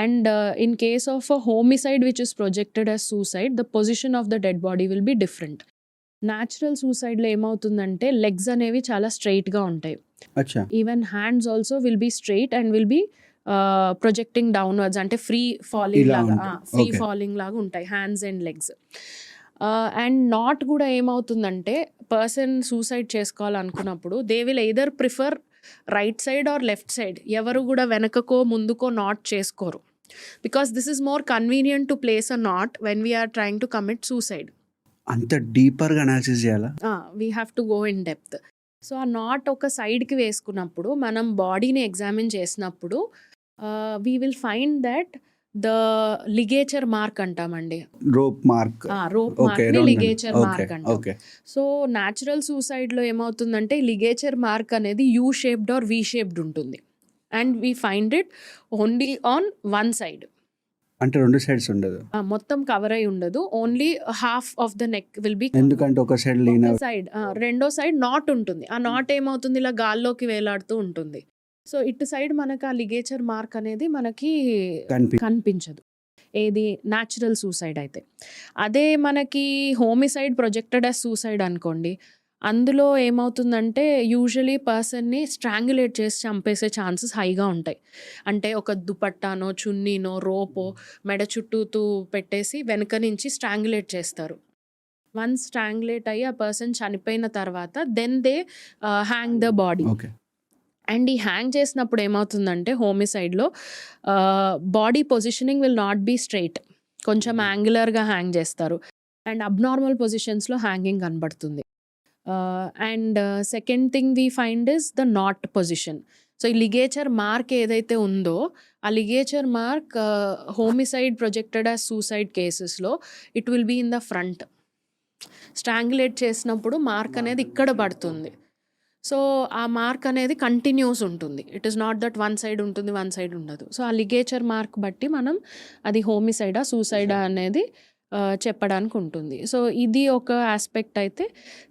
and in case of a homicide which is projected as suicide, the position of the dead body will be different. Natural సూసైడ్లో ఏమవుతుందంటే legs అనేవి చాలా స్ట్రైట్గా ఉంటాయి. అచ్చా. Even hands also will be straight and will be projecting downwards, అంటే free falling ఇలా లాగా ఉంటాయి. Free Okay. ఫాలింగ్ లాగా ఉంటాయి hands and legs. And knot కూడా ఏమవుతుందంటే పర్సన్ సూసైడ్ చేసుకోవాలనుకున్నప్పుడు they will either prefer right side or left side. ఎవరు కూడా వెనకకో ముందుకో నాట్ చేసుకోరు, because this is more convenient to place a knot when we are trying to commit suicide. అంత డీపర్గా అనాలిసిస్ చేయాలా? We have to go in depth. So ఆ knot ఒక సైడ్కి వేసుకున్నప్పుడు మనం బాడీని ఎగ్జామిన్ చేసినప్పుడు we will find that the ligature mark అంటామండి. Rope mark. Rope okay. మార్క్ని రౌండ్. Ligature okay. మార్క్ అంటాం. ఓకే. సో న్యాచురల్ సూసైడ్లో ఏమవుతుందంటే లిగేచర్ మార్క్ అనేది U shaped or V shaped ఉంటుంది, and we find it only on one side. అంటే రెండు sides ఉండదు. మొత్తం కవర్ అయి ఉండదు, only half of the neck will be. ఎందుకంటే ఒక సైడ్ లీన్ సైడ్ రెండో సైడ్ నాట్ ఉంటుంది. ఆ నాట్ ఏమవుతుంది, ఇలా గాల్లోకి వేలాడుతూ ఉంటుంది. సో ఇటు సైడ్ మనకు ఆ లిగేచర్ మార్క్ అనేది మనకి కనిపించదు, ఏది న్యాచురల్ సూసైడ్ అయితే. అదే మనకి హోమిసైడ్ ప్రొజెక్టెడ్ యాజ్ సూసైడ్ అనుకోండి, అందులో ఏమవుతుందంటే యూజువలీ పర్సన్ని స్ట్రాంగులేట్ చేసి చంపేసే ఛాన్సెస్ హైగా ఉంటాయి. అంటే ఒక దుపట్టానో చున్నీనో రోపో మెడ చుట్టూతూ పెట్టేసి వెనక నుంచి స్ట్రాంగులేట్ చేస్తారు. వన్స్ స్ట్రాంగులేట్ అయ్యి ఆ పర్సన్ చనిపోయిన తర్వాత then they hang the body. Okay. And ఈ హ్యాంగ్ చేసినప్పుడు ఏమవుతుందంటే హోమిసైడ్లో body positioning will not be straight, కొంచెం యాంగులర్గా హ్యాంగ్ చేస్తారు, అండ్ అబ్నార్మల్ పొజిషన్స్లో హ్యాంగింగ్ కనబడుతుంది. And second thing we find is the knot position. So ఈ లిగేచర్ మార్క్ ఏదైతే ఉందో ఆ ligature mark homicide projected as suicide కేసెస్లో it will be in the front. Strangulate చేసినప్పుడు మార్క్ అనేది ఇక్కడ పడుతుంది. సో ఆ మార్క్ అనేది కంటిన్యూస్ ఉంటుంది, it is not that one side ఉంటుంది వన్ సైడ్ ఉండదు. సో ఆ లిగేచర్ మార్క్ బట్టి మనం అది హోమిసైడా సూసైడా అనేది చెప్పడానికి ఉంటుంది. సో ఇది ఒక ఆస్పెక్ట్ అయితే.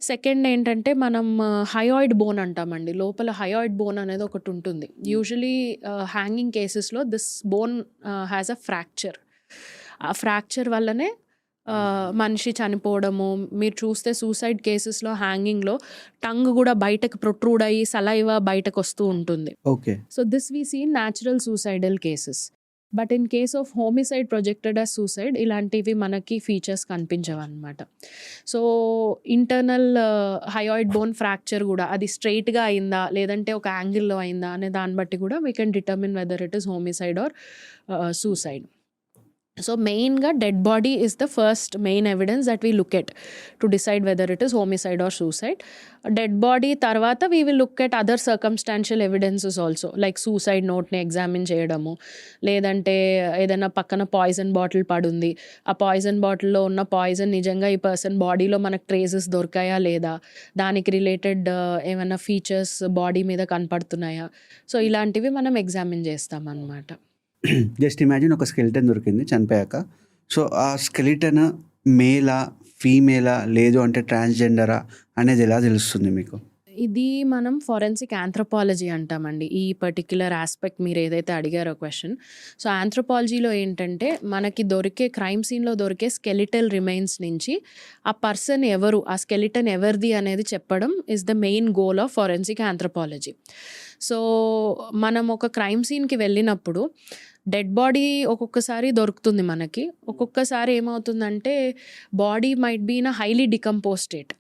సెకండ్ ఏంటంటే మనం హయాయిడ్ బోన్ అంటామండి, లోపల హయాయిడ్ బోన్ అనేది ఒకటి ఉంటుంది. యూజువలీ హ్యాంగింగ్ కేసెస్లో this bone has a fracture. ఆ ఫ్రాక్చర్ వల్లనే మనిషి చనిపోవడము. మీరు చూస్తే సూసైడ్ కేసెస్లో హ్యాంగింగ్లో టంగ్ కూడా బయటకు ప్రొట్రూడ్ అయ్యి సలైవా బయటకు వస్తూ ఉంటుంది. Okay. So this we see natural suicidal cases. But in case of homicide projected as suicide ఇలాంటివి మనకి ఫీచర్స్ కనిపించవన్నమాట. So internal hyoid bone fracture కూడా అది స్ట్రెయిట్‌గా అయిందా? లేదంటే ఒక యాంగిల్‌లో అయిందా? అనే దాన్ని బట్టి కూడా we can determine whether it is homicide or suicide. So మెయిన్‌గా dead body is the first main evidence that we look at to decide whether it is homicide or suicide. Dead body తర్వాత we will look at other circumstantial evidences also like suicide నోట్‌ని examine చేయడము, లేదంటే ఏదైనా పక్కన poison bottle పడుంది, ఆ poison బాటిల్‌లో ఉన్న poison నిజంగా ఈ పర్సన్ బాడీలో మనకు ట్రేసెస్ దొరికాయా లేదా? దానికి రిలేటెడ్ ఏమన్నా ఫీచర్స్ బాడీ మీద కనపడుతున్నాయా? సో ఇలాంటివి మనం ఎగ్జామిన్ చేస్తామన్నమాట. జస్ట్ ఇమాజిన్ ఒక స్కెలిటన్ దొరికింది చనిపోయాక. సో ఆ స్కెలిటన్ మేలా, ఫీమేలా, లేదు అంటే ట్రాన్స్‌జెండరా అనేది ఎలా తెలుస్తుంది మీకు? ఇది మనం ఫోరెన్సిక్ ఆంథ్రోపాలజీ అంటామండి. ఈ పర్టిక్యులర్ ఆస్పెక్ట్ మీరు ఏదైతే అడిగారో క్వెషన్. సో ఆంథ్రోపాలజీలో ఏంటంటే మనకి దొరికే క్రైమ్ సీన్‌లో దొరికే స్కెలిటల్ రిమైన్స్ నుంచి ఆ పర్సన్ ఎవరు, ఆ స్కెలిటన్ ఎవరిది అనేది చెప్పడం is the main goal of forensic anthropology. So మనం ఒక క్రైమ్ సీన్‌కి వెళ్ళినప్పుడు డెడ్ బాడీ ఒక్కొక్కసారి దొరుకుతుంది మనకి. ఒక్కొక్కసారి ఏమవుతుందంటే body might be in a highly decompose state.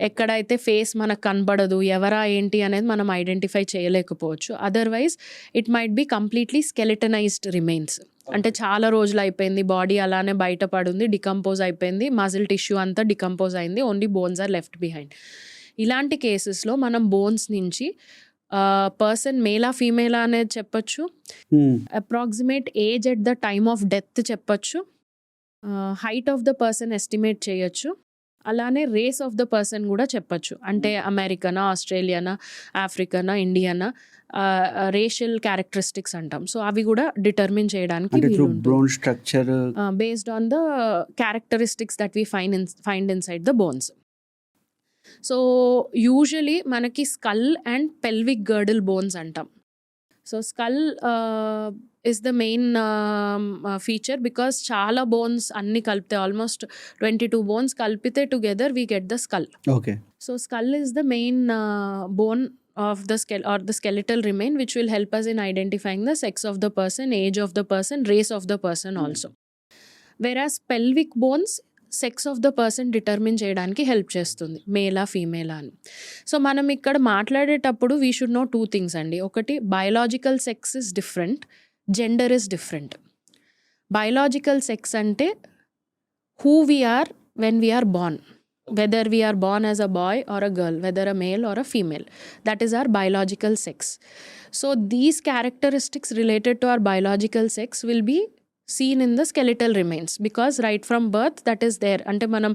ఎక్కడైతే ఫేస్ మనకు కనబడదు, ఎవరా ఏంటి అనేది మనం ఐడెంటిఫై చేయలేకపోవచ్చు. Otherwise it might be completely skeletonized remains. అంటే చాలా రోజులు అయిపోయింది, బాడీ అలానే బయట పడుంది, డికంపోజ్ అయిపోయింది, మజిల్ టిష్యూ అంతా డికంపోజ్ అయింది, only bones are left behind. ఇలాంటి కేసెస్లో మనం బోన్స్ నుంచి పర్సన్ మేలా ఫీమేలా అనేది చెప్పొచ్చు, approximate age at the time of death చెప్పొచ్చు, height of the person estimate చేయొచ్చు, అలానే రేస్ ఆఫ్ ద పర్సన్ కూడా చెప్పొచ్చు. అంటే అమెరికనా, ఆస్ట్రేలియనా, ఆఫ్రికనా, ఇండియనా, రేషియల్ క్యారెక్టరిస్టిక్స్ అంటాం. సో అవి కూడా డిటర్మిన్ చేయడానికి అంటే త్రూ వీలుంటుంది bone structure based on the characteristics that we find inside the bones. So usually మనకి skull and pelvic girdle bones అంటాం. So skull is the main feature because చాలా బోన్స్ అన్ని కలిపితే ఆల్మోస్ట్ 22 బోన్స్ కలిపితే together we get the skull. Okay. So skull is the main bone of the the skeletal remain which will help us in identifying the sex of the person, age of the person, race of the person also. Whereas pelvic bones sex of the person determine చేయడానికి help చేస్తుంది, మేలా ఫీమేలా అని. So మనం ఇక్కడ మాట్లాడేటప్పుడు we should know 2 things అండి. ఒకటి, biological sex is different, gender is different. Biological sex అంటే who we are when we are born. Whether we are born as a boy or a girl, whether a male or a female, that is our biological sex. So these characteristics related to our biological sex will be seen in the skeletal remains because right from birth that is there. అంటే మనం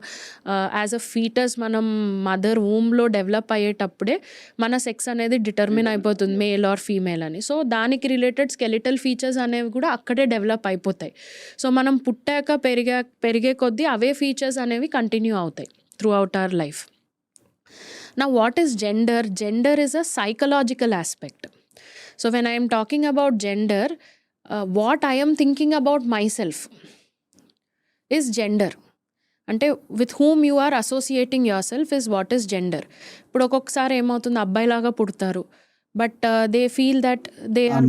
as a foetus మనం mother వూమ్లో develop అయ్యేటప్పుడే మన sex అనేది determine అయిపోతుంది, male or female అని. So దానికి related skeletal features అనేవి కూడా అక్కడే డెవలప్ అయిపోతాయి. సో మనం పుట్టాక పెరిగే కొద్దీ అవే ఫీచర్స్ అనేవి కంటిన్యూ అవుతాయి throughout our life. Now what is gender? Gender is a psychological aspect. So when I am talking about gender, what I am thinking about myself is gender. అంటే with whom you are associating yourself is what is gender. ఇప్పుడు ఒక్కొక్కసారి ఏమవుతుంది, అబ్బాయిలాగా పుడతారు but they feel that they are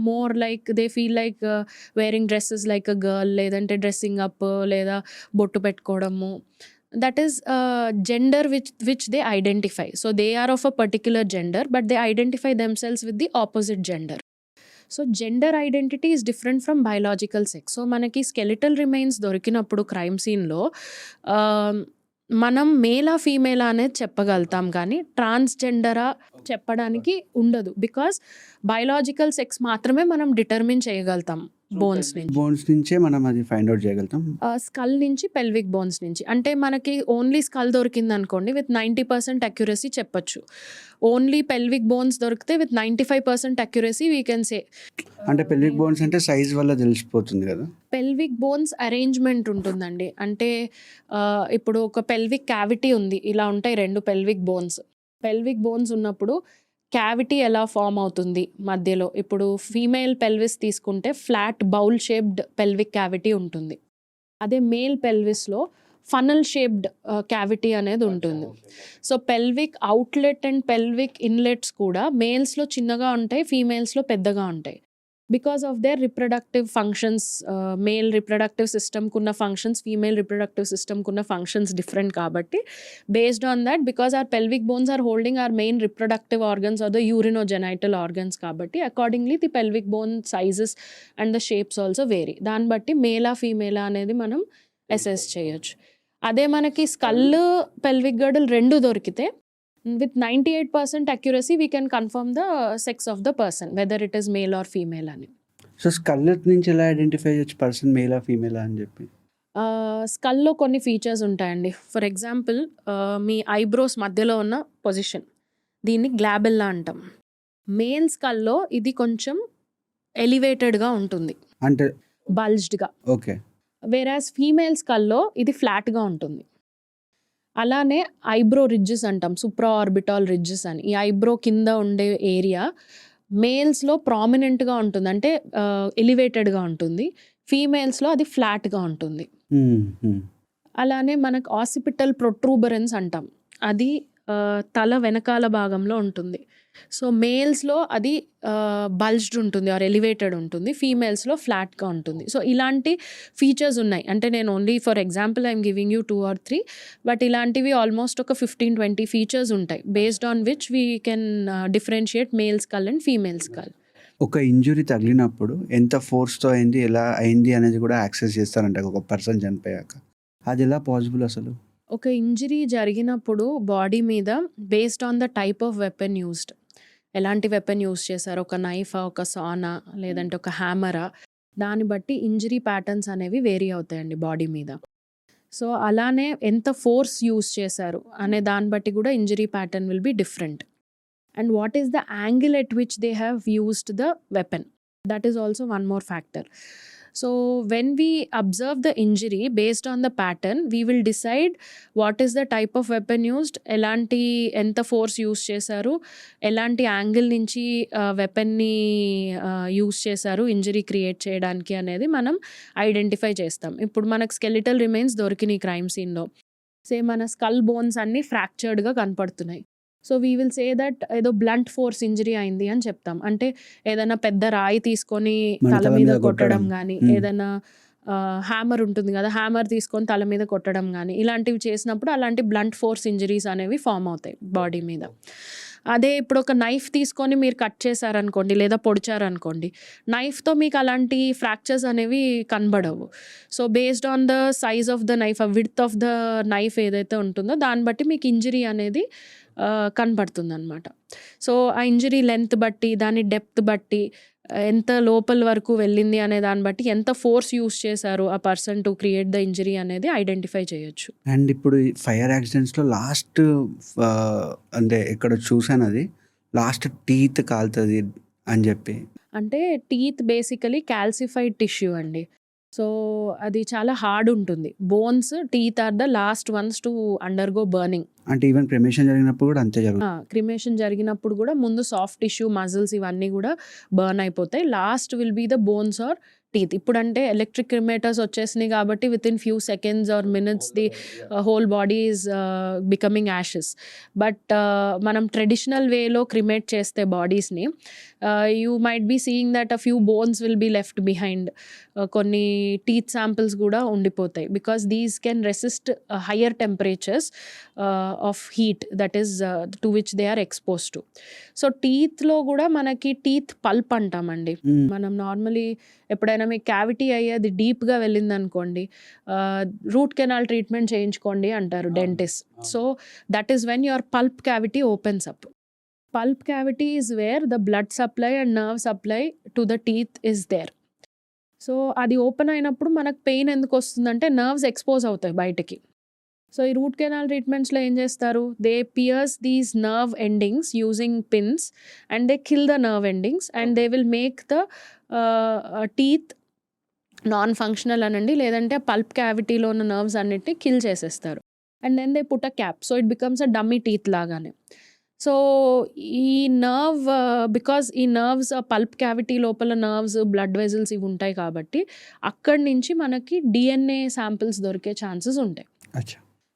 more like they feel like wearing dresses like a girl, లేదంటే dressing up లేదా బొట్టు పెట్టుకోవడము. That is gender which they identify. So they are of a particular gender but they identify themselves with the opposite gender. So gender identity is different from biological sex. So manaki skeletal remains దొరికినప్పుడు crime సీన్లో మనం మేలా ఫీమేలా అనేది చెప్పగలుగుతాం కానీ ట్రాన్స్జెండరా చెప్పడానికి ఉండదు. బికాస్ బయలాజికల్ సెక్స్ మాత్రమే మనం డిటర్మిన్ చేయగలుగుతాం బోన్స్ నుంచే మనం అది ఫైండ్ అవుట్ చేయగలుగుతాం. స్కల్ నుంచి, పెల్విక్ బోన్స్ నుంచి. అంటే మనకి ఓన్లీ స్కల్ దొరికింది అనుకోండి, విత్ 90% అక్యురసీ చెప్పొచ్చు. ఓన్లీ పెల్విక్ బోన్స్ దొరికితే with 95% accuracy we can say. అంటే పెల్విక్ బోన్స్ అంటే సైజ్ వల్ల తెలిసిపోతుంది కదా. పెల్విక్ బోన్స్ అరేంజ్మెంట్ ఉంటుందండి. అంటే ఇప్పుడు ఒక పెల్విక్ క్యావిటీ ఉంది, ఇలా ఉంటాయి 2 పెల్విక్ బోన్స్. పెల్విక్ బోన్స్ ఉన్నప్పుడు క్యావిటీ ఎలా ఫామ్ అవుతుంది మధ్యలో. ఇప్పుడు ఫీమేల్ పెల్విస్ తీసుకుంటే flat bowl shaped pelvic cavity ఉంటుంది. అదే మేల్ పెల్విస్లో ఫనల్ షేప్డ్ క్యావిటీ అనేది ఉంటుంది. So pelvic outlet and pelvic inlets కూడా మేల్స్లో చిన్నగా ఉంటాయి, ఫీమేల్స్లో పెద్దగా ఉంటాయి. Because of their reproductive functions. Male reproductive సిస్టమ్కున్న ఫంక్షన్స్, ఫీమేల్ రిప్రొడక్టివ్ సిస్టమ్కున్న ఫంక్షన్స్ డిఫరెంట్ కాబట్టి based on that, because our pelvic bones are holding are main reproductive organs are the urinogenital organs కాబట్టి accordingly the pelvic bone sizes and the shapes also vary. దాన్ని బట్టి మేలా ఫీమేలా అనేది మనం assess చేయొచ్చు. అదే మనకి స్కల్, పెల్విక్ గర్డల్ రెండు దొరికితే with 98% accuracy we can confirm the sex of the person, whether it is male or female అని. సో స్కల్ నుంచి ఎలా ఐడెంటిఫై చేయొచ్చు పర్సన్ మేలా ఫీమేలా అని చెప్పి? స్కల్లో కొన్ని ఫీచర్స్ ఉంటాయండి. ఫర్ ఎగ్జాంపుల్ మీ ఐబ్రోస్ మధ్యలో ఉన్న పొజిషన్, దీన్ని గ్లాబెల్లా అంటాం. మేల్ స్కల్లో ఇది కొంచెం ఎలివేటెడ్గా ఉంటుంది, అంటే బల్జ్డ్గా. ఓకే. వేరాస్ ఫీమేల్ స్కల్లో ఇది ఫ్లాట్గా ఉంటుంది. అలానే ఐబ్రో రిడ్జెస్ అంటాం, సూప్రా ఆర్బిటాల్ రిడ్జెస్ అని. ఈ ఐబ్రో కింద ఉండే ఏరియా మేల్స్లో ప్రామినెంట్గా ఉంటుంది, అంటే ఎలివేటెడ్గా ఉంటుంది. ఫీమేల్స్లో అది ఫ్లాట్గా ఉంటుంది. అలానే మనకు ఆసిపిటల్ ప్రొట్రూబరెన్స్ అంటాం, అది తల వెనకాల భాగంలో ఉంటుంది. సో మేల్స్లో అది బల్జ్డ్ ఉంటుంది ఆర్ ఎలివేటెడ్ ఉంటుంది, ఫీమేల్స్లో ఫ్లాట్గా ఉంటుంది. సో ఇలాంటి ఫీచర్స్ ఉన్నాయి. అంటే నేను only for example I'm giving you 2 or 3, but ఇలాంటివి ఆల్మోస్ట్ ఒక 15-20 ఫీచర్స్ ఉంటాయి, based on which we can differentiate male skull and female skull. ఒక ఇంజురీ తగిలినప్పుడు ఎంత ఫోర్స్తో అయింది, ఎలా అయింది అనేది కూడా యాక్సెస్ చేస్తారంట ఒక పర్సన్ చనిపోయాక. అది ఎలా పాసిబుల్ అసలు? ఒక ఇంజరీ జరిగినప్పుడు బాడీ మీద based on the type of weapon used, ఎలాంటి వెపన్ యూస్ చేశారు, ఒక నైఫా, ఒక సానా, లేదంటే ఒక హ్యామరా, దాన్ని బట్టి ఇంజరీ ప్యాటర్న్స్ అనేవి వేరీ అవుతాయండి బాడీ మీద. సో అలానే ఎంత ఫోర్స్ యూస్ చేశారు అనే దాన్ని బట్టి కూడా injury pattern will be different. And what is the angle at which they have used the weapon, that is also one more factor. So when we observe the injury based on the pattern, we will decide what is the type of weapon used, elanti enta force use chesaru, elanti angle nunchi weapon ni use chesaru injury create cheyadaniki anedi manam identify chestam. Ippudu manaku skeletal remains dorikini crime scene lo, say mana skull bones anni fractured ga kanpadutunnayi. So we will say that ఏదో blunt force injury అయింది అని చెప్తాం. అంటే ఏదైనా పెద్ద రాయి తీసుకొని తల మీద కొట్టడం కానీ, ఏదైనా హ్యామర్ ఉంటుంది కదా, హ్యామర్ తీసుకొని తల మీద కొట్టడం కానీ, ఇలాంటివి చేసినప్పుడు అలాంటి బ్లంట్ ఫోర్స్ ఇంజరీస్ అనేవి ఫామ్ అవుతాయి బాడీ మీద. అదే ఇప్పుడు ఒక నైఫ్ తీసుకొని మీరు కట్ చేశారనుకోండి, లేదా పొడిచారనుకోండి, నైఫ్తో మీకు అలాంటి ఫ్రాక్చర్స్ అనేవి కనబడవు. So based on the size of the knife, width of the knife ఏదైతే ఉంటుందో దాన్ని బట్టి మీకు ఇంజరీ అనేది కనబడుతుంది అనమాట. సో ఆ ఇంజరీ లెంత్ బట్టి, దాని డెప్త్ బట్టి, ఎంత లోపల వరకు వెళ్ళింది అనే దాన్ని బట్టి, ఎంత ఫోర్స్ యూస్ చేశారు ఆ person to create the injury అనేది ఐడెంటిఫై చేయొచ్చు. అండ్ ఇప్పుడు ఫైర్ యాక్సిడెంట్స్లో లాస్ట్ అంటే ఇక్కడ చూసాను, అది లాస్ట్ టీత్ కాలుతుంది అని చెప్పి. అంటే టీత్ బేసికలీ క్యాల్సిఫైడ్ టిష్యూ అండి. సో అది చాలా హార్డ్ ఉంటుంది. Bones, teeth are the last ones to undergo burning. అంటే ఈవెన్ క్రిమేషన్ జరిగినప్పుడు కూడా అంతే జరుగుతుంది. క్రిమేషన్ జరిగినప్పుడు కూడా ముందు సాఫ్ట్ టిష్యూ, మజిల్స్ ఇవన్నీ కూడా బర్న్ అయిపోతాయి. Last will be the bones or teeth. ఇప్పుడంటే ఎలక్ట్రిక్ క్రిమేటర్స్ వచ్చేసినాయి కాబట్టి within few seconds or minutes the whole body is becoming ashes. But మనం ట్రెడిషనల్ వేలో క్రిమేట్ చేస్తే బాడీస్ని, you might be seeing that a few bones will be left behind. కొన్ని teeth samples కూడా ఉండిపోతాయి, because these can resist higher temperatures of heat that is to which they are expose to. So టీత్లో కూడా మనకి teeth pulp అంటామండి. మనం normally ఎప్పుడైనా మీకు cavity అయ్యేది డీప్గా వెళ్ళింది అనుకోండి, రూట్ కెనాల్ ట్రీట్మెంట్ చేయించుకోండి అంటారు dentist. So that is when your pulp cavity opens up. Pulp cavity is where the blood supply and nerve supply to the teeth is there. So అది open అయినప్పుడు మనకు pain ఎందుకు వస్తుందంటే nerves expose అవుతాయి బయటకి. So ఈ root canal ట్రీట్మెంట్స్లో ఏం చేస్తారు, they pierce these nerve endings using pins and they kill the nerve endings and they will make the teeth non functional అనండి, లేదంటే పల్ప్ క్యావిటీలో ఉన్న నర్వ్స్ అన్నిటిని కిల్ చేసేస్తారు. And then they put a cap, so it becomes a dummy teeth లాగానే. So ఈ nerve, because ఈ nerves pulp cavity లోపల నర్వ్స్, బ్లడ్ వెజల్స్ ఇవి ఉంటాయి కాబట్టి అక్కడి నుంచి మనకి DNA శాంపిల్స్ దొరికే ఛాన్సెస్ ఉంటాయి.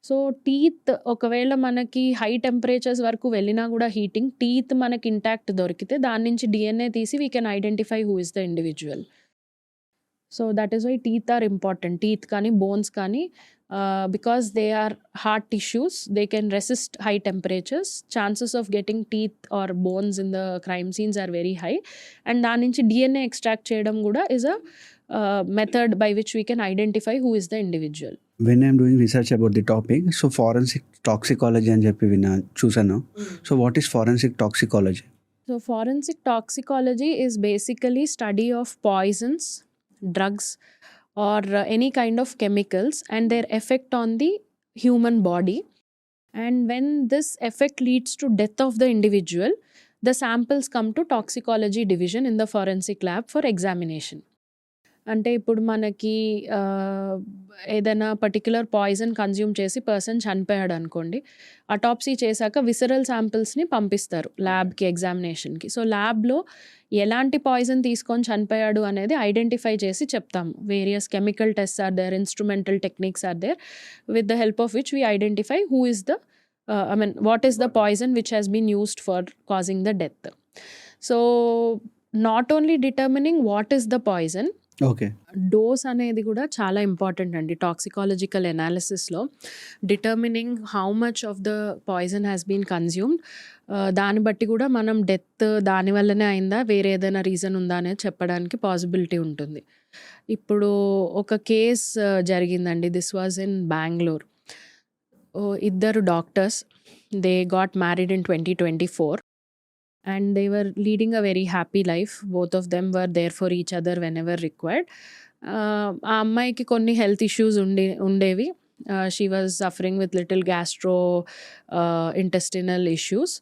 సో టీత్ ఒకవేళ మనకి హై టెంపరేచర్స్ వరకు వెళ్ళినా కూడా హీటింగ్, టీత్ మనకి ఇంటాక్ట్ దొరికితే దాని నుంచి DNA తీసి we can identify who is the individual. So that is why teeth are important. Teeth కానీ బోన్స్ కానీ because they are hard tissues, they can resist high temperatures. Chances of getting teeth or bones in the crime scenes are very high. And దాని నుంచి DNA extract చేయడం కూడా is a method by which we can identify who is the individual. When I'm doing research about the topic, so forensic toxicology అని చెప్పి చూసాను. So what is forensic toxicology? So forensic toxicology is basically study of poisons, drugs, or any kind of chemicals and their effect on the human body. And when this effect leads to death of the individual, the samples come to toxicology division in the forensic lab for examination. అంటే ఇప్పుడు మనకి ఏదైనా particular poison consume చేసి person చనిపోయాడు అనుకోండి, autopsy చేశాక visceral శాంపిల్స్ని పంపిస్తారు ల్యాబ్కి ఎగ్జామినేషన్కి. సో ల్యాబ్లో ఎలాంటి పాయిజన్ తీసుకొని చనిపోయాడు అనేది ఐడెంటిఫై చేసి చెప్తాము. Various chemical tests are there, instrumental techniques are there, with the help of which we identify who is the what is the poison which has been used for causing the death. So not only determining what is the poison, okay. Dose అనేది కూడా చాలా important అండి toxicological ఎనాలిసిస్లో. Determining how much of the poison has been consumed, దాన్ని బట్టి కూడా మనం death దానివల్లనే అయిందా, వేరే ఏదైనా రీజన్ ఉందా అనేది చెప్పడానికి పాసిబిలిటీ ఉంటుంది. ఇప్పుడు ఒక కేస్ జరిగిందండి. This was in Bengaluru. ఇద్దరు doctors, they got married in 2024 and they were leading a very happy life. Both of them were there for each other whenever required. ఆ అమ్మాయికి కొన్ని హెల్త్ ఇష్యూస్ ఉండేవి. She was suffering with little gastro intestinal issues.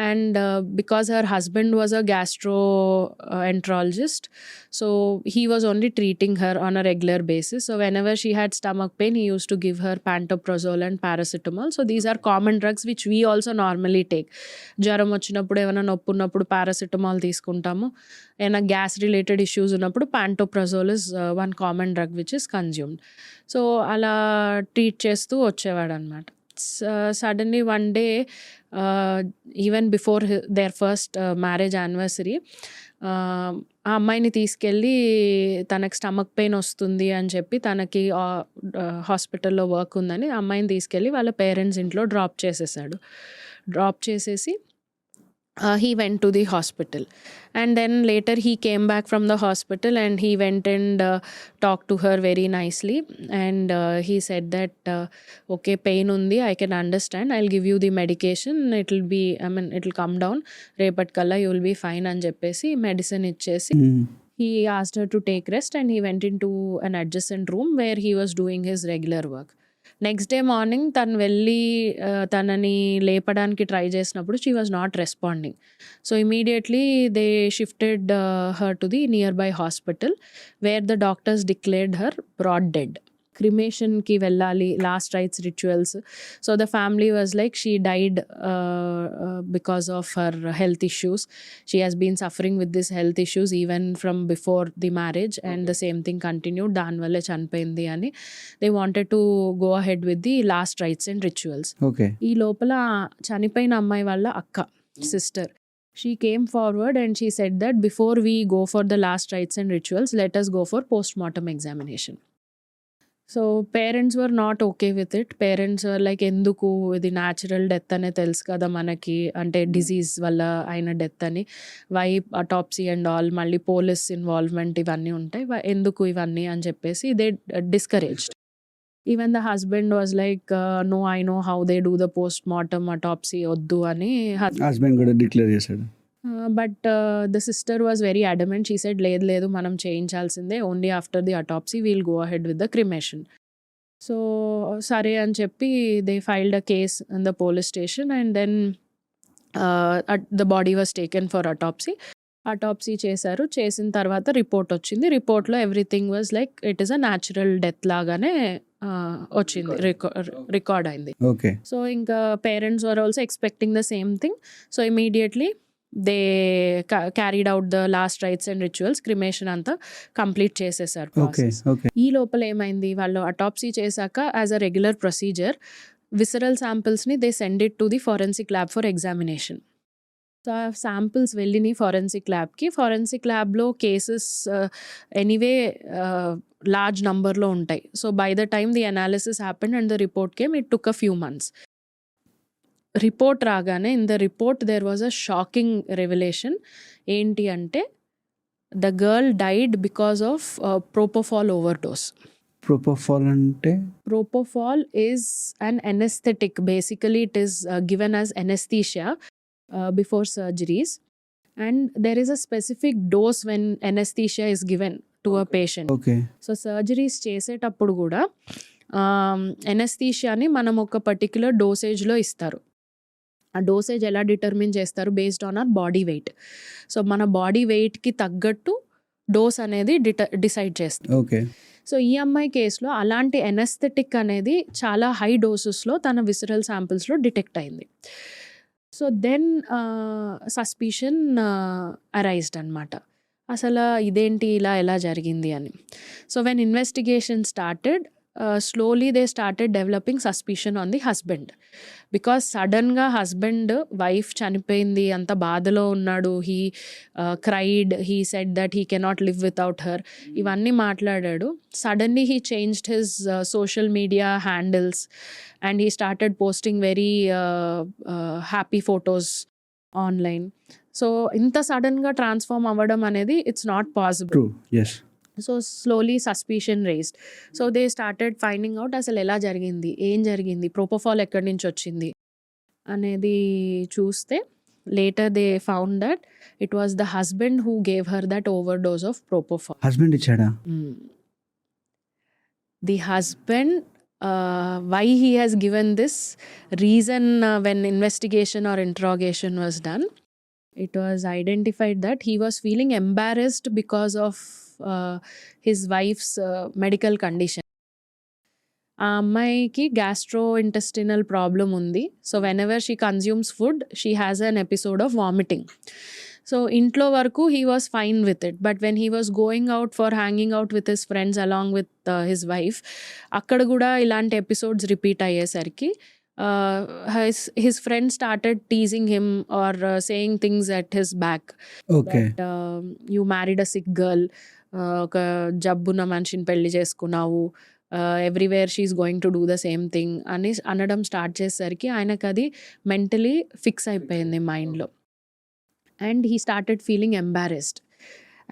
And because her husband was a gastroenterologist, so he was only treating her on a regular basis. So whenever she had stomach pain, he used to give her pantoprazole and paracetamol. So these are common drugs which we also normally take. జ్వరం వచ్చినప్పుడు, ఏమైనా నొప్పి ఉన్నప్పుడు paracetamol తీసుకుంటాము. ఏమైనా gas related issues ఉన్నప్పుడు pantoprazole is one common drug which is consumed. So అలా treat చేస్తూ వచ్చేవాడు అనమాట. Suddenly one day, even before their first marriage anniversary, ఆ అమ్మాయిని తీసుకెళ్ళి తనకి స్టమక్ పెయిన్ వస్తుంది అని చెప్పి, తనకి హాస్పిటల్లో వర్క్ ఉందని అమ్మాయిని తీసుకెళ్ళి వాళ్ళ పేరెంట్స్ ఇంట్లో డ్రాప్ చేసేసాడు. డ్రాప్ చేసేసి he went to the hospital, and then later he came back from the hospital and he went and talked to her very nicely, and he said that okay, pain undi, I can understand, I'll give you the medication, it'll be, it'll come down, repatkalla you will be fine అని చెప్పేసి medicine ఇచ్చేసి he asked her to take rest, and he went into an adjacent room where he was doing his regular work. Next day morning తను వెళ్ళి తనని లేపడానికి try చేసినప్పుడు she was not responding. So immediately they shifted her to the nearby hospital, where the doctors declared her brought dead. క్రిమేషన్కి వెళ్ళాలి, last rites rituals. So the family was like she died because of her health issues. She has been suffering with this health issues even from before the marriage, and the same thing continued, దానివల్లే చనిపోయింది అని they wanted to go ahead with the last rites and rituals. ఈ లోపల చనిపోయిన అమ్మాయి వాళ్ళ అక్క, sister, she came forward and she said that before we go for the last rites and rituals, let us go for post-mortem examination. So parents were not okay with it. Parents were like, ఎందుకు, ఇది natural death అనే తెలుసు కదా మనకి, అంటే disease వల్ల అయిన death అని, వై అటాప్సీ అండ్ ఆల్, మళ్ళీ పోలీస్ ఇన్వాల్వ్మెంట్ ఇవన్నీ ఉంటాయి, ఎందుకు ఇవన్నీ అని చెప్పేసి they discouraged. Even the husband was like, no, I know how they do the post mortem, autopsy వద్దు అని హస్బెండ్ కూడా డిక్లేర్ చేశాడు. But the sister was very adamant. She said, లేదు మనం చేయించాల్సిందే, only after the autopsy we'll go ahead with the cremation. So సరే అని చెప్పి they filed a case in the police station, and then the body was taken for autopsy. Autopsy చేశారు. చేసిన తర్వాత report వచ్చింది. రిపోర్ట్లో everything was like it is a natural death లాగానే వచ్చింది, రికార్డ్ అయింది. సో ఇంకా parents were also expecting the same thing. So immediately they carried out the last rites and rituals, cremation అంతా కంప్లీట్ చేసేసారు ప్రాసెస్. ఈ లోపల ఏమైంది, వాళ్ళు అటాప్సీ చేశాక as a regular procedure visceral శాంపిల్స్ని they send it to the forensic lab for examination. So ఆ samples వెళ్ళినాయి ఫారెన్సిక్ ల్యాబ్కి. ఫారెన్సిక్ ల్యాబ్లో కేసెస్ ఎనీవే లార్జ్ నంబర్లో ఉంటాయి. So by the time the analysis happened and the report came, it took a few months. Report రాగానే in the report there was a shocking revolution. ఏంటి అంటే the girl died because of propofol overdose. Propofol అంటే Propofol is an anesthetic. Basically, it is given as anesthesia before surgeries, and there is a specific dose when anesthesia is given to a patient. Okay. So surgeries చేసేటప్పుడు కూడా ఎనస్థీషియాని మనం ఒక particular డోసేజ్లో ఇస్తారు. ఆ dosage ఎలా determine చేస్తారు? Based on our body weight. So మన body వెయిట్కి తగ్గట్టు డోస్ అనేది డిసైడ్ చేస్తారు. ఓకే. సో ఈ అమ్మాయి కేసులో అలాంటి ఎనస్థెటిక్ అనేది చాలా హై డోసెస్లో తన విసరల్ శాంపిల్స్లో డిటెక్ట్ అయింది. సో దెన్ సస్పిషన్ అరైజ్డ్ అనమాట. అసలు ఇదేంటి ఇలా ఎలా జరిగింది అని. So when investigation started, slowly they started developing suspicion on the husband. Because సడన్గా హస్బెండ్ వైఫ్ చనిపోయింది, అంత బాధలో ఉన్నాడు, he cried, he said that he cannot live without her, ఇవన్నీ మాట్లాడాడు. Suddenly he changed his social media handles and he started posting very happy photos online. So ఇంత సడన్గా transform అవ్వడం అనేది it's not possible. True. Yes. So slowly suspicion raised. So they started finding out అసలు ఎలా జరిగింది, ఏం జరిగింది, ప్రోపోఫాల్ ఎక్కడి నుంచి వచ్చింది అనేది చూస్తే later they found that it was the husband who gave her that overdose of propofol. Husband ఇచ్చాడా? The husband, why he has given this reason when investigation or interrogation was done, it was identified that he was feeling embarrassed because of his wife's medical condition. ఆ అమ్మాయికి gastro intestinal problem ఉంది. So when ever she consumes food she has an episode of vomiting. So ఇంట్లో వరకు he was fine with it, but when he was going out for hanging out with his friends along with his wife, అక్కడ కూడా ఇలాంటి episodes repeat అయ్యేసరికి his friends started teasing him or saying things at his back. Okay. That you married a sick girl, ఒక జబ్బున్న మనిషిని పెళ్లి చేసుకున్నావు, everywhere she is going to do the same thing అని అనడం స్టార్ట్ చేసేసరికి ఆయనకు అది మెంటలీ ఫిక్స్ అయిపోయింది మైండ్లో. And he started feeling embarrassed.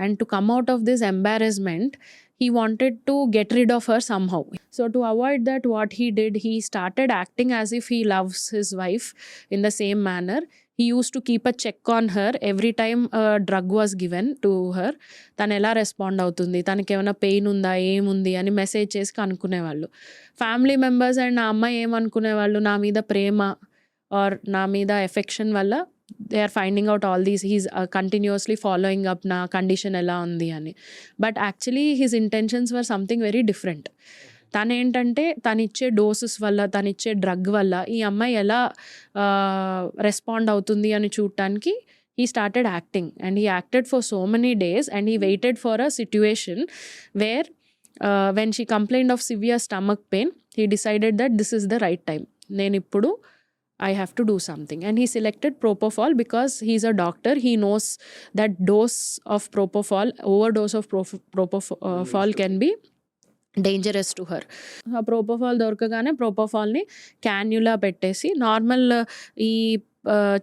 And to come out of this embarrassment, he wanted to get rid of her somehow. So to avoid that, what he did, he started acting as if he loves his wife in the same manner. He used to keep a check on her every time a drug was given to her. తను ఎలా respond అవుతుంది, తనకి ఏమైనా pain ఉందా, ఏముంది అని message చేసి కనుక్కునేవాళ్ళు. Family members and నా అమ్మాయి ఏమనుకునేవాళ్ళు, నా మీద ప్రేమ ఆర్ నా మీద ఎఫెక్షన్ వల్ల they are finding out all these, he's continuously following up నా కండిషన్ ఎలా ఉంది అని. But actually his intentions were something very different. తను ఏంటంటే తను ఇచ్చే డోసెస్ వల్ల, తను ఇచ్చే డ్రగ్ వల్ల ఈ అమ్మాయి ఎలా రెస్పాండ్ అవుతుంది అని చూడటానికి he started acting, and he acted for so many days, and he waited for a situation where when she complained of severe stomach pain, he decided that this is the right time, నేను ఇప్పుడు I have to do something. And he selected propofol because he's a doctor. He knows that dose of propofol, overdose of propofol can be dangerous to her. ఆ ప్రోపోఫాల్ దొరకగానే ప్రోపోఫాల్ని cannula పెట్టేసి, normal ఈ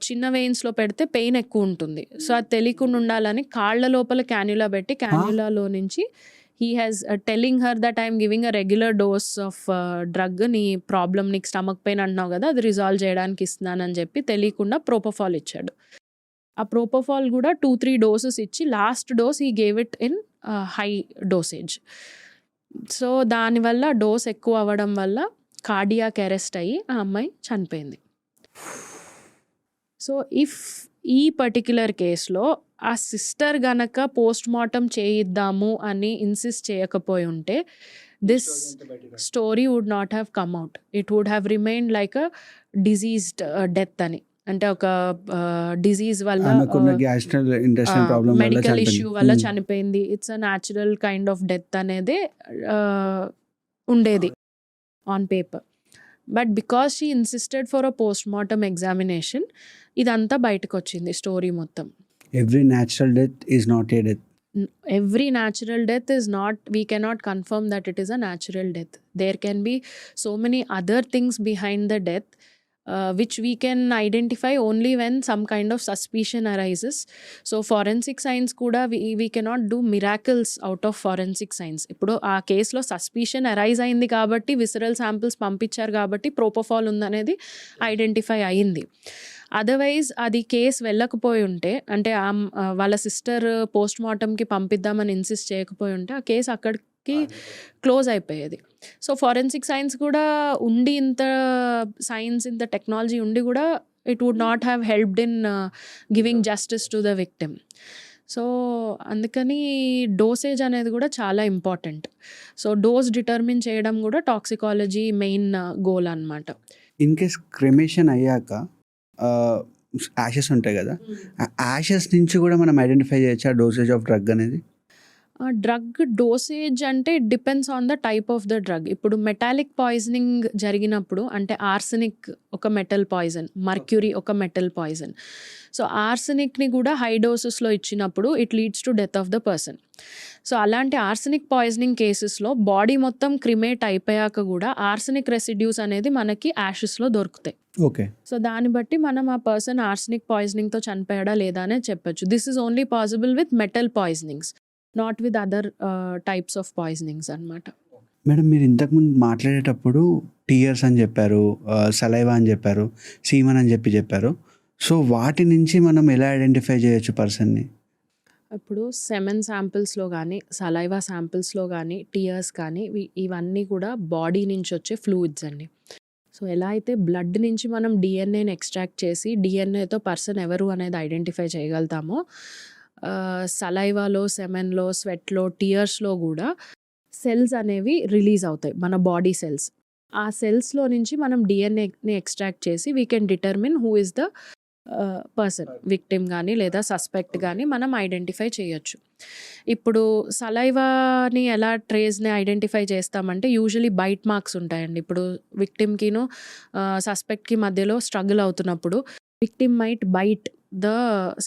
చిన్న వెయిన్స్లో పెడితే pain ఎక్కువ ఉంటుంది, so అది తెలియకుండా ఉండాలని కాళ్ళ లోపల క్యాన్యులా పెట్టి క్యాన్యులాలో నుంచి he has telling her that I am giving a regular dose of drug, నీ ప్రాబ్లం, నీకు స్టమక్ పెయిన్ అంటున్నావు కదా, అది రిజాల్వ్ చేయడానికి ఇస్తున్నానని చెప్పి తెలియకుండా ప్రోపోఫాల్ ఇచ్చాడు. ఆ ప్రోపోఫాల్ కూడా 2-3 డోసెస్ ఇచ్చి last dose he gave it in high dosage. So దానివల్ల డోస్ ఎక్కువ అవ్వడం వల్ల కార్డియాక్ అరెస్ట్ అయ్యి ఆ అమ్మాయి చనిపోయింది. సో ఇఫ్ ఈ పర్టిక్యులర్ కేసులో ఆ సిస్టర్ గనక పోస్ట్ మార్టం చేయిద్దాము అని ఇన్సిస్ట్ చేయకపోయి ఉంటే this story would not have come out. It would have remained like a diseased death అని. అంటే ఒక డిజీజ్ వల్ల, మెడికల్ ఇష్యూ వల్ల చనిపోయింది, it's a natural kind of death అనేది ఉండేది on paper. But because she insisted for a post mortem examination ఇదంతా బయటకొచ్చింది స్టోరీ మొత్తం. Every natural death is not a death. Every natural death is not, we cannot confirm that it is a natural death. There can be so many other things behind the death which we can identify only when some kind of suspicion arises. So forensic science kuda we cannot do miracles out of forensic science. Ippudu aa case lo suspicion arise ayindi kabatti visceral samples పంపించారు కాబట్టి propofol ఉందనేది identify అయ్యింది. Otherwise అది case వెళ్ళకపోయి ఉంటే, అంటే వాళ్ళ sister post మార్టంకి పంపిద్దామని insist చేయకపోయి ఉంటే ఆ కేసు అక్కడికి క్లోజ్ అయిపోయేది. సో ఫారెన్సిక్ సైన్స్ కూడా ఉండి, ఇంత సైన్స్ ఇంత టెక్నాలజీ ఉండి కూడా it would not have helped in giving justice to the victim. So అందుకని డోసేజ్ అనేది కూడా చాలా ఇంపార్టెంట్. సో డోస్ డిటర్మిన్ చేయడం కూడా టాక్సికాలజీ మెయిన్ గోల్ అన్నమాట. ఇన్ కేస్ క్రిమేషన్ అయ్యాక యాషెస్ ఉంటాయి కదా, ఆ యాషెస్ నుంచి కూడా మనం ఐడెంటిఫై చేయొచ్చు ఆ డోసేజ్ ఆఫ్ డ్రగ్ అనేది. డ్రగ్ డోసేజ్ అంటే it depends on the type of the drug. ఇప్పుడు మెటాలిక్ పాయిజనింగ్ జరిగినప్పుడు, అంటే ఆర్సెనిక్ ఒక మెటల్ పాయిజన్, మర్క్యూరీ ఒక మెటల్ పాయిజన్. సో ఆర్సెనిక్ని కూడా హై డోసెస్లో ఇచ్చినప్పుడు it leads to death of the person. So అలాంటి ఆర్సెనిక్ పాయిజనింగ్ కేసెస్లో బాడీ మొత్తం క్రిమేట్ అయిపోయాక కూడా ఆర్సెనిక్ రెసిడ్యూస్ అనేది మనకి యాషెస్లో దొరుకుతాయి. ఓకే. సో దాన్ని బట్టి మనం ఆ పర్సన్ ఆర్సెనిక్ పాయిజనింగ్తో చనిపోయాడా లేదా అనే చెప్పొచ్చు. This is only possible with metal poisonings, not with other types of poisonings అనమాట. మేడం, మీరు ఇంతకుముందు మాట్లాడేటప్పుడు టీయర్స్ అని చెప్పారు, సలైవా అని చెప్పారు, సీమన్ అని చెప్పారు. సో వాటి నుంచి మనం ఎలా ఐడెంటిఫై చేయొచ్చు పర్సన్ని? ఇప్పుడు సెమెన్ శాంపిల్స్లో కానీ, సలైవా శాంపిల్స్లో కానీ, టీయర్స్ కానీ, ఇవన్నీ కూడా బాడీ నుంచి వచ్చే ఫ్లూయిడ్స్ అండి. సో ఎలా అయితే బ్లడ్ నుంచి మనం డిఎన్ఏని ఎక్స్ట్రాక్ట్ చేసి డిఎన్ఏతో పర్సన్ ఎవరు అనేది ఐడెంటిఫై చేయగలుగుతామో, సలైవాలో, సెమెన్లో, స్వెట్లో, టీయర్స్లో కూడా సెల్స్ అనేవి రిలీజ్ అవుతాయి, మన బాడీ సెల్స్. ఆ సెల్స్లో నుంచి మనం డిఎన్ఏని ఎక్స్ట్రాక్ట్ చేసి we can determine who is the person, victim కానీ లేదా సస్పెక్ట్ కానీ మనం ఐడెంటిఫై చేయొచ్చు. ఇప్పుడు సలైవాని ఎలా ట్రేస్ని ఐడెంటిఫై చేస్తామంటే, యూజువలీ బైట్ మార్క్స్ ఉంటాయండి. ఇప్పుడు విక్టిమ్కిను సస్పెక్ట్కి మధ్యలో స్ట్రగుల్ అవుతున్నప్పుడు victim might bite the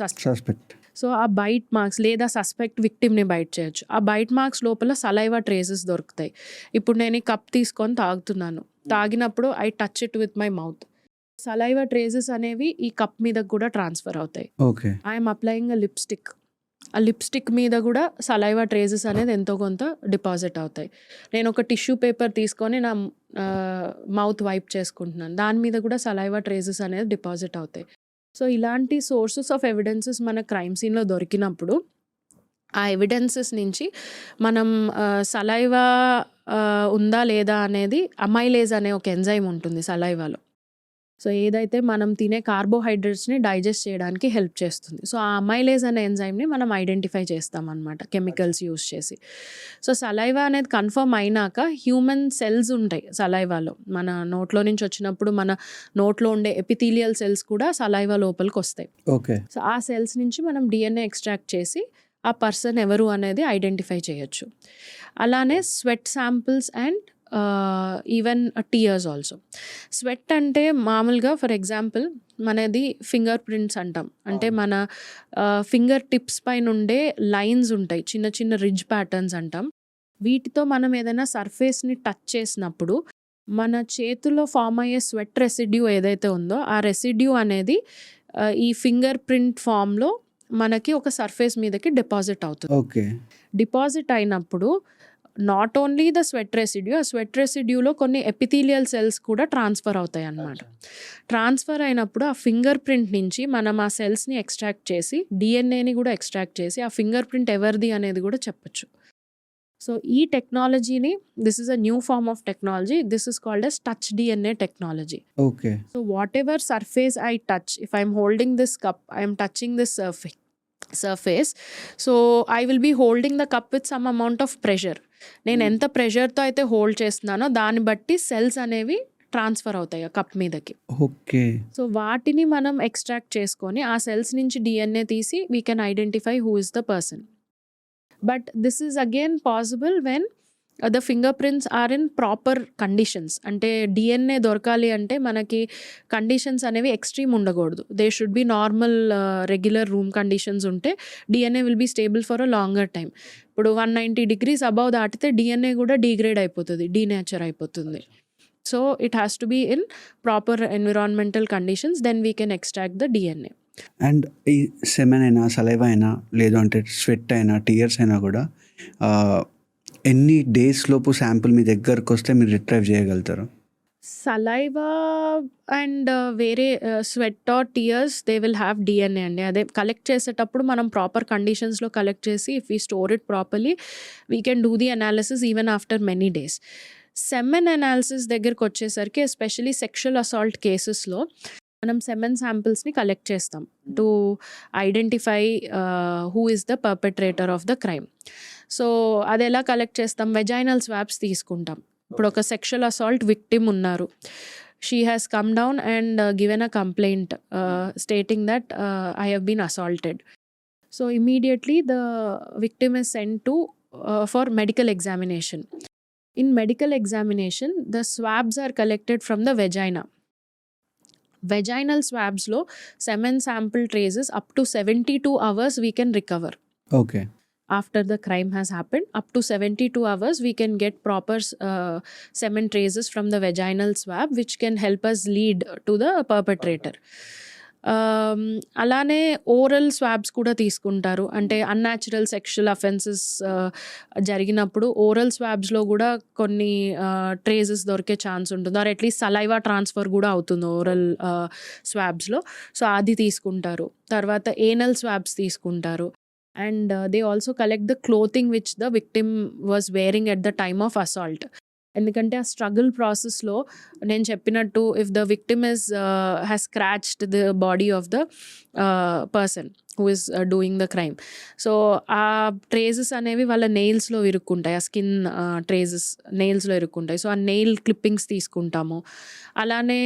suspect. So ఆ బైట్ మార్క్స్, లేదా సస్పెక్ట్ విక్టిమ్ని బైట్ చేయొచ్చు. ఆ బైట్ మార్క్స్ లోపల సలైవా ట్రేసెస్ దొరుకుతాయి. ఇప్పుడు నేను ఈ కప్ తీసుకొని తాగుతున్నాను, తాగినప్పుడు I touch it with my mouth, saliva traces అనేవి ఈ కప్ మీద కూడా ట్రాన్స్ఫర్ అవుతాయి. Okay. I'm applying a lipstick, ఆ లిప్స్టిక్ మీద కూడా సలైవా ట్రేసెస్ అనేది ఎంతో కొంత డిపాజిట్ అవుతాయి. నేను ఒక టిష్యూ పేపర్ తీసుకొని నా మౌత్ వైప్ చేసుకుంటున్నాను, దాని మీద కూడా సలైవా ట్రేసెస్ అనేది డిపాజిట్ అవుతాయి. సో ఇలాంటి సోర్సెస్ ఆఫ్ ఎవిడెన్సెస్ మన క్రైమ్ సీన్లో దొరికినప్పుడు ఆ ఎవిడెన్సెస్ నుంచి మనం సలైవా ఉందా లేదా అనేది, అమైలేజ్ అనే ఒక ఎంజైమ్ ఉంటుంది సలైవాలో. సో ఏదైతే మనం తినే కార్బోహైడ్రేట్స్ని డైజెస్ట్ చేయడానికి హెల్ప్ చేస్తుంది. సో ఆ అమైలేజ్ అనే ఎంజైమ్ని మనం ఐడెంటిఫై చేస్తాం అన్నమాట కెమికల్స్ యూస్ చేసి. సో సలైవా అనేది కన్ఫర్మ్ అయినాక హ్యూమన్ సెల్స్ ఉంటాయి సలైవాలో. మన నోట్లో నుంచి వచ్చినప్పుడు మన నోట్లో ఉండే ఎపిథీలియల్ సెల్స్ కూడా సలైవా లోపలికి వస్తాయి. ఓకే. సో ఆ సెల్స్ నుంచి మనం డిఎన్ఏ ఎక్స్ట్రాక్ట్ చేసి ఆ పర్సన్ ఎవరు అనేది ఐడెంటిఫై చేయొచ్చు. అలానే sweat samples and even tears also. Sweat అంటే మామూలుగా ఫర్ ఎగ్జాంపుల్ మనది ఫింగర్ ప్రింట్స్ అంటాం, అంటే మన ఫింగర్ టిప్స్ పైన ఉండే లైన్స్ ఉంటాయి, చిన్న చిన్న రిడ్జ్ ప్యాటర్న్స్ అంటాం. వీటితో మనం ఏదైనా సర్ఫేస్ని టచ్ చేసినప్పుడు మన చేతుల్లో ఫామ్ అయ్యే స్వెట్ రెసిడ్యూ ఏదైతే ఉందో ఆ రెసిడ్యూ అనేది ఈ ఫింగర్ ప్రింట్ ఫామ్లో మనకి ఒక సర్ఫేస్ మీదకి డిపాజిట్ అవుతుంది. ఓకే. డిపాజిట్ అయినప్పుడు not only the sweat residue, ఆ స్వెట్ రెసిడ్యూలో కొన్ని ఎపిథీలియల్ సెల్స్ కూడా ట్రాన్స్ఫర్ అవుతాయి అన్నమాట. ట్రాన్స్ఫర్ అయినప్పుడు ఆ ఫింగర్ ప్రింట్ నుంచి మనం ఆ సెల్స్ని ఎక్స్ట్రాక్ట్ చేసి డిఎన్ఏని కూడా ఎక్స్ట్రాక్ట్ చేసి ఆ ఫింగర్ ప్రింట్ ఎవరిది అనేది కూడా చెప్పచ్చు. సో ఈ టెక్నాలజీని, this is a new form of technology, this is called as touch DNA technology. Okay. So whatever surface I touch, if I'm holding this cup, I'm touching this surface, so I will be holding the cup with some amount of pressure. నేను ఎంత ప్రెషర్తో అయితే hold చేస్తున్నానో దాన్ని బట్టి cells అనేవి transfer అవుతాయి ఆ cup మీదకి. ఓకే. సో వాటిని మనం ఎక్స్ట్రాక్ట్ చేసుకొని ఆ సెల్స్ నుంచి డిఎన్ఏ తీసి we can identify who is the person. But this is again possible when the finger prints are in proper conditions. అంటే డిఎన్ఏ దొరకాలి అంటే మనకి కండిషన్స్ అనేవి ఎక్స్ట్రీమ్ ఉండకూడదు. They should be normal regular room conditions ఉంటే DNA will be stable for a longer time. ఇప్పుడు 190 degrees above దాటితే DNA కూడా డీగ్రేడ్ అయిపోతుంది, డీనేచర్ అయిపోతుంది. So it has to be in proper environmental conditions, then we can extract the DNA. And ఈ semen అయినా, saliva అయినా, లేదు అంటే స్వెట్ అయినా, టీయర్స్ అయినా కూడా ఎన్ని డేస్ లోపు శాంపుల్ మీ దగ్గరకు వస్తే మీరు రిట్రైవ్ చేయగలుగుతారు? సలైవా అండ్ వేరే sweat or tears they will have DNA అండి. అదే కలెక్ట్ చేసేటప్పుడు మనం ప్రాపర్ కండిషన్స్లో కలెక్ట్ చేసి if we store it properly we can do the analysis even after many days. Semen analysis దగ్గరికి వచ్చేసరికి ఎస్పెషలీ సెక్షువల్ అసాల్ట్ కేసెస్లో మనం సెమెన్ శాంపిల్స్ని కలెక్ట్ చేస్తాం to identify who is the perpetrator of the crime. So అది ఎలా collect చేస్తాం? Vaginal swabs తీసుకుంటాం. ఇప్పుడు ఒక సెక్షువల్ అసాల్ట్ విక్టిమ్ ఉన్నారు, she has come down and given a complaint stating that I have been assaulted. So immediately the victim is sent to for medical examination. In medical examination, the swabs are collected from the vagina. Vaginal swabs లో semen sample traces up to 72 hours we can recover. Okay. After the crime has happened, up to 72 hours we can get proper semen traces from the vaginal swab, which can help us lead to the perpetrator. అలానే oral swabs కూడా తీసుకుంటారు. అంటే unnatural sexual offences జరిగినప్పుడు oral స్వాబ్స్లో కూడా కొన్ని traces దొరికే chance ఉంటుంది, are at least saliva transfer కూడా అవుతుంది ఓరల్ స్వాబ్స్లో. సో అది తీసుకుంటారు. తర్వాత ఏనల్ స్వాబ్స్ తీసుకుంటారు. And they also collect the clothing which the victim was wearing at the time of assault. ఎందుకంటే ఆ స్ట్రగుల్ ప్రాసెస్లో నేను చెప్పినట్టు if the victim is has scratched the body of the person who is doing the crime, so ఆ traces అనేవి వాళ్ళ నెయిల్స్లో ఇరుక్కుంటాయి, ఆ skin traces నెయిల్స్లో ఇరుక్కుంటాయి. So ఆ నెయిల్ క్లిప్పింగ్స్ తీసుకుంటాము. అలానే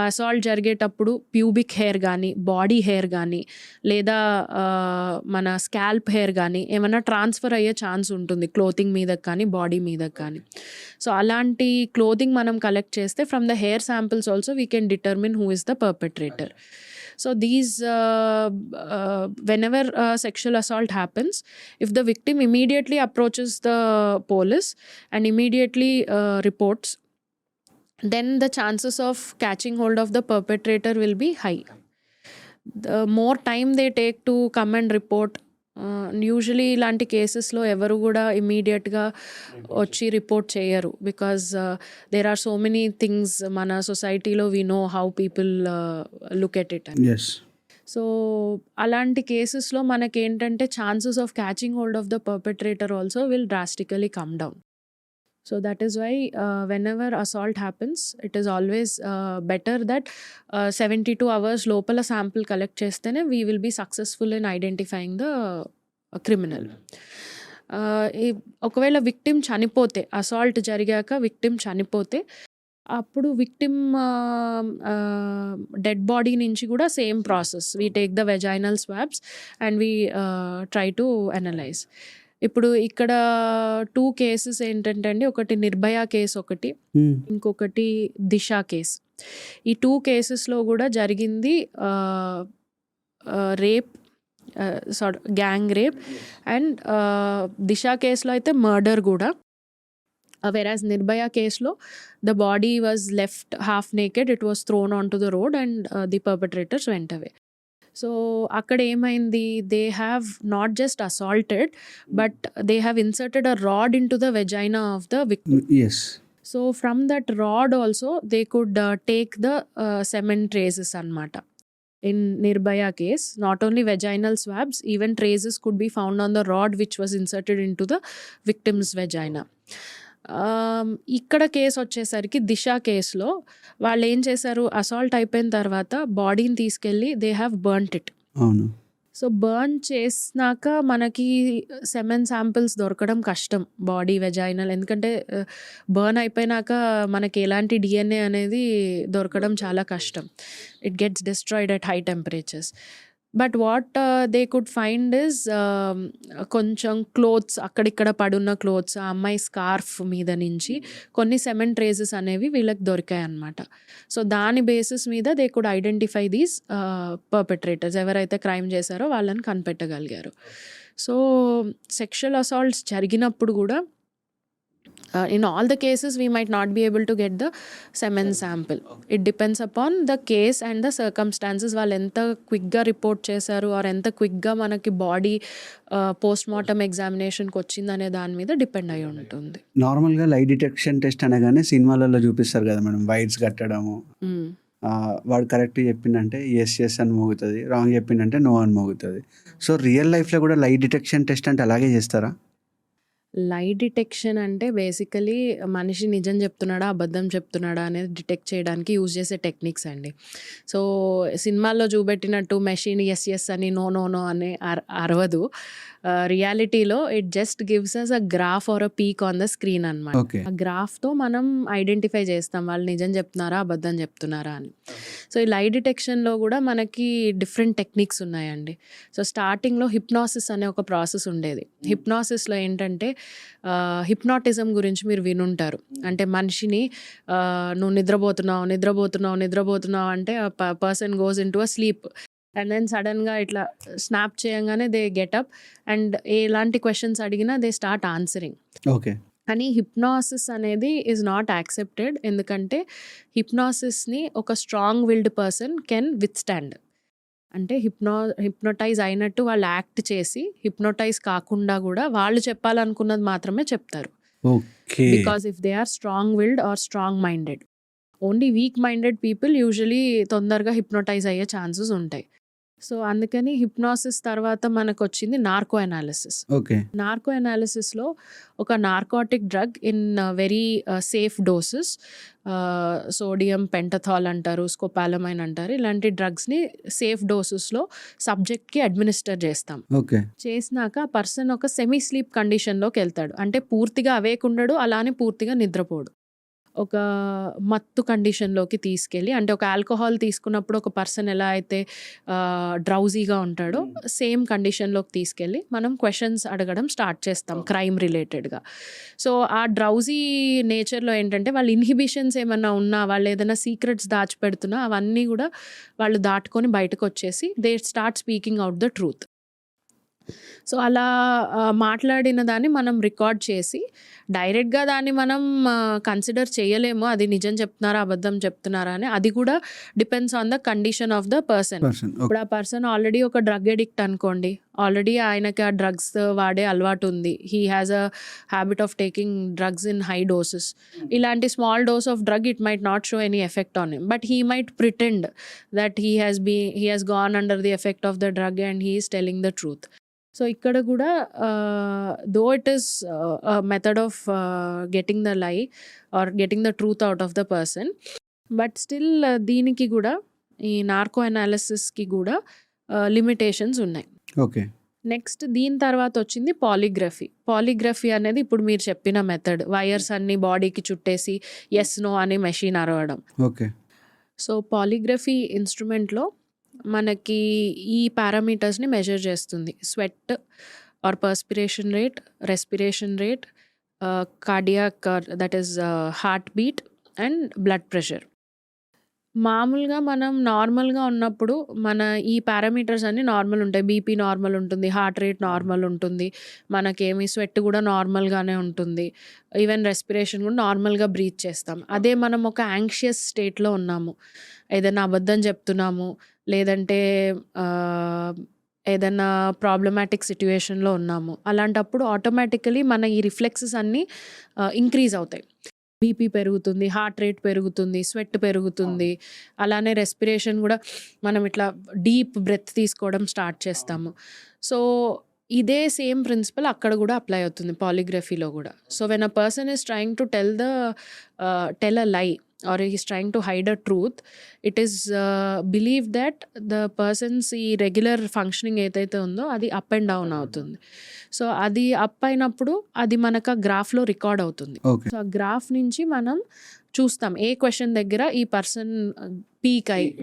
అసాల్ట్ జరిగేటప్పుడు ప్యూబిక్ హెయిర్ కానీ, బాడీ హెయిర్ కానీ, లేదా మన స్కాల్ప్ హెయిర్ కానీ ఏమైనా ట్రాన్స్ఫర్ అయ్యే ఛాన్స్ ఉంటుంది క్లోతింగ్ మీదకి కానీ, బాడీ మీదకి కానీ. సో అలాంటి క్లోతింగ్ మనం కలెక్ట్ చేస్తే from the hair samples also we can determine who is the perpetrator. So these whenever sexual assault happens, if the victim immediately approaches the police and immediately reports, then the chances of catching hold of the perpetrator will be high. The more time they take to come and report, usually ఇలాంటి కేసెస్లో ఎవరు కూడా ఇమీడియట్గా వచ్చి report చేయరు, because there are so many things మన సొసైటీలో we know how people look at it. Yes. So అలాంటి కేసెస్లో మనకేంటంటే chances of catching hold of the perpetrator also will drastically come down. So that is why whenever assault happens, it is always better that 72 hours lopala sample collect chestene we will be successful in identifying the criminal. ఒకవేళ victim చనిపోతే, assault జరిగాక victim చనిపోతే, అప్పుడు victim dead body నుంచి కూడా same process, we take the vaginal swabs and we try to analyse. ఇప్పుడు ఇక్కడ 2 cases ఏంటంటే అండి, ఒకటి నిర్భయ కేసు ఒకటి, ఇంకొకటి దిశ కేసు. ఈ 2 కేసెస్లో కూడా జరిగింది రేప్, గ్యాంగ్ రేప్, అండ్ దిశ కేసులో అయితే మర్డర్ కూడా. whereas నిర్భయ కేసులో the body was left half naked, it was thrown onto the road and the perpetrators went away. So అక్కడ ఏమైంది, they have not just assaulted but they have inserted a rod in to the vagina of the victim. So from that rod also they could take the semen traces అన్నమాట. In Nirbhaya case, not only vaginal swabs, even traces could be found on the rod which was inserted into the victim's vagina. ఇక్కడ case వచ్చేసరికి దిశ కేసులో వాళ్ళు ఏం చేశారు, assault అయిపోయిన తర్వాత బాడీని తీసుకెళ్ళి దే హ్యావ్ బర్న్ట్ ఇట్. అవును. సో బర్న్ చేసినాక మనకి సెమెన్ శాంపిల్స్ దొరకడం కష్టం, బాడీ వెజైనల్, ఎందుకంటే బర్న్ అయిపోయినాక మనకి ఎలాంటి డిఎన్ఏ అనేది దొరకడం చాలా కష్టం. It gets destroyed at high temperatures. But what they could find is కొంచెం క్లోత్స్ అక్కడిక్కడ పడున్న క్లోత్స్, ఆ అమ్మాయి స్కార్ఫ్ మీద నుంచి కొన్ని సెమెంట్ ట్రేసెస్ అనేవి వీళ్ళకి దొరికాయి అన్నమాట. సో దాని బేసిస్ మీద they could identify these perpetrators, ఎవరైతే క్రైమ్ చేశారో వాళ్ళని కనిపెట్టగలిగారు. సో సెక్షువల్ అసాల్ట్స్ జరిగినప్పుడు కూడా in all the cases we might not be able to get the semen sample. It depends upon the case and the circumstances. వాళ్ళు ఎంత క్విక్గా report చేశారు are ఎంత క్విక్గా మనకి బాడీ పోస్ట్ మార్టం ఎగ్జామినేషన్కి వచ్చింది అనే దాని మీద డిపెండ్ అయి ఉంటుంది. నార్మల్గా లై డిటెక్షన్ టెస్ట్ అనగానే సినిమాలలో చూపిస్తారు కదా మేడం, వైర్స్ కట్టడము. వాడు కరెక్ట్ చెప్పిందంటే ఎస్ ఎస్ అని మోగుతుంది, రాంగ్ చెప్పిందంటే నో అని మోగుతుంది. సో రియల్ లైఫ్లో కూడా లై డిటెక్షన్ టెస్ట్ అంటే అలాగే చేస్తారా? లై డిటెక్షన్ అంటే బేసికలీ మనిషి నిజం చెప్తున్నాడా అబద్ధం చెప్తున్నాడా అనేది డిటెక్ట్ చేయడానికి యూజ్ చేసే టెక్నిక్స్ అండి. సో సినిమాల్లో చూపెట్టినట్టు మెషిన్ ఎస్ ఎస్ అని నో నో నో అని అరవదు. రియాలిటీలో it just gives us a graph or a peak on the screen అనమాట. ఓకే. ఆ గ్రాఫ్తో మనం ఐడెంటిఫై చేస్తాం వాళ్ళు నిజం చెప్తున్నారా అబద్ధం చెప్తున్నారా అని. సో ఈ లై డిటెక్షన్లో కూడా మనకి డిఫరెంట్ టెక్నిక్స్ ఉన్నాయండి. సో స్టార్టింగ్లో హిప్నాసిస్ అనే ఒక ప్రాసెస్ ఉండేది. హిప్నాసిస్లో ఏంటంటే హిప్నాటిజం గురించి మీరు వినుంటారు. అంటే మనిషిని నువ్వు నిద్రపోతున్నావు నిద్రపోతున్నావు నిద్రపోతున్నావు అంటే person goes in to a sleep and then సడన్గా ఇట్లా స్నాప్ చేయంగానే దే గెటప్ అండ్ ఎలాంటి క్వశ్చన్స్ అడిగినా దే స్టార్ట్ ఆన్సరింగ్. ఓకే. కానీ హిప్నాసిస్ అనేది ఈజ్ నాట్ యాక్సెప్టెడ్. ఎందుకంటే హిప్నాసిస్ని ఒక strong willed person can withstand. అంటే హిప్నోటైజ్ అయినట్టు వాళ్ళు యాక్ట్ చేసి హిప్నోటైజ్ కాకుండా కూడా వాళ్ళు చెప్పాలనుకున్నది మాత్రమే చెప్తారు. Okay. Because if they are strong willed or strong minded. Only weak minded people usually తొందరగా హిప్నోటైజ్ అయ్యే ఛాన్సెస్ ఉంటాయి. సో అందుకని హిప్నాసిస్ తర్వాత మనకు వచ్చింది నార్కో అనాలిసిస్. ఓకే. నార్కో అనాలిసిస్లో ఒక narcotic drug in very safe doses, sodium pentothal అంటారు, స్కోపాలమైన్ అంటారు, ఇలాంటి డ్రగ్స్ని సేఫ్ డోసెస్లో సబ్జెక్ట్కి అడ్మినిస్టర్ చేస్తాం. ఓకే. చేసినాక ఆ పర్సన్ ఒక సెమీ స్లీప్ కండిషన్లోకి వెళ్తాడు. అంటే పూర్తిగా అవేకుండడు, అలానే పూర్తిగా నిద్రపోడు. ఒక మత్తు కండిషన్లోకి తీసుకెళ్ళి, అంటే ఒక ఆల్కహాల్ తీసుకున్నప్పుడు ఒక పర్సన్ ఎలా అయితే డ్రౌజీగా ఉంటాడో సేమ్ కండిషన్లోకి తీసుకెళ్ళి మనం క్వశ్చన్స్ అడగడం స్టార్ట్ చేస్తాం క్రైమ్ రిలేటెడ్గా. సో ఆ డ్రౌజీ నేచర్లో ఏంటంటే వాళ్ళ ఇన్హిబిషన్స్ ఏమన్నా ఉన్నా, వాళ్ళు ఏదైనా సీక్రెట్స్ దాచిపెడుతున్నా అవన్నీ కూడా వాళ్ళు దాటుకొని బయటకు వచ్చేసి they start speaking out the truth. So అలా మాట్లాడిన దాన్ని మనం రికార్డ్ చేసి డైరెక్ట్గా దాన్ని మనం కన్సిడర్ చేయలేము అది నిజం చెప్తున్నారా అబద్ధం చెప్తున్నారా అని. అది కూడా depends on the condition of the person. ఇప్పుడు ఆ పర్సన్ ఆల్రెడీ ఒక డ్రగ్ ఎడిక్ట్ అనుకోండి, ఆల్రెడీ ఆయనకి ఆ డ్రగ్స్ వాడే అలవాటు ఉంది, he has a habit of taking drugs in high doses. ఇలాంటి small dose of drug it might not show any effect on him, but he might pretend that he has gone under the effect of the drug and he is telling the truth. So ఇక్కడ కూడా though it is method of getting the lie or getting the truth out of the person, but still దీనికి కూడా ఈ narco అనాలిసిస్కి కూడా limitations ఉన్నాయి. Okay. Next దీని తర్వాత వచ్చింది పాలిగ్రఫీ. పాలిగ్రఫీ అనేది ఇప్పుడు మీరు చెప్పిన మెథడ్, వైర్స్ అన్ని బాడీకి చుట్టేసి ఎస్ నో అని మెషిన్ అరవడం. ఓకే. సో పాలిగ్రఫీ ఇన్స్ట్రుమెంట్లో మనకి ఈ పారామీటర్స్ని మెజర్ చేస్తుంది. Sweat or perspiration rate, respiration rate, cardiac that is heart beat and blood pressure. మామూలుగా మనం నార్మల్గా ఉన్నప్పుడు మన ఈ పారామీటర్స్ అన్నీ నార్మల్ ఉంటాయి. బీపీ నార్మల్ ఉంటుంది, హార్ట్ రేట్ నార్మల్ ఉంటుంది, మనకేమి స్వెట్ కూడా నార్మల్గానే ఉంటుంది, ఈవెన్ రెస్పిరేషన్ కూడా నార్మల్గా బ్రీత్ చేస్తాం. అదే మనం ఒక యాంగ్షియస్ స్టేట్లో ఉన్నాము, ఏదైనా అబద్ధం చెప్తున్నాము, లేదంటే ఏదైనా ప్రాబ్లమాటిక్ సిట్యుయేషన్లో ఉన్నాము, అలాంటప్పుడు ఆటోమేటికలీ మన ఈ రిఫ్లెక్సెస్ అన్నీ ఇంక్రీజ్ అవుతాయి. బీపీ పెరుగుతుంది, హార్ట్ రేట్ పెరుగుతుంది, స్వెట్ పెరుగుతుంది, అలానే రెస్పిరేషన్ కూడా మనం ఇట్లా డీప్ బ్రెత్ తీసుకోవడం స్టార్ట్ చేస్తాము. సో ఇదే సేమ్ ప్రిన్సిపల్ అక్కడ కూడా అప్లై అవుతుంది పాలిగ్రఫీలో కూడా. So when a person is trying to tell a లై or he is trying to hide a truth, it is believed that the person's ఈ రెగ్యులర్ ఫంక్షనింగ్ ఏదైతే ఉందో అది అప్ అండ్ డౌన్ అవుతుంది. సో అది అప్ అయినప్పుడు అది మనకు ఆ గ్రాఫ్లో రికార్డ్ అవుతుంది. సో ఆ గ్రాఫ్ నుంచి మనం చూస్తాం ఏ క్వశ్చన్ దగ్గర ఈ పర్సన్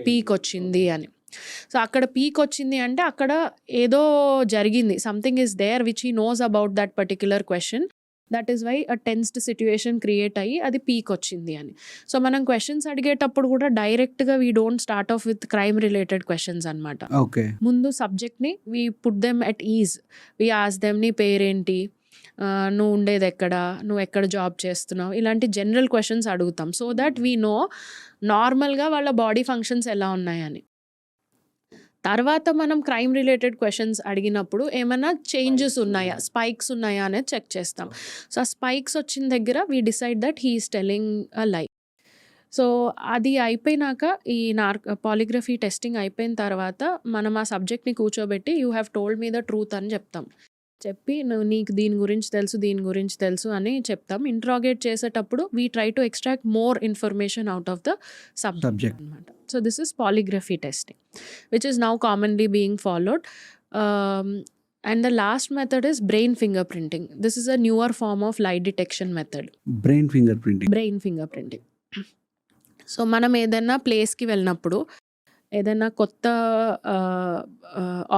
పీక్ వచ్చింది అని. సో అక్కడ పీక్ వచ్చింది అంటే అక్కడ ఏదో జరిగింది, something is there which he knows about that particular question. That is why a tensed situation create అయ్యి అది పీక్ వచ్చింది అని. సో మనం క్వశ్చన్స్ అడిగేటప్పుడు కూడా డైరెక్ట్గా we don't start of with crime related questions అనమాట. ఓకే. ముందు సబ్జెక్ట్ని we put them at is. We ask them నీ పేరేంటి, నువ్వు ఉండేది ఎక్కడ, నువ్వు ఎక్కడ జాబ్ చేస్తున్నావు, ఇలాంటి జనరల్ క్వశ్చన్స్ అడుగుతాం. సో దట్ వీ నో నార్మల్గా వాళ్ళ బాడీ ఫంక్షన్స్ ఎలా ఉన్నాయని. తర్వాత మనం క్రైమ్ రిలేటెడ్ క్వశ్చన్స్ అడిగినప్పుడు ఏమైనా చేంజెస్ ఉన్నాయా, స్పైక్స్ ఉన్నాయా అనేది చెక్ చేస్తాం. సో ఆ స్పైక్స్ వచ్చిన దగ్గర we decide that he is telling అ లై. సో అది అయిపోయినాక ఈ పాలిగ్రఫీ టెస్టింగ్ అయిపోయిన తర్వాత మనం ఆ సబ్జెక్ట్ని కూర్చోబెట్టి you have told me the truth అని చెప్తాం. చెప్పి నువ్వు నీకు దీని గురించి తెలుసు, దీని గురించి తెలుసు అని చెప్తాం. ఇంట్రాగేట్ చేసేటప్పుడు we try to extract more information out of the subject అనమాట. So this is polygraphy testing which is now commonly being followed. And the last method is brain fingerprinting. This is a newer form of lie detection method. Brain fingerprinting. So మనం ఏదైనా ప్లేస్కి వెళ్ళినప్పుడు ఏదైనా కొత్త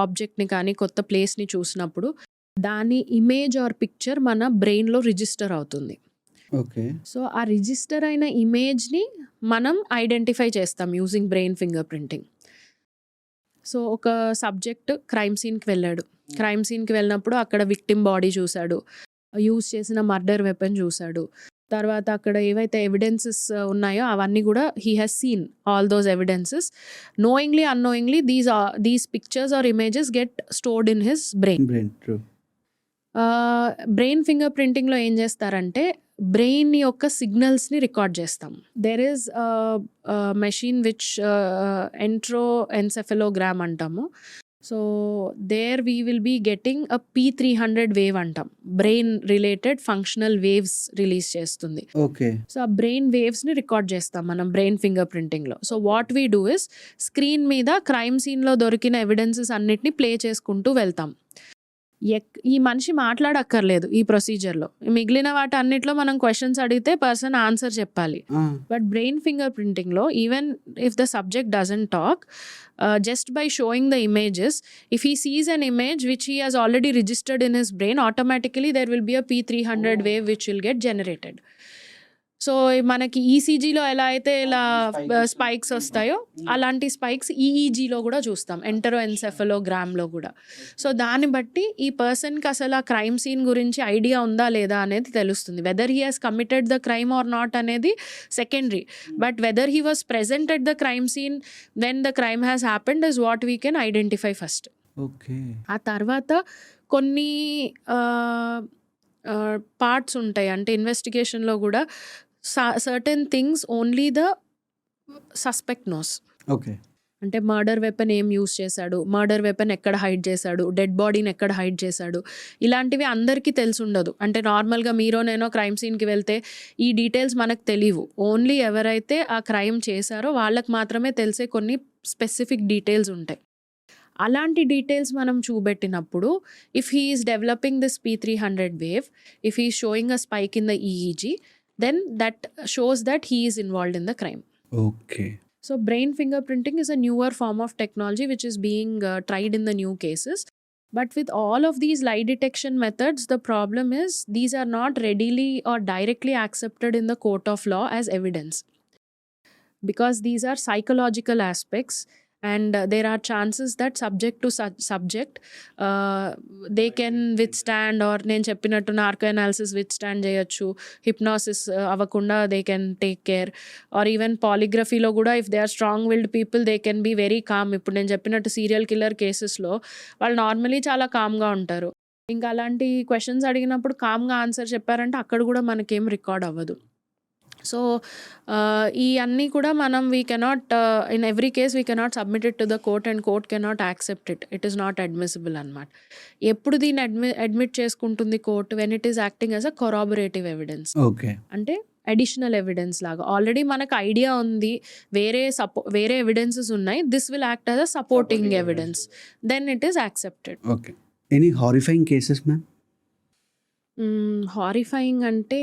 ఆబ్జెక్ట్ని కానీ కొత్త ప్లేస్ని చూసినప్పుడు దాని ఇమేజ్ ఆర్ పిక్చర్ మన బ్రెయిన్లో రిజిస్టర్ అవుతుంది. ఓకే. సో ఆ రిజిస్టర్ అయిన ఇమేజ్ని మనం ఐడెంటిఫై చేస్తాం using brain fingerprinting. So ఒక సబ్జెక్ట్ క్రైమ్ సీన్కి వెళ్ళాడు. క్రైమ్ సీన్కి వెళ్ళినప్పుడు అక్కడ విక్టిమ్ బాడీ చూశాడు, యూజ్ చేసిన మర్డర్ వెపన్ చూశాడు, తర్వాత అక్కడ ఏవైతే ఎవిడెన్సెస్ ఉన్నాయో అవన్నీ కూడా he has seen all those evidences. Knowingly unknowingly these pictures or images get stored in his brain. Brain ఫింగర్ ప్రింటింగ్లో ఏం చేస్తారంటే బ్రెయిన్ యొక్క సిగ్నల్స్ని రికార్డ్ చేస్తాం. There is machine which electroencephalogram అంటాము. So there we will be getting a P300 wave అంటాం. Brain related functional waves release చేస్తుంది. ఓకే. సో ఆ బ్రెయిన్ వేవ్స్ని రికార్డ్ చేస్తాం మనం బ్రెయిన్ ఫింగర్ ప్రింటింగ్లో. So what we do is screen మీద క్రైమ్ సీన్లో దొరికిన ఎవిడెన్సెస్ అన్నిటిని ప్లే చేసుకుంటూ వెళ్తాం. ఈ మనిషి మాట్లాడక్కర్లేదు ఈ ప్రొసీజర్లో. మిగిలిన వాటి అన్నిట్లో మనం క్వశ్చన్స్ అడిగితే పర్సన్ ఆన్సర్ చెప్పాలి. బట్ బ్రెయిన్ ఫింగర్ ప్రింటింగ్లో even if the subject doesn't talk, just by showing the images, if he sees an image which he has already registered in his brain, automatically there will be a P300 wave which will get generated. So మనకి ఈసీజీలో ఎలా అయితే ఇలా spikes వస్తాయో అలాంటి spikes ఈఈజీలో కూడా చూస్తాం, ఎంటరోఎన్సెఫెలోగ్రామ్లో కూడా. So దాన్ని బట్టి ఈ పర్సన్కి అసలు ఆ క్రైమ్ సీన్ గురించి ఐడియా ఉందా లేదా అనేది తెలుస్తుంది. Whether he has committed the crime or not అనేది secondary, but whether he was present at the crime scene when the crime has happened is what we can identify first. Okay. ఆ తర్వాత కొన్ని parts ఉంటాయి, అంటే ఇన్వెస్టిగేషన్లో కూడా certain things only the suspect knows. Okay. అంటే murder weapon ఏం use చేశాడు, మర్డర్ వెపన్ ఎక్కడ హైడ్ చేశాడు, డెడ్ బాడీని ఎక్కడ హైడ్ చేశాడు, ఇలాంటివి అందరికీ తెలిసి ఉండదు. అంటే నార్మల్గా మీరో నేనో క్రైమ్ సీన్కి వెళ్తే ఈ డీటెయిల్స్ మనకు తెలియవు. ఓన్లీ ఎవరైతే ఆ క్రైమ్ చేశారో వాళ్ళకి మాత్రమే తెలిసే కొన్ని స్పెసిఫిక్ డీటెయిల్స్ ఉంటాయి. అలాంటి డీటెయిల్స్ మనం చూపెట్టినప్పుడు if he is developing this P300 wave, if he is showing a spike in the EEG, then that shows that he is involved in the crime. Okay. So brain fingerprinting is a newer form of technology which is being tried in the new cases. But with all of these lie detection methods, the problem is these are not readily or directly accepted in the court of law as evidence, because these are psychological aspects. And there are chances that subject to subject they can withstand, or నేను చెప్పినట్టు narco analysis withstand చేయొచ్చు, hypnosis అవ్వకుండా they can take care, or even పాలిగ్రఫీలో కూడా if they are strong willed people they can be very calm. ఇప్పుడు నేను చెప్పినట్టు serial killer కేసెస్లో వాళ్ళు నార్మలీ చాలా కామ్గా ఉంటారు. ఇంకా అలాంటి క్వశ్చన్స్ అడిగినప్పుడు కామ్గా ఆన్సర్ చెప్పారంటే అక్కడ కూడా మనకేం రికార్డ్ అవ్వదు. సో ఈ అన్నీ కూడా మనం we cannot in every case we cannot submit it to the court and court cannot accept it. It is not admissible అనమాట. ఎప్పుడు దీన్ని అడ్మిట్ చేసుకుంటుంది court? When it is acting as a corroborative evidence. Okay. అంటే additional evidence లాగా. Already మనకు idea ఉంది, వేరే evidences ఉన్నాయి, this will act as a supporting evidence, then it is accepted. Okay. Any horrifying cases ma'am? Horrifying అంటే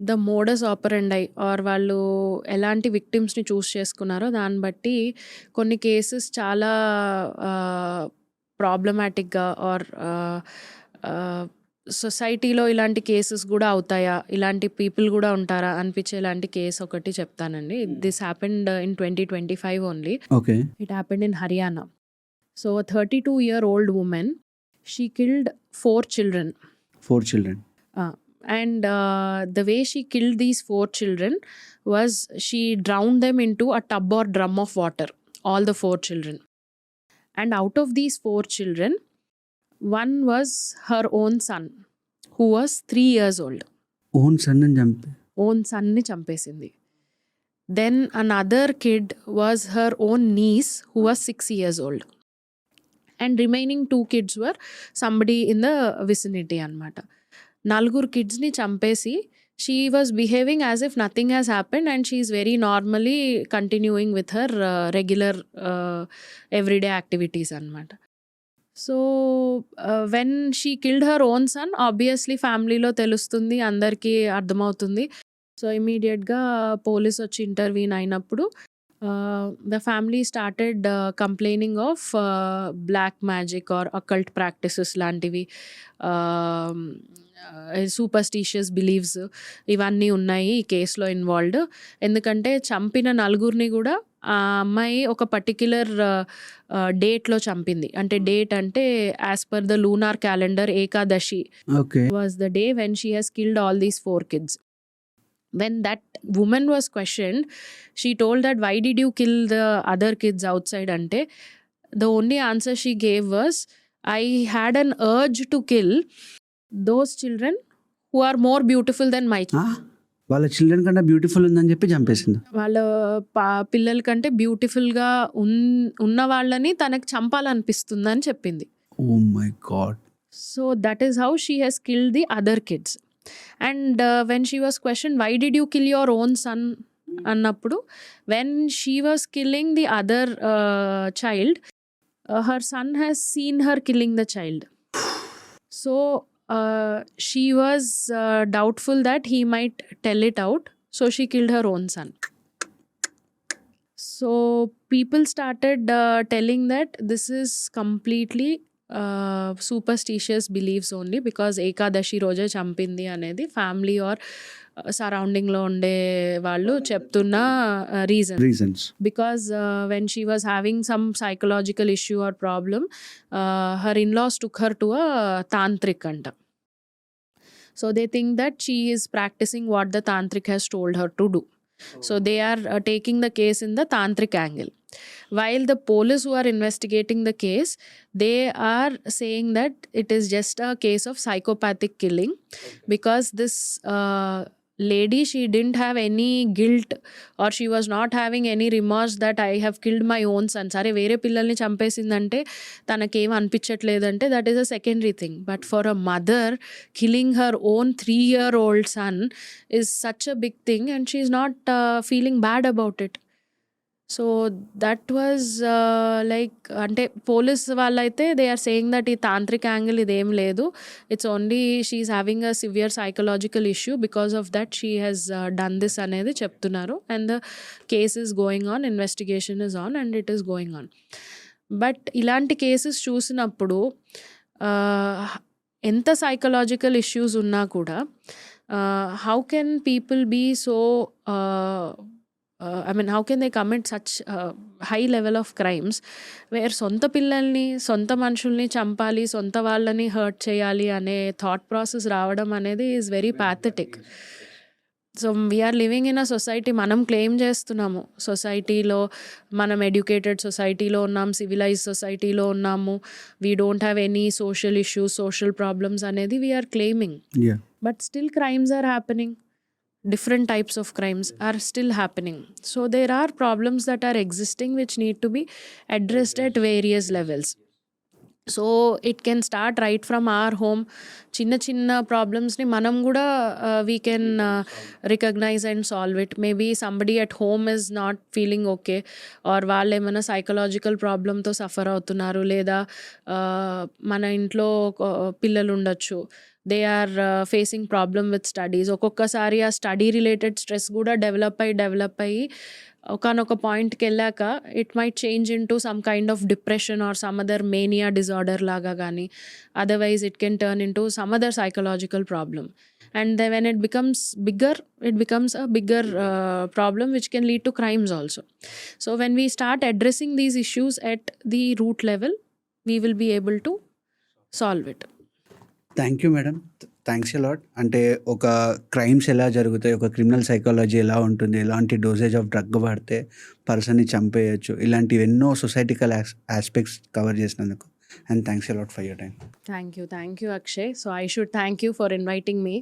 the modus ఆపరెండై are వాళ్ళు ఎలాంటి విక్టిమ్స్‌ని చూస్ చేసుకున్నారో దాన్ని బట్టి కొన్ని కేసెస్ చాలా ప్రాబ్లమాటిక్‌గా ఆర్ సొసైటీలో ఇలాంటి కేసెస్ గూడా అవుతాయా? ఇలాంటి పీపుల్ గూడా ఉంటారా? అనిపించేలాంటి కేస్ ఒకటి చెప్తానండి. This happened in 2025 only. Okay. It happened in Haryana. So a 32-year-old woman, she killed 4 children. 4 children. And the way she killed these 4 children was she drowned them into a tub or drum of water, all the 4 children. And out of these 4 children, one was her own son, who was 3 years old. Own సన్నని చంపి Own son ni champesindi. Then another kid was her own niece, who was 6 years old. And remaining 2 kids were somebody in the vicinity అన్నమాట. 4 kidsని చంపేసి she was behaving as if nothing has happened and she is very normally continuing with her regular everyday activities అన్నమాట. So when she killed her own son, obviously ఫ్యామిలీలో తెలుస్తుంది, అందరికీ అర్థమవుతుంది. So ఇమీడియట్గా police వచ్చి ఇంటర్వ్యూన్ అయినప్పుడు the family started complaining of black magic or occult practices లాంటివి, సూపర్స్టిషియస్ బిలీవ్స్ ఇవన్నీ ఉన్నాయి ఈ కేసులో ఇన్వాల్వ్డ్. ఎందుకంటే చంపిన 4 కూడా ఆ అమ్మాయి ఒక పర్టిక్యులర్ డేట్లో చంపింది. అంటే డేట్ అంటే as per the lunar calendar Ekadashi okay. was the day when she has killed all these 4 kids. When that woman was questioned, she told that why did you kill the other kids outside ante the only answer she gave was, I had an urge to kill those children who are more beautiful than my ఆ? వాళ్ళ children కన్నా beautiful ఉందని చెప్పి చంపేసింది. వాళ్ళ పిల్లల కంటే బ్యూటిఫుల్గా ఉన్న వాళ్ళని తనకు చంపాలనిపిస్తుందని చెప్పింది. Oh my God. So that is how she has killed the other kids. And when she was questioned, why did you kill your own son? Annappudu, when she was killing the other child, her son has seen her killing the child. So she was doubtful that he might tell it out. So she killed her own son. So people started telling that this is completely superstitious beliefs only because Ekadashi రోజే చంపింది అనేది family or సరౌండింగ్లో ఉండే వాళ్ళు చెప్తున్న reasons. Because when she was having some psychological issue or problem, her in-laws took her to a tantrik అంట. So they think that she is practising what the tantrik has told her to do. So they are taking the case in the tantric angle. While the police who are investigating the case, they are saying that it is just a case of psychopathic killing, because this lady, she didn't have any guilt or she was not having any remorse that I have killed my own son. సరే వేరే పిల్లల్ని చంపేసిందంటే తనకేం అనిపించట్లేదంటే that is a secondary thing. But for a mother killing her own 3-year-old son is such a big thing and she is not feeling bad about it. So that was like, అంటే police వాళ్ళైతే they are saying that ఈ tantrik angle ఇదేం లేదు, it's only she is having a severe psychological issue, because of that she has done this అనేది చెప్తున్నారు. And the case is going on, investigation is on and it is going on. But ఇలాంటి cases చూసినప్పుడు ఎంత psychological issues ఉన్నా కూడా how can people be so I mean, how can they commit such high level of crimes where సొంత పిల్లల్ని, సొంత మనుషుల్ని చంపాలి, సొంత వాళ్ళని హర్ట్ చేయాలి అనే థాట్ ప్రాసెస్ రావడం అనేది is very pathetic. So we are living in a society, మనం క్లెయిమ్ చేస్తున్నాము సొసైటీలో, మనం ఎడ్యుకేటెడ్ సొసైటీలో ఉన్నాం, సివిలైజ్ సొసైటీలో ఉన్నాము, we don't have any social issues, social problems అనేది we are claiming. But still crimes are happening. Different types of crimes are still happening. So there are problems that are existing which need to be addressed at various levels. So it can start right from our home. చిన్న ప్రాబ్లమ్స్ని మనం కూడా we can recognize and solve it. Maybe somebody at home is not feeling okay, or వాళ్ళు ఏమైనా psychological ప్రాబ్లంతో suffer అవుతున్నారు, లేదా మన ఇంట్లో పిల్లలు ఉండొచ్చు, they are facing problem with studies. ఒక్కొక్కసారి ఆ స్టడీ రిలేటెడ్ స్ట్రెస్ కూడా డెవలప్ అయ్యి ఒకానొక పాయింట్కి వెళ్ళాక it might change in to some kind of depression or some other mania disorder లాగా కానీ, otherwise it can turn in to some other psychological problem. And then when it becomes bigger, it becomes a bigger problem which can lead to crimes also. So when we start addressing these issues at the root level, we will be able to solve it. Thank you madam. Thanks a lot. అంటే ఒక crimes ఎలా జరుగుతాయి, ఒక criminal psychology ఎలా ఉంటుంది, ఎలాంటి dosage of drug వాడితే పర్సన్ని చంపేయచ్చు, ఇలాంటివి ఎన్నో సొసైటికల్ ఆస్పెక్ట్స్ కవర్ చేసినందుకు. And thanks a lot for your time. Thank you Akshay. So I should thank you for inviting me.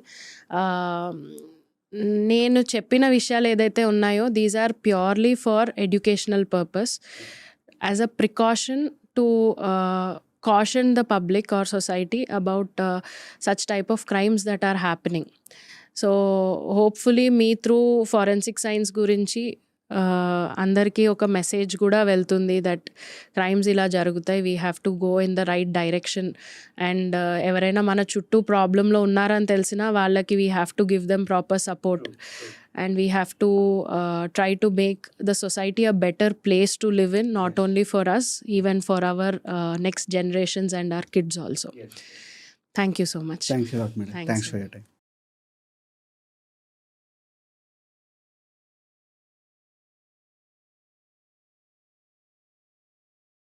నేను చెప్పిన విషయాలు ఏదైతే ఉన్నాయో these are purely for educational purpose, as a precaution to caution the public or society about such type of crimes that are happening. So hopefully me through forensic science గురించి అందరికీ ఒక message కూడా వెళ్తుంది దట్ క్రైమ్స్ ఇలా జరుగుతాయి, we have to go in the right direction. And ఎవరైనా మన చుట్టూ ప్రాబ్లంలో ఉన్నారని తెలిసినా వాళ్ళకి we have to give them proper support. And we have to try to make the society a better place to live in, not only for us, even for our next generations and our kids also. Thank you so much. Thanks a lot madam. Thanks. Thanks for your time.